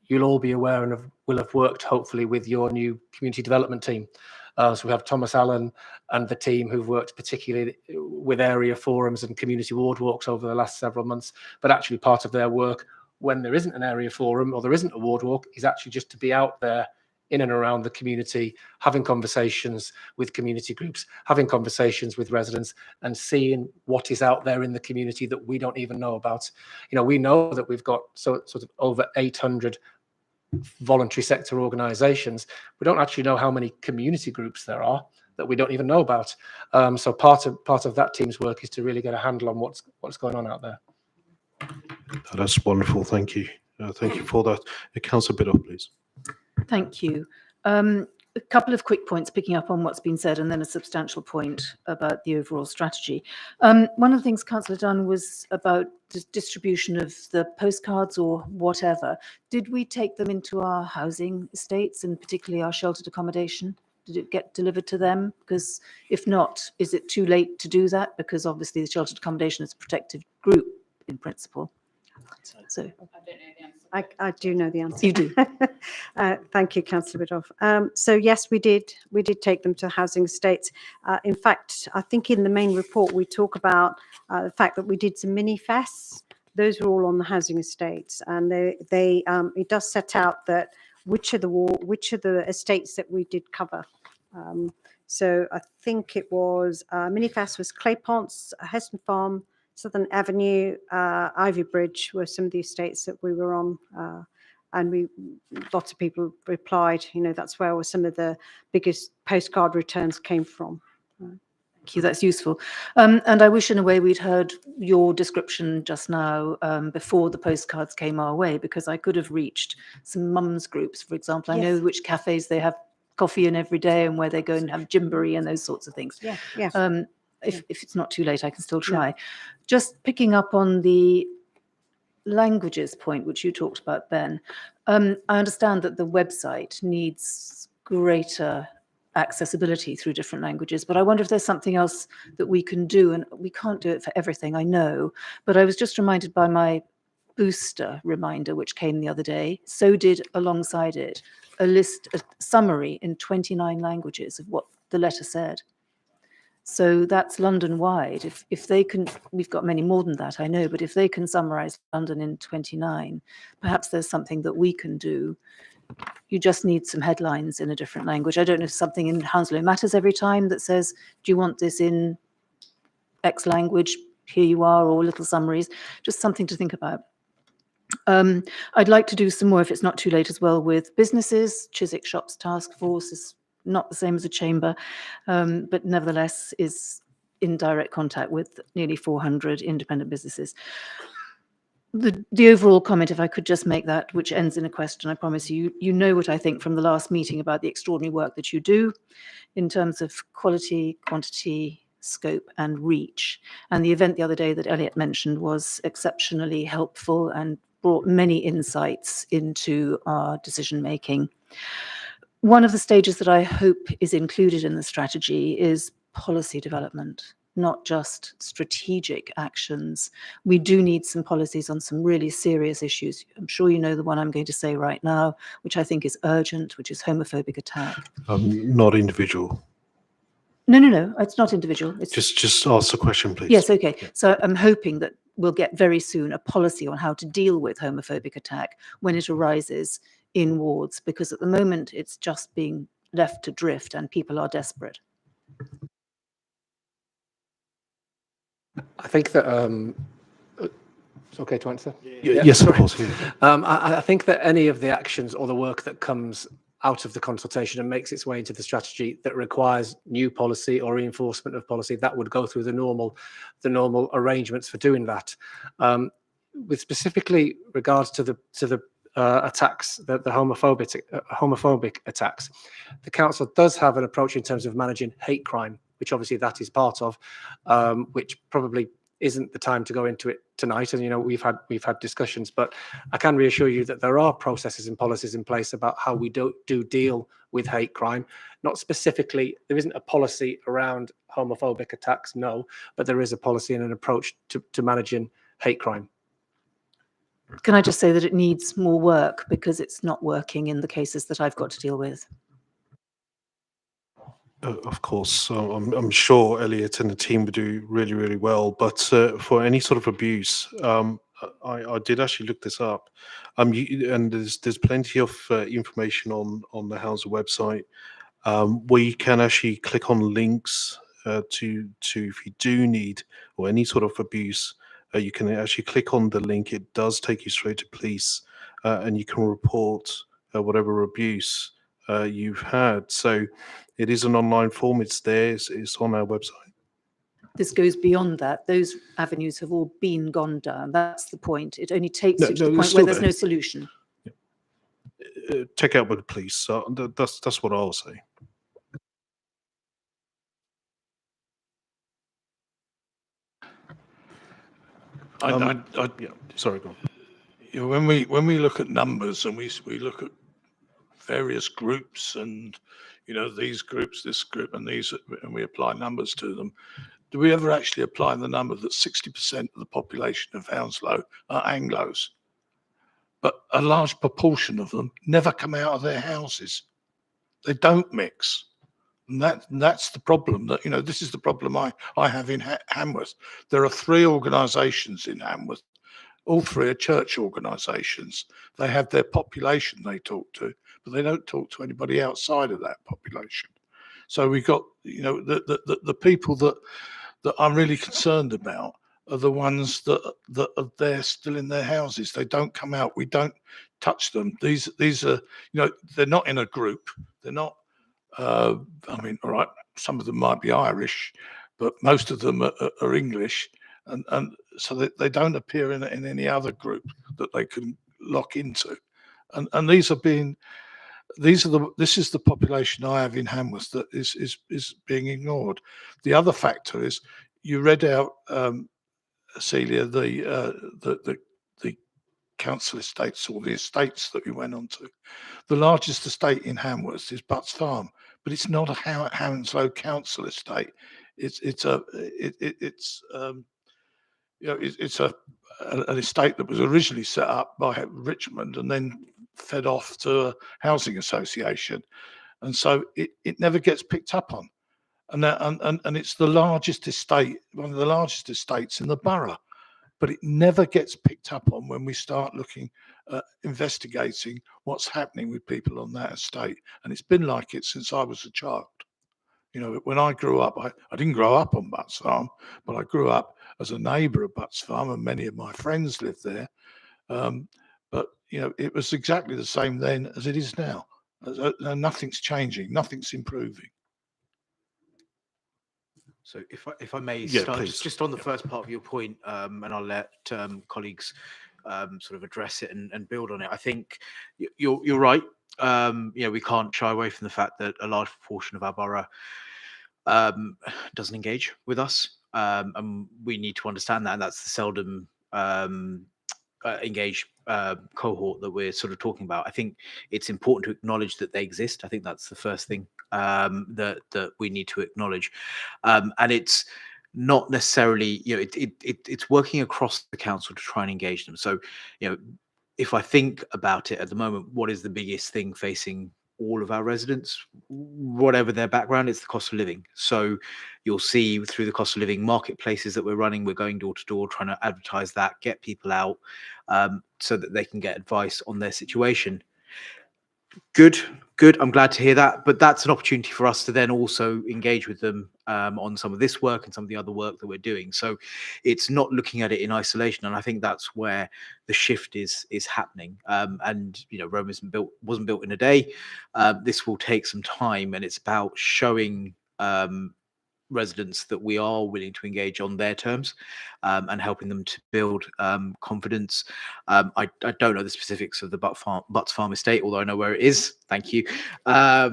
you'll all be aware and will have worked hopefully with your new community development team. So we have Thomas Allen and the team who've worked particularly with area forums and community ward walks over the last several months. But actually part of their work when there isn't an area forum or there isn't a ward walk is actually just to be out there in and around the community, having conversations with community groups, having conversations with residents, and seeing what is out there in the community that we don't even know about. We know that we've got sort of over 800 voluntary sector organizations. We don't actually know how many community groups there are that we don't even know about. So part of that team's work is to really get a handle on what's going on out there. That's wonderful. Thank you. Thank you for that. Councillor Biddulph, please. Thank you. A couple of quick points picking up on what's been said, and then a substantial point about the overall strategy. One of the things Councillor Dunn was about the distribution of the postcards or whatever. Did we take them into our housing estates and particularly our sheltered accommodation? Did it get delivered to them? Because if not, is it too late to do that? Because obviously the sheltered accommodation is a protected group in principle. So I do know the answer. You do. Thank you, Councillor Bidoff. So yes, we did take them to housing estates. In fact, I think in the main report we talk about the fact that we did some mini fests. Those were all on the housing estates, and it does set out that which of the estates that we did cover. So I think it was mini fest was Clayponts, Heston Farm, Southern Avenue, Ivy Bridge were some of the estates that we were on, and lots of people replied. You know, that's where some of the biggest postcard returns came from. Thank you, that's useful. And I wish in a way we'd heard your description just now before the postcards came our way, because I could have reached some mums groups, for example. I know Yes. which cafes they have coffee in every day and where they go and have gymboree and those sorts of things. Yeah, yeah. If it's not too late, I can still try. Just picking up on the languages point, which you talked about, Ben, I understand that the website needs greater accessibility through different languages, but I wonder if there's something else that we can do, and we can't do it for everything, I know, but I was just reminded by my booster reminder, which came the other day, so did alongside it a summary in 29 languages of what the letter said. So that's London-wide. If they can, we've got many more than that, I know, but if they can summarise London in 29, perhaps there's something that we can do. You just need some headlines in a different language. I don't know if something in Hounslow matters every time that says, do you want this in X language? Here you are, or little summaries, just something to think about. I'd like to do some more, if it's not too late, as well with businesses. Chiswick Shops Task Force is not the same as a chamber, but nevertheless is in direct contact with nearly 400 independent businesses. The overall comment, if I could just make that, which ends in a question, I promise you, you know what I think from the last meeting about the extraordinary work that you do in terms of quality, quantity, scope and reach. And the event the other day that Elliot mentioned was exceptionally helpful and brought many insights into our decision making. One of the stages that I hope is included in the strategy is policy development, not just strategic actions. We do need some policies on some really serious issues. I'm sure you know the one I'm going to say right now, which I think is urgent, which is homophobic attack. Not individual. No, it's not individual. It's Just ask the question, please. Yes, okay. So I'm hoping that we'll get very soon a policy on how to deal with homophobic attack when it arises in wards, because at the moment it's just being left to drift and people are desperate. I think that it's okay to answer. Yes, of course. Yeah. I think that any of the actions or the work that comes out of the consultation and makes its way into the strategy that requires new policy or reinforcement of policy, that would go through the normal arrangements for doing that. With specifically regards to the attacks, the homophobic attacks, the council does have an approach in terms of managing hate crime, which obviously that is part of, which probably isn't the time to go into it tonight. And, you know, we've had discussions, but I can reassure you that there are processes and policies in place about how we do deal with hate crime. Not specifically, there isn't a policy around homophobic attacks, no, but there is a policy and an approach to managing hate crime. Can I just say that it needs more work because it's not working in the cases that I've got to deal with? Of course, so I'm sure Elliot and the team would do really, really well. But for any sort of abuse, I did actually look this up, and there's plenty of information on the Hounslow website where you can actually click on links to if you do need or any sort of abuse, you can actually click on the link. It does take you straight to police, and you can report whatever abuse you've had. So it is an online form. It's there. It's on our website. This goes beyond that. Those avenues have all been gone down. That's the point. It only takes you to the point where there's no solution. Check out with the police. So that's what I'll say. Yeah, sorry, go on. You know, when we look at numbers and we look at various groups and, you know, these groups, this group and these, and we apply numbers to them. Do we ever actually apply the number that 60% of the population of Hounslow are Anglos? But a large proportion of them never come out of their houses. They don't mix. And that's the problem. That, you know, this is the problem I have in Hamworth. There are 3 organisations in Hamworth. All 3 are church organisations. They have their population they talk to, but they don't talk to anybody outside of that population. So we got, you know, the people that I'm really concerned about are the ones that are there still in their houses. They don't come out. We don't touch them. These are, you know, they're not in a group. They're not. I mean, all right, some of them might be Irish, but most of them are English, and so they don't appear in any other group that they can lock into, and this is the population I have in Hamworth that is being ignored. The other factor is you read out, Celia, the council estates or the estates that we went on to. The largest estate in Hamworth is Butts Farm, but it's not a Hounslow council estate. It's an estate that was originally set up by Richmond and then fed off to a housing association, and so it never gets picked up on. And it's the largest estate, one of the largest estates in the borough, but it never gets picked up on when we start looking at investigating what's happening with people on that estate. And it's been like it since I was a child. You know, when I grew up, I didn't grow up on Butts Farm, but I grew up as a neighbour of Butts Farm, and many of my friends lived there. But, you know, it was exactly the same then as it is now. Nothing's changing, nothing's improving. So if I may Yeah, start please. just on the first part of your point, and I'll let colleagues sort of address it and build on it. I think you're right. You know, we can't shy away from the fact that a large proportion of our borough doesn't engage with us, and we need to understand that. And that's the seldom engaged cohort that we're sort of talking about. I think it's important to acknowledge that they exist. I think that's the first thing that we need to acknowledge, and it's not necessarily, you know, it's working across the council to try and engage them. So, you know, if I think about it at the moment, what is the biggest thing facing all of our residents, whatever their background? It's the cost of living. So you'll see through the cost of living marketplaces that we're running, we're going door to door, trying to advertise that, get people out, so that they can get advice on their situation. Good. I'm glad to hear that. But that's an opportunity for us to then also engage with them on some of this work and some of the other work that we're doing. So it's not looking at it in isolation. And I think that's where the shift is happening. And, you know, Rome wasn't built in a day. This will take some time, and it's about showing residents that we are willing to engage on their terms, and helping them to build confidence. I don't know the specifics of the Butts Farm estate, although I know where it is. Thank you. I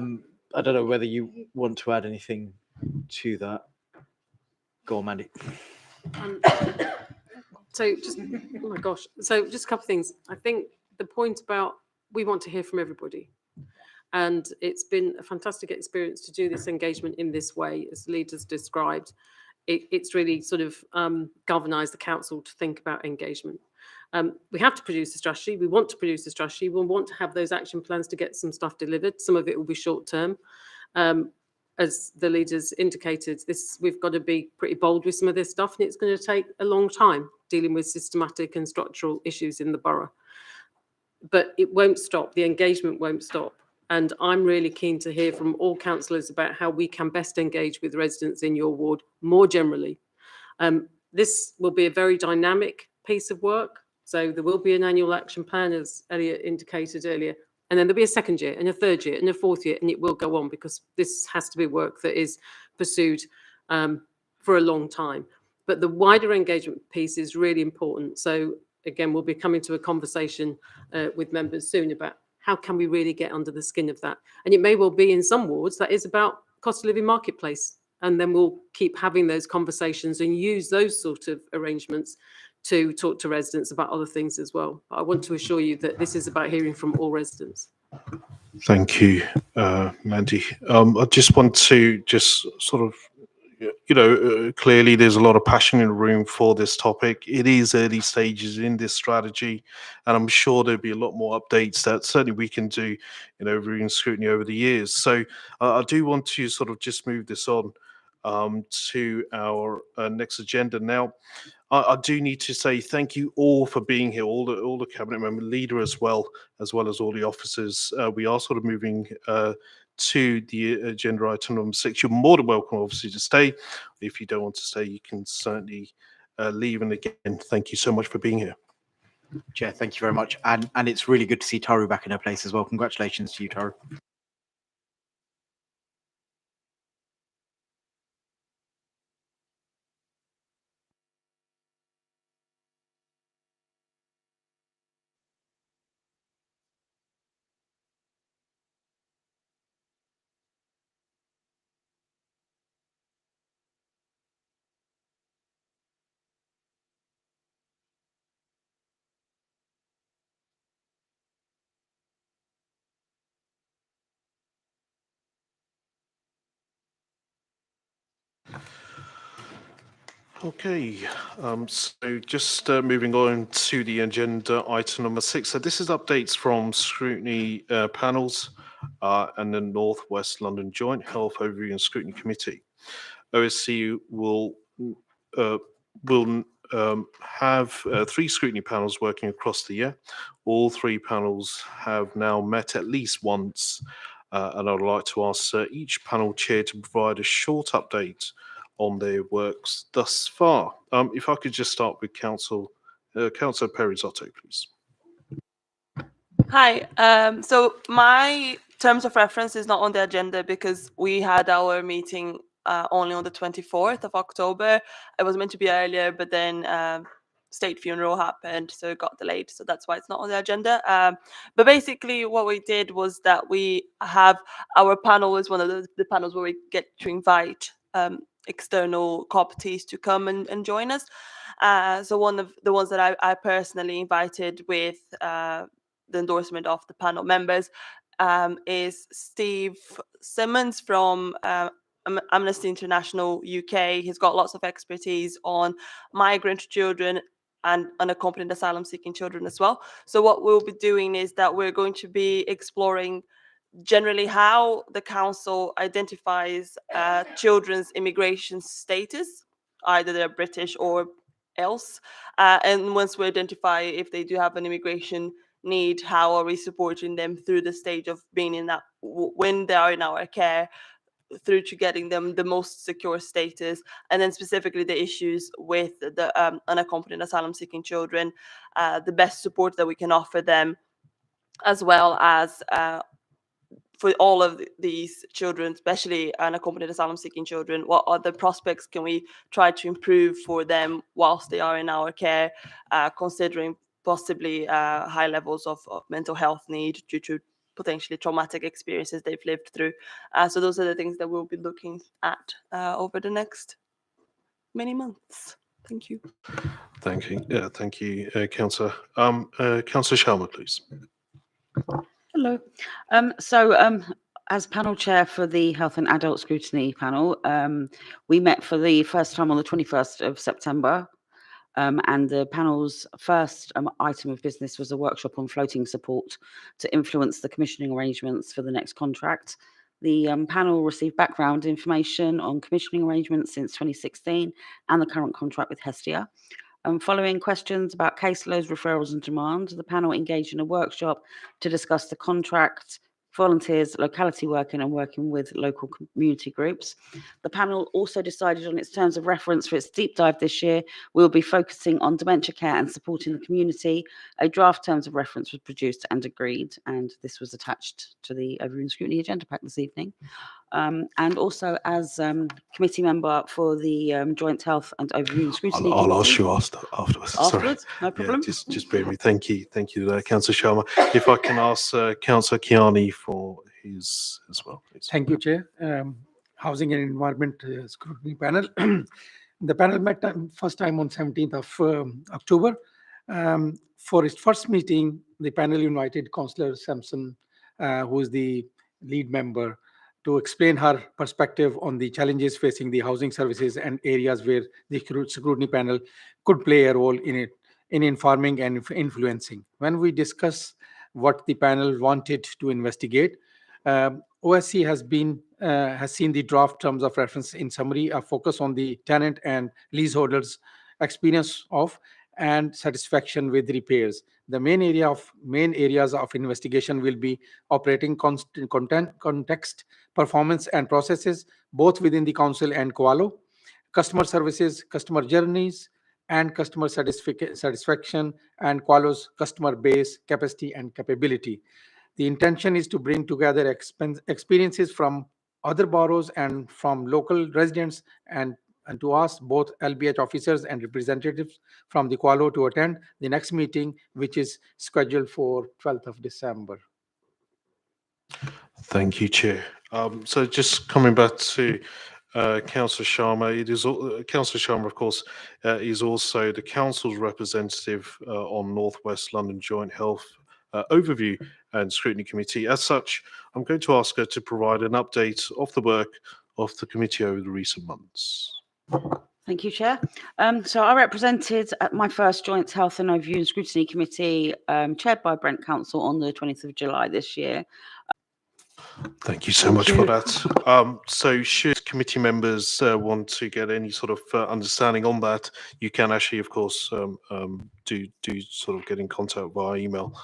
don't know whether you want to add anything to that. Go on, Mandy. So just, oh my gosh. So just a couple of things. I think the point about we want to hear from everybody. And it's been a fantastic experience to do this engagement in this way, as leaders described. It's really sort of galvanised the council to think about engagement. We have to produce a strategy. We want to produce a strategy. We want to have those action plans to get some stuff delivered. Some of it will be short term. As the leaders indicated, we've got to be pretty bold with some of this stuff, and it's going to take a long time dealing with systematic and structural issues in the borough. But it won't stop. The engagement won't stop. And I'm really keen to hear from all councillors about how we can best engage with residents in your ward more generally. This will be a very dynamic piece of work. So there will be an annual action plan, as Elliot indicated earlier. And then there'll be a second year and a third year and a fourth year, and it will go on, because this has to be work that is pursued for a long time. But the wider engagement piece is really important. So again, we'll be coming to a conversation with members soon about how can we really get under the skin of that. And it may well be in some wards that is about cost of living marketplace. And then we'll keep having those conversations and use those sort of arrangements to talk to residents about other things as well. But I want to assure you that this is about hearing from all residents. Thank you, Mandy. I just want to just sort of, clearly there's a lot of passion in the room for this topic. It is early stages in this strategy, and I'm sure there'll be a lot more updates that certainly we can do, reviewing scrutiny over the years. So I do want to sort of just move this on to our next agenda now. I do need to say thank you all for being here, all the cabinet member, leader as well as all the officers. We are sort of moving to the agenda item number 6. You're more than welcome, obviously, to stay. If you don't want to stay, you can certainly leave. And again, thank you so much for being here. Chair, thank you very much. And it's really good to see Taru back in her place as well. Congratulations to you, Taru. Okay, so just moving on to the agenda item number 6. So this is updates from scrutiny panels and the North West London Joint Health Overview and Scrutiny Committee. OSC uh, will have 3 scrutiny panels working across the year. All 3 panels have now met at least once, and I'd like to ask each panel chair to provide a short update on their works thus far. If I could just start with Councillor Perizotto, please. Hi. So my terms of reference is not on the agenda because we had our meeting only on the 24th of October. It was meant to be earlier, but then state funeral happened, so it got delayed. So that's why it's not on the agenda. But basically what we did was that we have our panel is one of the panels where we get to invite external COPTs to come and join us. So one of the ones that I personally invited with the endorsement of the panel members is Steve Simmons from Amnesty International UK. He's got lots of expertise on migrant children and unaccompanied asylum seeking children as well. So what we'll be doing is that we're going to be exploring generally how the council identifies children's immigration status, either they're British or else. And once we identify if they do have an immigration need, how are we supporting them through the stage of being in that, when they are in our care, through to getting them the most secure status, and then specifically the issues with the unaccompanied asylum seeking children, the best support that we can offer them, as well as for all of these children, especially unaccompanied asylum seeking children, what other prospects can we try to improve for them whilst they are in our care, considering possibly high levels of mental health need due to potentially traumatic experiences they've lived through. So those are the things that we'll be looking at over the next many months. Thank you. Thank you. Thank you, Councillor. Councillor Sharma, please. Hello. As panel chair for the Health and Adult Scrutiny panel, we met for the first time on the 21st of September. And the panel's first item of business was a workshop on floating support to influence the commissioning arrangements for the next contract. The panel received background information on commissioning arrangements since 2016 and the current contract with Hestia. Following questions about caseloads, referrals and demand, the panel engaged in a workshop to discuss the contract, volunteers, locality working and working with local community groups. The panel also decided on its terms of reference for its deep dive this year. We'll be focusing on dementia care and supporting the community. A draft terms of reference was produced and agreed, and this was attached to the Overview and Scrutiny agenda pack this evening. And also as committee member for the Joint Health and Overview and Scrutiny I'll Committee. ask you afterwards. Sorry. Afterwards, no problem. Yeah, just bear with me. Thank you, Councillor Sharma. If I can ask Councillor Kiani for his as well, please. Thank you, Chair. Housing and Environment Scrutiny Panel. The panel met first time on 17th of October. For its first meeting, the panel invited Councillor Sampson who is the lead member, to explain her perspective on the challenges facing the housing services and areas where the scrutiny panel could play a role in it, in informing and influencing. When we discuss what the panel wanted to investigate, OSC has seen the draft terms of reference. In summary, a focus on the tenant and leaseholders' experience of and satisfaction with repairs. The main areas of investigation will be operating context, performance and processes, both within the council and Koalo, customer services, customer journeys, and customer satisfaction, and Koalo's customer base, capacity, and capability. The intention is to bring together experiences from other boroughs and from local residents, and to ask both LBH officers and representatives from the Koalo to attend the next meeting, which is scheduled for 12th of December. Thank you, Chair. So just coming back to Councillor Sharma, Councillor Sharma, of course, is also the council's representative on North West London Joint Health Overview and Scrutiny Committee. As such, I'm going to ask her to provide an update of the work of the committee over the recent months. Thank you, Chair. So I represented at my first Joint Health and Overview and Scrutiny Committee, chaired by Brent Council, on the 20th of July this year. Thank you so much for that. So should committee members want to get any sort of understanding on that, you can actually, of course, do sort of get in contact via email.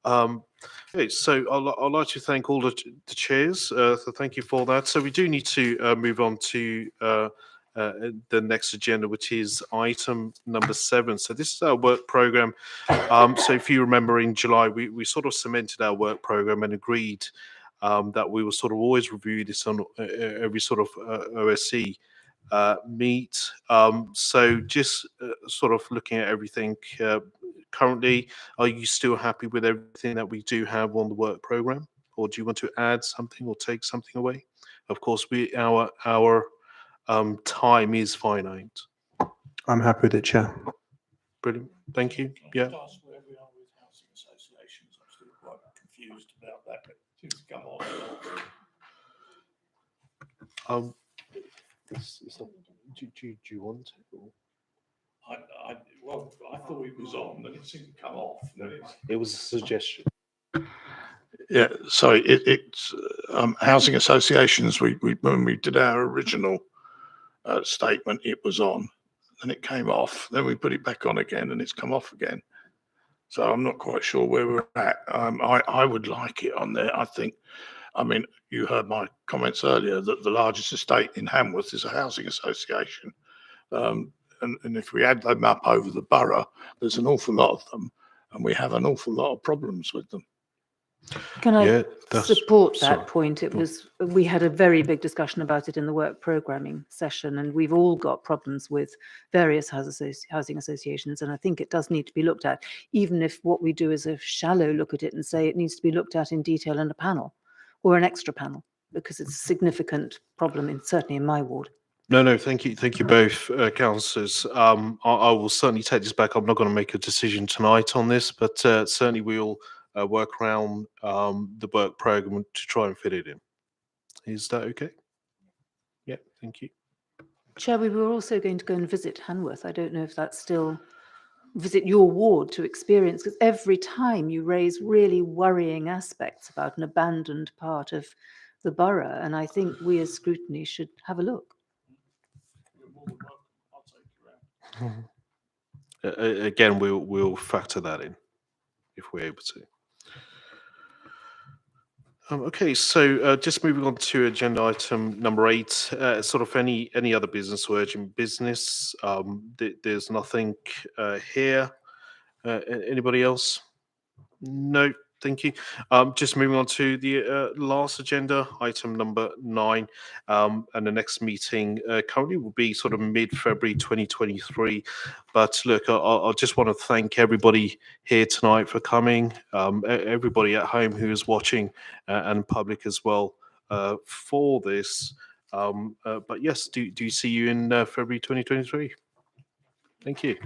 Okay, so I'd like to thank all the chairs. So thank you for that. So we do need to move on to the next agenda, which is item number 7. So this is our work program. So if you remember, in July, we sort of cemented our work program and agreed that we will sort of always review this on every sort of OSC meet. So just sort of looking at everything currently, are you still happy with everything that we do have on the work program, or do you want to add something or take something away? Of course, our time is finite. I'm happy with it, Chair. Brilliant. Thank you. Yeah. Confused about that, but it's come on. Do you want to? Or? Well, I thought it was on, then it seemed to come off. It was a suggestion. Yeah, sorry. It's housing associations. When we did our original statement, it was on, then it came off. Then we put it back on again, and it's come off again. So I'm not quite sure where we're at. I would like it on there. I mean, you heard my comments earlier that the largest estate in Hamworth is a housing association. And if we add them up over the borough, there's an awful lot of them, and we have an awful lot of problems with them. Can I Yeah, support that sorry. point? We had a very big discussion about it in the work programming session, and we've all got problems with various housing associations, and I think it does need to be looked at, even if what we do is a shallow look at it and say it needs to be looked at in detail in a panel or an extra panel, because it's a significant problem, certainly in my ward. No, thank you both, councillors. I will certainly take this back. I'm not going to make a decision tonight on this, but certainly we'll work around the work program to try and fit it in. Is that okay? Yeah, thank you. Chair, we were also going to go and visit Hanworth. I don't know if that's still visit your ward to experience, because every time you raise really worrying aspects about an abandoned part of the borough, and I think we as Scrutiny should have a look. Again, we'll factor that in if we're able to. Okay, so just moving on to agenda item number 8, sort of any other business or urgent business. There's nothing here. Anybody else? No, thank you. Just moving on to the last agenda, item number 9, and the next meeting currently will be sort of mid-February 2023. But look, I just want to thank everybody here tonight for coming, everybody at home who is watching, and public as well for this. But yes, do see you in February 2023. Thank you.